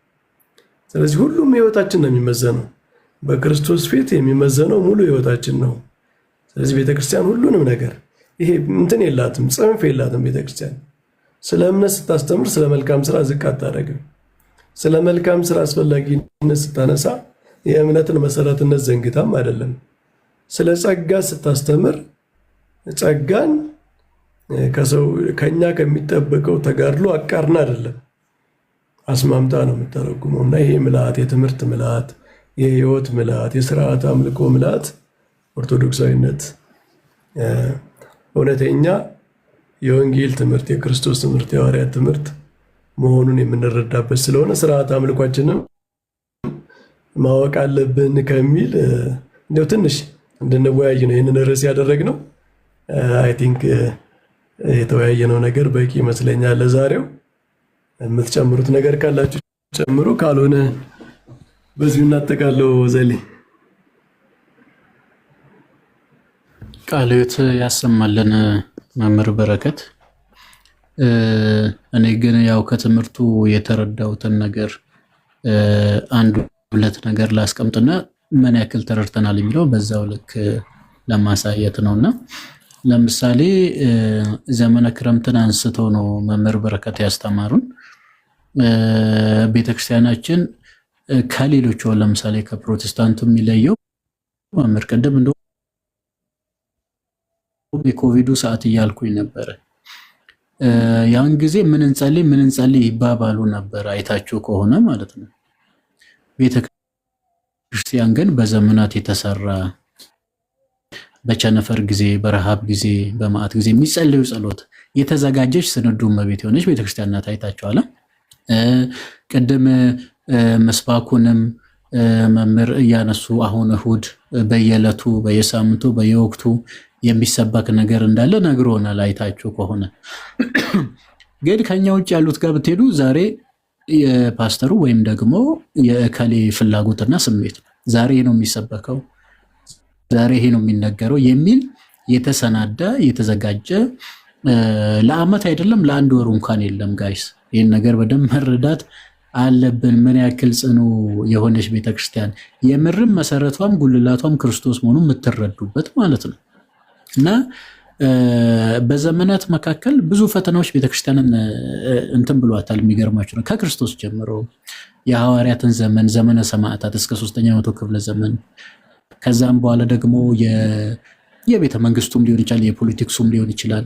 ስለዚህ ሁሉም ህይወታችን ነው የሚመዘነው። በክርስቶስ ፊት የሚመዘነው ሙሉ ህይወታችን ነው። ስለዚህ ቤተክርስቲያን ሁሉንም ነገር ይሄ እንትን የላትም፣ ጽንፍ የላትም። ቤተክርስቲያን ስለ እምነት ስታስተምር ስለ መልካም ስራ ዝቅ አታደርግም። ስለ መልካም ስራ አስፈላጊነት ስታነሳ የእምነትን መሰረትነት ዘንግታም አይደለም። ስለ ጸጋ ስታስተምር ጸጋን ከኛ ከሚጠበቀው ተጋድሎ አቃርና አይደለም አስማምታ ነው የምታረጉመው። እና ይሄ ምልአት፣ የትምህርት ምልአት፣ የህይወት ምልአት፣ የስርዓት አምልኮ ምልአት ኦርቶዶክሳዊነት እውነተኛ የወንጌል ትምህርት፣ የክርስቶስ ትምህርት፣ የሐዋርያት ትምህርት መሆኑን የምንረዳበት ስለሆነ ስርዓት አምልኳችንም ማወቅ አለብን ከሚል እንደው ትንሽ እንድንወያይ ነው ይህንን ርዕስ ያደረግነው። አይ ቲንክ የተወያየነው ነገር በቂ ይመስለኛል ለዛሬው። የምትጨምሩት ነገር ካላችሁ ጨምሩ፣ ካልሆነ በዚሁ እናጠቃለው። ዘሌ ቃለ ሕይወት ያሰማልን መምህር በረከት። እኔ ግን ያው ከትምህርቱ የተረዳሁትን ነገር አንድ ሁለት ነገር ላስቀምጥና ምን ያክል ተረድተናል የሚለው በዛው ልክ ለማሳየት ነውና፣ ለምሳሌ ዘመነ ክረምትን አንስተው ነው መምህር በረከት ያስተማሩን። ቤተክርስቲያናችን ከሌሎቹ ለምሳሌ ከፕሮቴስታንቱ የሚለየው መምህር ቅድም እንደው የኮቪዱ ሰዓት እያልኩኝ ነበረ። ያን ጊዜ ምን እንጸልይ ይባባሉ ነበር፣ አይታችሁ ከሆነ ማለት ነው። ቤተክርስቲያን ግን በዘመናት የተሰራ በቸነፈር ጊዜ፣ በረሃብ ጊዜ፣ በመዓት ጊዜ የሚጸልዩ ጸሎት የተዘጋጀች ስንዱ እመቤት የሆነች ቤተክርስቲያን ናት። አይታችኋል። ቅድም መስባኩንም መምህር እያነሱ አሁን እሁድ በየዕለቱ በየሳምንቱ በየወቅቱ የሚሰበክ ነገር እንዳለ ነግሮናል። አይታችሁ ከሆነ ግን ከኛ ውጭ ያሉት ጋር ብትሄዱ ዛሬ የፓስተሩ ወይም ደግሞ የእከሌ ፍላጎትና ስሜት ዛሬ ነው የሚሰበከው፣ ዛሬ ይሄ ነው የሚነገረው የሚል የተሰናዳ የተዘጋጀ ለአመት አይደለም ለአንድ ወሩ እንኳን የለም። ጋይስ ይህን ነገር በደንብ መረዳት አለብን። ምን ያክል ጽኑ የሆነች ቤተክርስቲያን የምርም መሰረቷም ጉልላቷም ክርስቶስ መሆኑን የምትረዱበት ማለት ነው። እና በዘመናት መካከል ብዙ ፈተናዎች ቤተክርስቲያንን እንትን ብሏታል። የሚገርማችሁ ነው ከክርስቶስ ጀምሮ የሐዋርያትን ዘመን ዘመነ ሰማዕታት እስከ 3ኛው መቶ ክፍለ ዘመን ከዛም በኋላ ደግሞ የቤተ መንግስቱም ሊሆን ይችላል፣ የፖለቲክሱም ሊሆን ይችላል፣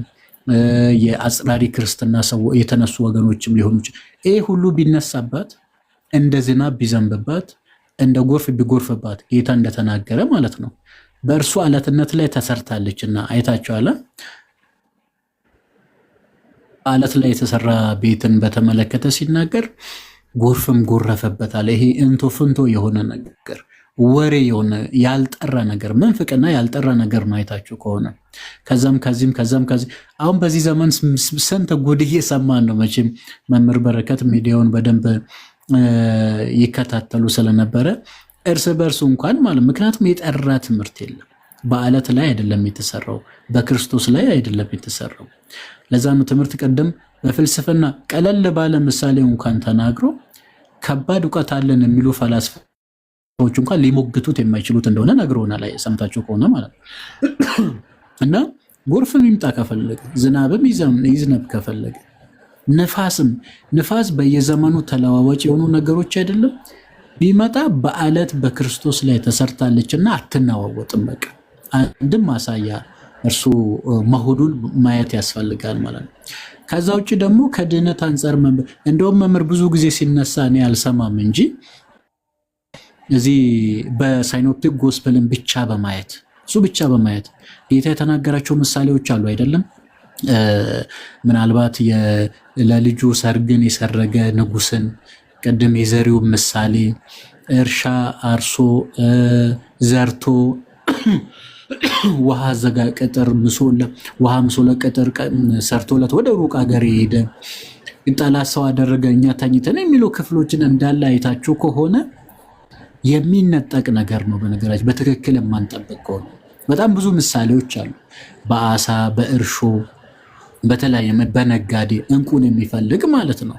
የአጽራሪ ክርስትና ሰው የተነሱ ወገኖችም ሊሆኑ ይችላል። ይህ ሁሉ ቢነሳባት እንደ ዝናብ ቢዘንብባት እንደ ጎርፍ ቢጎርፍባት ጌታ እንደተናገረ ማለት ነው በእርሱ አለትነት ላይ ተሰርታለችና አይታችኋል። አለት ላይ የተሰራ ቤትን በተመለከተ ሲናገር ጎርፍም ጎረፈበታል። ይሄ እንቶ ፍንቶ የሆነ ነገር ወሬ የሆነ ያልጠራ ነገር መንፍቅና ያልጠራ ነገር ነው። አይታችሁ ከሆነ ከዛም ከዚህም ከዛም ከዚህ አሁን በዚህ ዘመን ስንት ጉድ እየሰማን ነው። መቼም መምህር በረከት ሚዲያውን በደንብ ይከታተሉ ስለነበረ እርስ በርሱ እንኳን ማለት ምክንያቱም የጠራ ትምህርት የለም። በአለት ላይ አይደለም የተሰራው፣ በክርስቶስ ላይ አይደለም የተሰራው። ለዛ ነው ትምህርት ቀደም በፍልስፍና ቀለል ባለ ምሳሌ እንኳን ተናግሮ ከባድ እውቀት አለን የሚሉ ፈላስፋዎች እንኳን ሊሞግቱት የማይችሉት እንደሆነ ነግሮናል። ሰምታችሁ ከሆነ ማለት ነው። እና ጎርፍም ይምጣ ከፈለገ ዝናብም ይዝነብ ከፈለገ ንፋስ በየዘመኑ ተለዋዋጭ የሆኑ ነገሮች አይደለም ቢመጣ በአለት በክርስቶስ ላይ ተሰርታለችና አትናዋወጥም። በቃ አንድም ማሳያ እርሱ መሆኑን ማየት ያስፈልጋል ማለት ነው። ከዛ ውጭ ደግሞ ከድህነት አንጻር እንደውም መምህር ብዙ ጊዜ ሲነሳ እኔ አልሰማም እንጂ እዚህ በሳይኖፕቲክ ጎስፐልን ብቻ በማየት እሱ ብቻ በማየት ጌታ የተናገራቸው ምሳሌዎች አሉ አይደለም። ምናልባት ለልጁ ሰርግን የሰረገ ንጉስን ቅድም የዘሪው ምሳሌ እርሻ አርሶ ዘርቶ ውሃ ዘጋ ቅጥር ውሃ ምሶለ ቅጥር ሰርቶለት ወደ ሩቅ ሀገር የሄደ ጠላት ሰው አደረገ እኛ ተኝተን የሚለው ክፍሎችን እንዳለ አይታችሁ ከሆነ የሚነጠቅ ነገር ነው። በነገራችን በትክክል የማንጠብቅ ከሆነ በጣም ብዙ ምሳሌዎች አሉ። በአሳ በእርሾ በተለያየ በነጋዴ እንቁን የሚፈልግ ማለት ነው።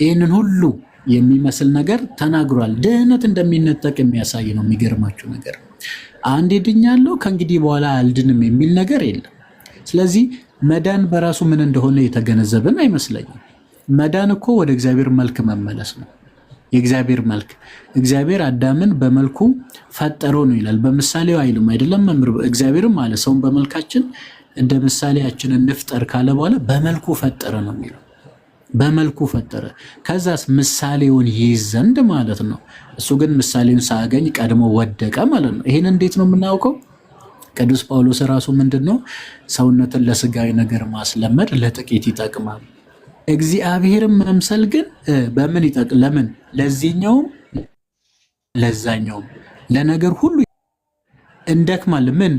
ይህንን ሁሉ የሚመስል ነገር ተናግሯል። ድህነት እንደሚነጠቅ የሚያሳይ ነው። የሚገርማችሁ ነገር አንዴ ድኛለሁ ከእንግዲህ በኋላ አልድንም የሚል ነገር የለም። ስለዚህ መዳን በራሱ ምን እንደሆነ የተገነዘብን አይመስለኝም። መዳን እኮ ወደ እግዚአብሔር መልክ መመለስ ነው። የእግዚአብሔር መልክ እግዚአብሔር አዳምን በመልኩ ፈጠረው ነው ይላል። በምሳሌው አይልም አይደለም መምህር። እግዚአብሔርም አለ ሰውን በመልካችን እንደ ምሳሌያችን እንፍጠር ካለ በኋላ በመልኩ ፈጠረ ነው የሚለው። በመልኩ ፈጠረ። ከዛስ ምሳሌውን ይይዝ ዘንድ ማለት ነው። እሱ ግን ምሳሌውን ሳያገኝ ቀድሞ ወደቀ ማለት ነው። ይህን እንዴት ነው የምናውቀው? ቅዱስ ጳውሎስ ራሱ ምንድነው ሰውነትን ለስጋዊ ነገር ማስለመድ ለጥቂት ይጠቅማል፣ እግዚአብሔርን መምሰል ግን በምን ይጠቅም? ለምን? ለዚህኛውም ለዛኛውም ለነገር ሁሉ እንደክማለን። ምን?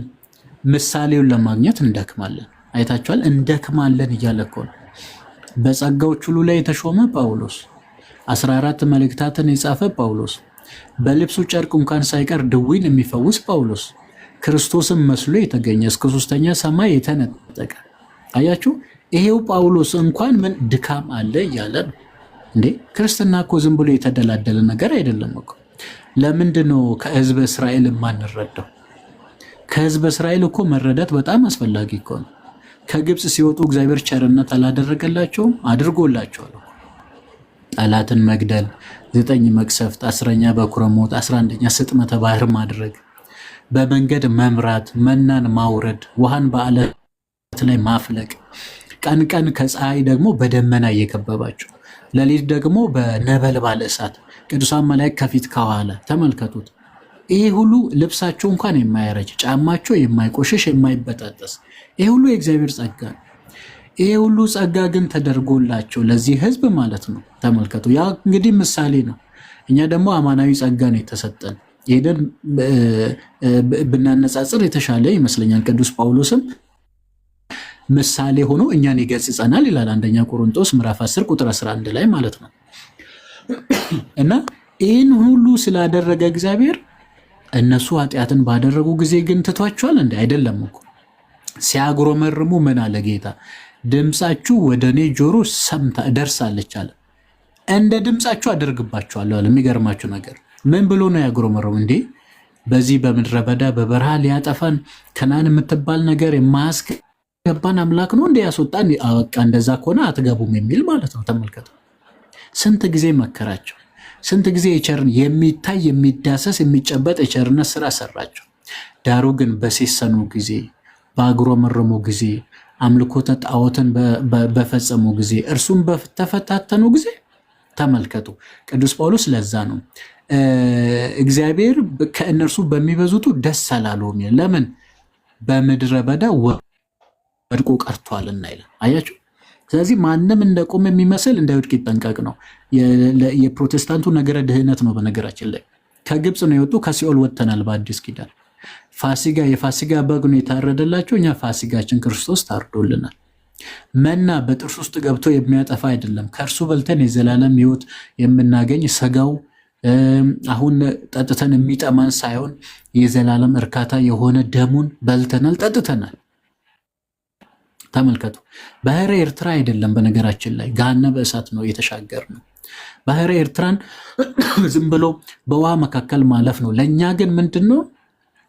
ምሳሌውን ለማግኘት እንደክማለን። አይታችኋል። እንደክማለን እያለ እኮ ነው። በጸጋዎች ሁሉ ላይ የተሾመ ጳውሎስ 14 መልእክታትን የጻፈ ጳውሎስ በልብሱ ጨርቅ እንኳን ሳይቀር ድውይን የሚፈውስ ጳውሎስ ክርስቶስን መስሎ የተገኘ እስከ 3ኛ ሰማይ የተነጠቀ አያችሁ። ይሄው ጳውሎስ እንኳን ምን ድካም አለ እያለ ነው እንዴ። ክርስትና እኮ ዝም ብሎ የተደላደለ ነገር አይደለም እኮ። ለምንድን ነው ከህዝበ እስራኤል የማንረዳው? ከህዝበ እስራኤል እኮ መረዳት በጣም አስፈላጊ እኮ ነው። ከግብፅ ሲወጡ እግዚአብሔር ቸርነት አላደረገላቸውም? አድርጎላቸዋል። ጠላትን መግደል፣ 9 መቅሰፍት፣ 10ኛ በኩረ ሞት፣ 11ኛ ስጥመተ ባህር ማድረግ፣ በመንገድ መምራት፣ መናን ማውረድ፣ ውሃን በአለት ላይ ማፍለቅ፣ ቀን ቀን ከፀሐይ ደግሞ በደመና እየከበባቸው፣ ሌሊት ደግሞ በነበልባል እሳት፣ ቅዱሳን መላእክት ከፊት ከኋላ ተመልከቱት። ይሄ ሁሉ ልብሳቸው እንኳን የማያረጅ ጫማቸው የማይቆሽሽ የማይበጣጠስ ይሄ ሁሉ የእግዚአብሔር ጸጋ ነው። ይሄ ሁሉ ጸጋ ግን ተደርጎላቸው ለዚህ ህዝብ ማለት ነው። ተመልከቱ። ያ እንግዲህ ምሳሌ ነው። እኛ ደግሞ አማናዊ ጸጋ ነው የተሰጠን። ይሄን ብናነጻጽር የተሻለ ይመስለኛል። ቅዱስ ጳውሎስም ምሳሌ ሆኖ እኛን ይገስጸናል ይላል አንደኛ ቆሮንቶስ ምዕራፍ 10 ቁጥር 11 ላይ ማለት ነው። እና ይህን ሁሉ ስላደረገ እግዚአብሔር እነሱ ኃጢአትን ባደረጉ ጊዜ ግን ትቷቸዋል እንዴ? አይደለም እኮ። ሲያጉረመርሙ ምን አለ ጌታ? ድምፃችሁ ወደ እኔ ጆሮ ደርሳለች አለ። እንደ ድምፃችሁ አደርግባችኋለሁ አለ። የሚገርማችሁ ነገር ምን ብሎ ነው ያጉረመረሙ? እንዴ በዚህ በምድረ በዳ በበረሃ ሊያጠፋን ከናን የምትባል ነገር የማያስገባን አምላክ ነው እንዴ ያስወጣን? በቃ እንደዛ ከሆነ አትገቡም የሚል ማለት ነው። ተመልከቱ። ስንት ጊዜ መከራቸው፣ ስንት ጊዜ የሚታይ የሚዳሰስ የሚጨበጥ የቸርነት ስራ ሰራቸው። ዳሩ ግን በሴሰኑ ጊዜ፣ በአጉረመረሙ ጊዜ፣ አምልኮተ ጣዖትን በፈጸሙ ጊዜ፣ እርሱም በተፈታተኑ ጊዜ ተመልከቱ። ቅዱስ ጳውሎስ ለዛ ነው እግዚአብሔር ከእነርሱ በሚበዙቱ ደስ አላለውም። ለምን? በምድረ በዳ ወድቆ ቀርቷልና ይላል። አያችሁ። ስለዚህ ማንም እንደቆመ የሚመስል እንዳይወድቅ ይጠንቀቅ ነው። የፕሮቴስታንቱ ነገረ ድህነት ነው። በነገራችን ላይ ከግብፅ ነው የወጡ፣ ከሲኦል ወጥተናል። በአዲስ ኪዳን የፋሲጋ በግ ነው የታረደላቸው። እኛ ፋሲጋችን ክርስቶስ ታርዶልናል። መና በጥርስ ውስጥ ገብቶ የሚያጠፋ አይደለም። ከእርሱ በልተን የዘላለም ሕይወት የምናገኝ ስጋው አሁን ጠጥተን የሚጠማን ሳይሆን የዘላለም እርካታ የሆነ ደሙን በልተናል፣ ጠጥተናል። ተመልከቱ። ባህረ ኤርትራ አይደለም በነገራችን ላይ ገሃነመ እሳት ነው የተሻገር ነው። ባህረ ኤርትራን ዝም ብሎ በውሃ መካከል ማለፍ ነው። ለእኛ ግን ምንድን ነው?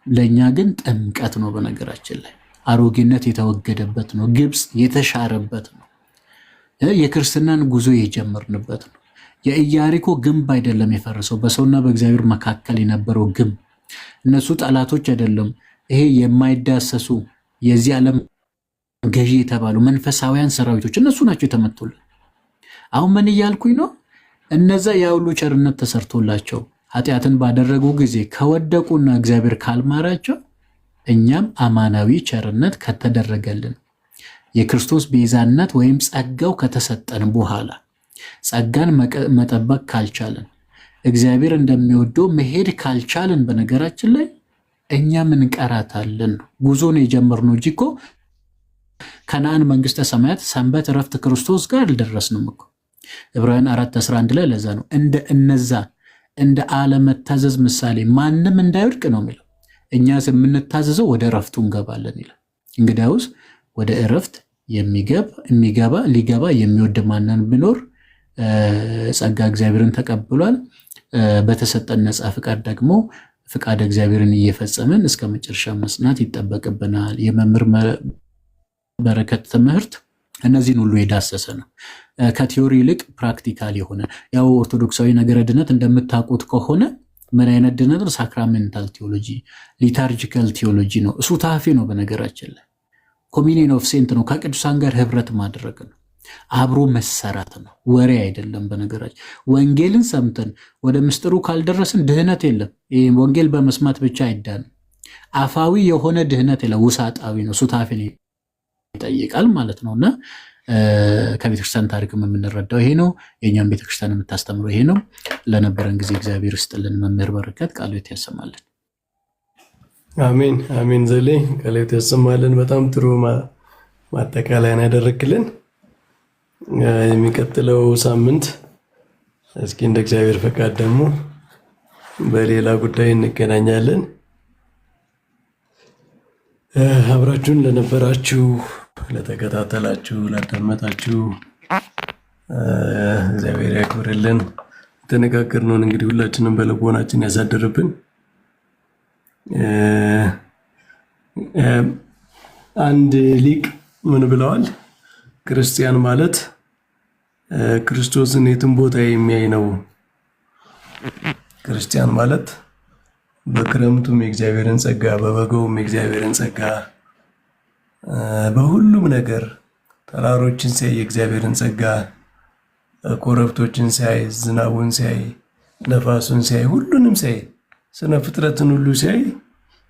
ለእኛ ግን ጥምቀት ነው። በነገራችን ላይ አሮጌነት የተወገደበት ነው። ግብፅ የተሻረበት ነው። የክርስትናን ጉዞ የጀመርንበት ነው። የኢያሪኮ ግንብ አይደለም የፈረሰው፣ በሰውና በእግዚአብሔር መካከል የነበረው ግንብ። እነሱ ጠላቶች አይደለም። ይሄ የማይዳሰሱ የዚህ ዓለም ገዢ የተባሉ መንፈሳውያን ሰራዊቶች እነሱ ናቸው የተመቱልን። አሁን ምን እያልኩኝ ነው? እነዛ የሁሉ ቸርነት ተሰርቶላቸው ኃጢአትን ባደረጉ ጊዜ ከወደቁና እግዚአብሔር ካልማራቸው እኛም አማናዊ ቸርነት ከተደረገልን የክርስቶስ ቤዛነት ወይም ጸጋው ከተሰጠን በኋላ ጸጋን መጠበቅ ካልቻለን እግዚአብሔር እንደሚወደው መሄድ ካልቻለን በነገራችን ላይ እኛ ምን እንቀራታለን? ጉዞን የጀመርነው እንጂ እኮ ከነአን መንግስተ ሰማያት ሰንበት እረፍት ክርስቶስ ጋር አልደረስንም እኮ። ዕብራውያን 4:11 ላይ ለዛ ነው እንደ አለመታዘዝ ምሳሌ ማንም እንዳይወድቅ ነው የሚለው። እኛ የምንታዘዘው ወደ እረፍቱ እንገባለን ይላል። እንግዲያውስ ወደ እረፍት ሊገባ የሚወድ ማንን ቢኖር ጸጋ እግዚአብሔርን ተቀብሏል። በተሰጠን ነፃ ፍቃድ ደግሞ ፍቃድ እግዚአብሔርን እየፈጸምን እስከ መጨረሻ መጽናት ይጠበቅብናል። የመምህር በረከት ትምህርት እነዚህን ሁሉ የዳሰሰ ነው። ከቲዮሪ ይልቅ ፕራክቲካል የሆነ ያው ኦርቶዶክሳዊ ነገረ ድነት እንደምታውቁት ከሆነ ምን አይነት ድነት ነው? ሳክራሜንታል ቲዮሎጂ፣ ሊታርጂካል ቲዮሎጂ ነው። እሱ ታፌ ነው። በነገራችን ላይ ኮሚኒየን ኦፍ ሴንት ነው። ከቅዱሳን ጋር ህብረት ማድረግ ነው። አብሮ መሰራት ነው። ወሬ አይደለም። በነገራችን ወንጌልን ሰምተን ወደ ምስጢሩ ካልደረስን ድህነት የለም። ይህ ወንጌል በመስማት ብቻ አይዳንም። አፋዊ የሆነ ድህነት የለም። ውሳጣዊ ነው። ሱታፌን ይጠይቃል ማለት ነው። እና ከቤተክርስቲያን ታሪክም የምንረዳው ይሄ ነው። የእኛም ቤተክርስቲያን የምታስተምረው ይሄ ነው። ለነበረን ጊዜ እግዚአብሔር ይስጥልን። መምህር በረከት ቃልዎት ያሰማልን። አሜን አሜን። ዘሌ ቃልዎት ያሰማልን። በጣም ጥሩ ማጠቃለያ ያደረክልን። የሚቀጥለው ሳምንት እስኪ እንደ እግዚአብሔር ፈቃድ ደግሞ በሌላ ጉዳይ እንገናኛለን። አብራችሁን ለነበራችሁ፣ ለተከታተላችሁ፣ ላዳመጣችሁ እግዚአብሔር ያክብርልን። የተነጋገርነውን እንግዲህ ሁላችንም በልቦናችን ያሳድርብን። አንድ ሊቅ ምን ብለዋል? ክርስቲያን ማለት ክርስቶስን የትም ቦታ የሚያይ ነው። ክርስቲያን ማለት በክረምቱም የእግዚአብሔርን ጸጋ፣ በበጋውም የእግዚአብሔርን ጸጋ፣ በሁሉም ነገር ተራሮችን ሲያይ የእግዚአብሔርን ጸጋ፣ ኮረብቶችን ሲያይ፣ ዝናቡን ሲያይ፣ ነፋሱን ሲያይ፣ ሁሉንም ሲያይ፣ ስነ ፍጥረትን ሁሉ ሲያይ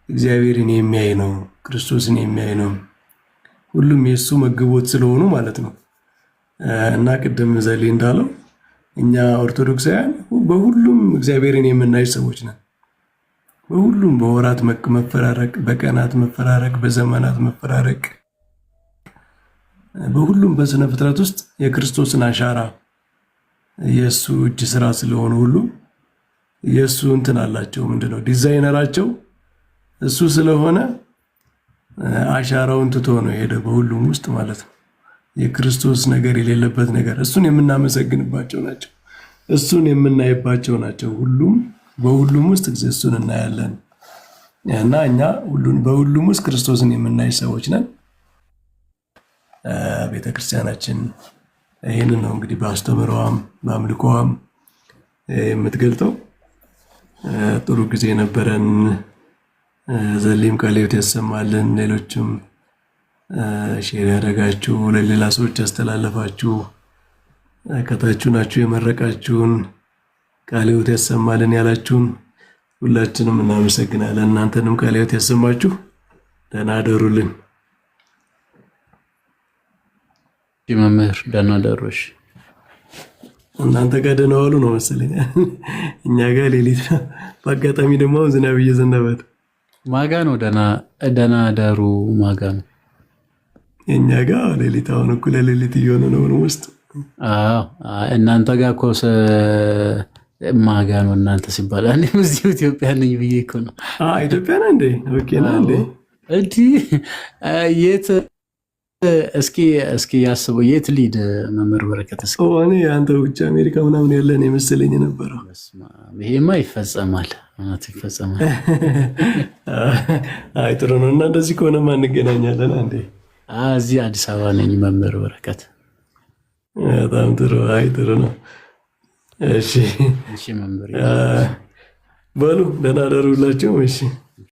እግዚአብሔርን የሚያይ ነው። ክርስቶስን የሚያይ ነው። ሁሉም የእሱ መግቦት ስለሆኑ ማለት ነው። እና ቅድም ዘሌ እንዳለው እኛ ኦርቶዶክሳውያን በሁሉም እግዚአብሔርን የምናይ ሰዎች ነን። በሁሉም በወራት መፈራረቅ፣ በቀናት መፈራረቅ፣ በዘመናት መፈራረቅ፣ በሁሉም በስነ ፍጥረት ውስጥ የክርስቶስን አሻራ የእሱ እጅ ስራ ስለሆነ ሁሉ የእሱ እንትን አላቸው። ምንድነው ዲዛይነራቸው እሱ ስለሆነ አሻራውን ትቶ ነው የሄደ በሁሉም ውስጥ ማለት ነው። የክርስቶስ ነገር የሌለበት ነገር እሱን የምናመሰግንባቸው ናቸው። እሱን የምናይባቸው ናቸው። በሁሉም ውስጥ እሱን እናያለን እና እኛ በሁሉም ውስጥ ክርስቶስን የምናይ ሰዎች ነን። ቤተክርስቲያናችን ይህንን ነው እንግዲህ በአስተምህሮዋም በአምልኮዋም የምትገልጠው። ጥሩ ጊዜ ነበረን። ዘሊም ቃለ ሕይወት ያሰማልን። ሌሎችም ሼር ያደረጋችሁ ለሌላ ሰዎች ያስተላለፋችሁ ከታችሁ ናችሁ የመረቃችሁን ቃለ ሕይወት ያሰማልን ያላችሁን ሁላችንም እናመሰግናለን። እናንተንም ቃለ ሕይወት ያሰማችሁ። ደህና አደሩልን። መምህር ደህና ደሮሽ። እናንተ ጋር ደህና ዋሉ ነው መሰለኝ። እኛ ጋር ሌሊት ነው። በአጋጣሚ ደግሞ ዝናብ እየዘነበ ማጋ ነው። ደህና ደሩ ማጋ ነው። እኛ ጋር ሌሊት አሁን እኩለ ሌሊት እየሆነ ነው ውስጥ። እናንተ ጋር እኮ ማጋ ነው እናንተ ሲባል እኔም እዚሁ ኢትዮጵያ ነኝ ብዬ እኮ ነው። ኢትዮጵያ ነህ እንዴ? ኦኬ ነህ እንዴ? የት እስኪ ያስበው የት ሊድ መምህር በረከት እኔ አንተ ውጭ አሜሪካ ምናምን ያለን የመሰለኝ የነበረው። ይሄማ ይፈጸማል፣ እውነት ይፈጸማል። አይ ጥሩ ነው። እና እንደዚህ ከሆነማ እንገናኛለን አንዴ። እዚህ አዲስ አበባ ነኝ መምህር በረከት። በጣም ጥሩ። አይ ጥሩ ነው። እሺ መምህር በሉ ደህና ደሩላችሁ። እሺ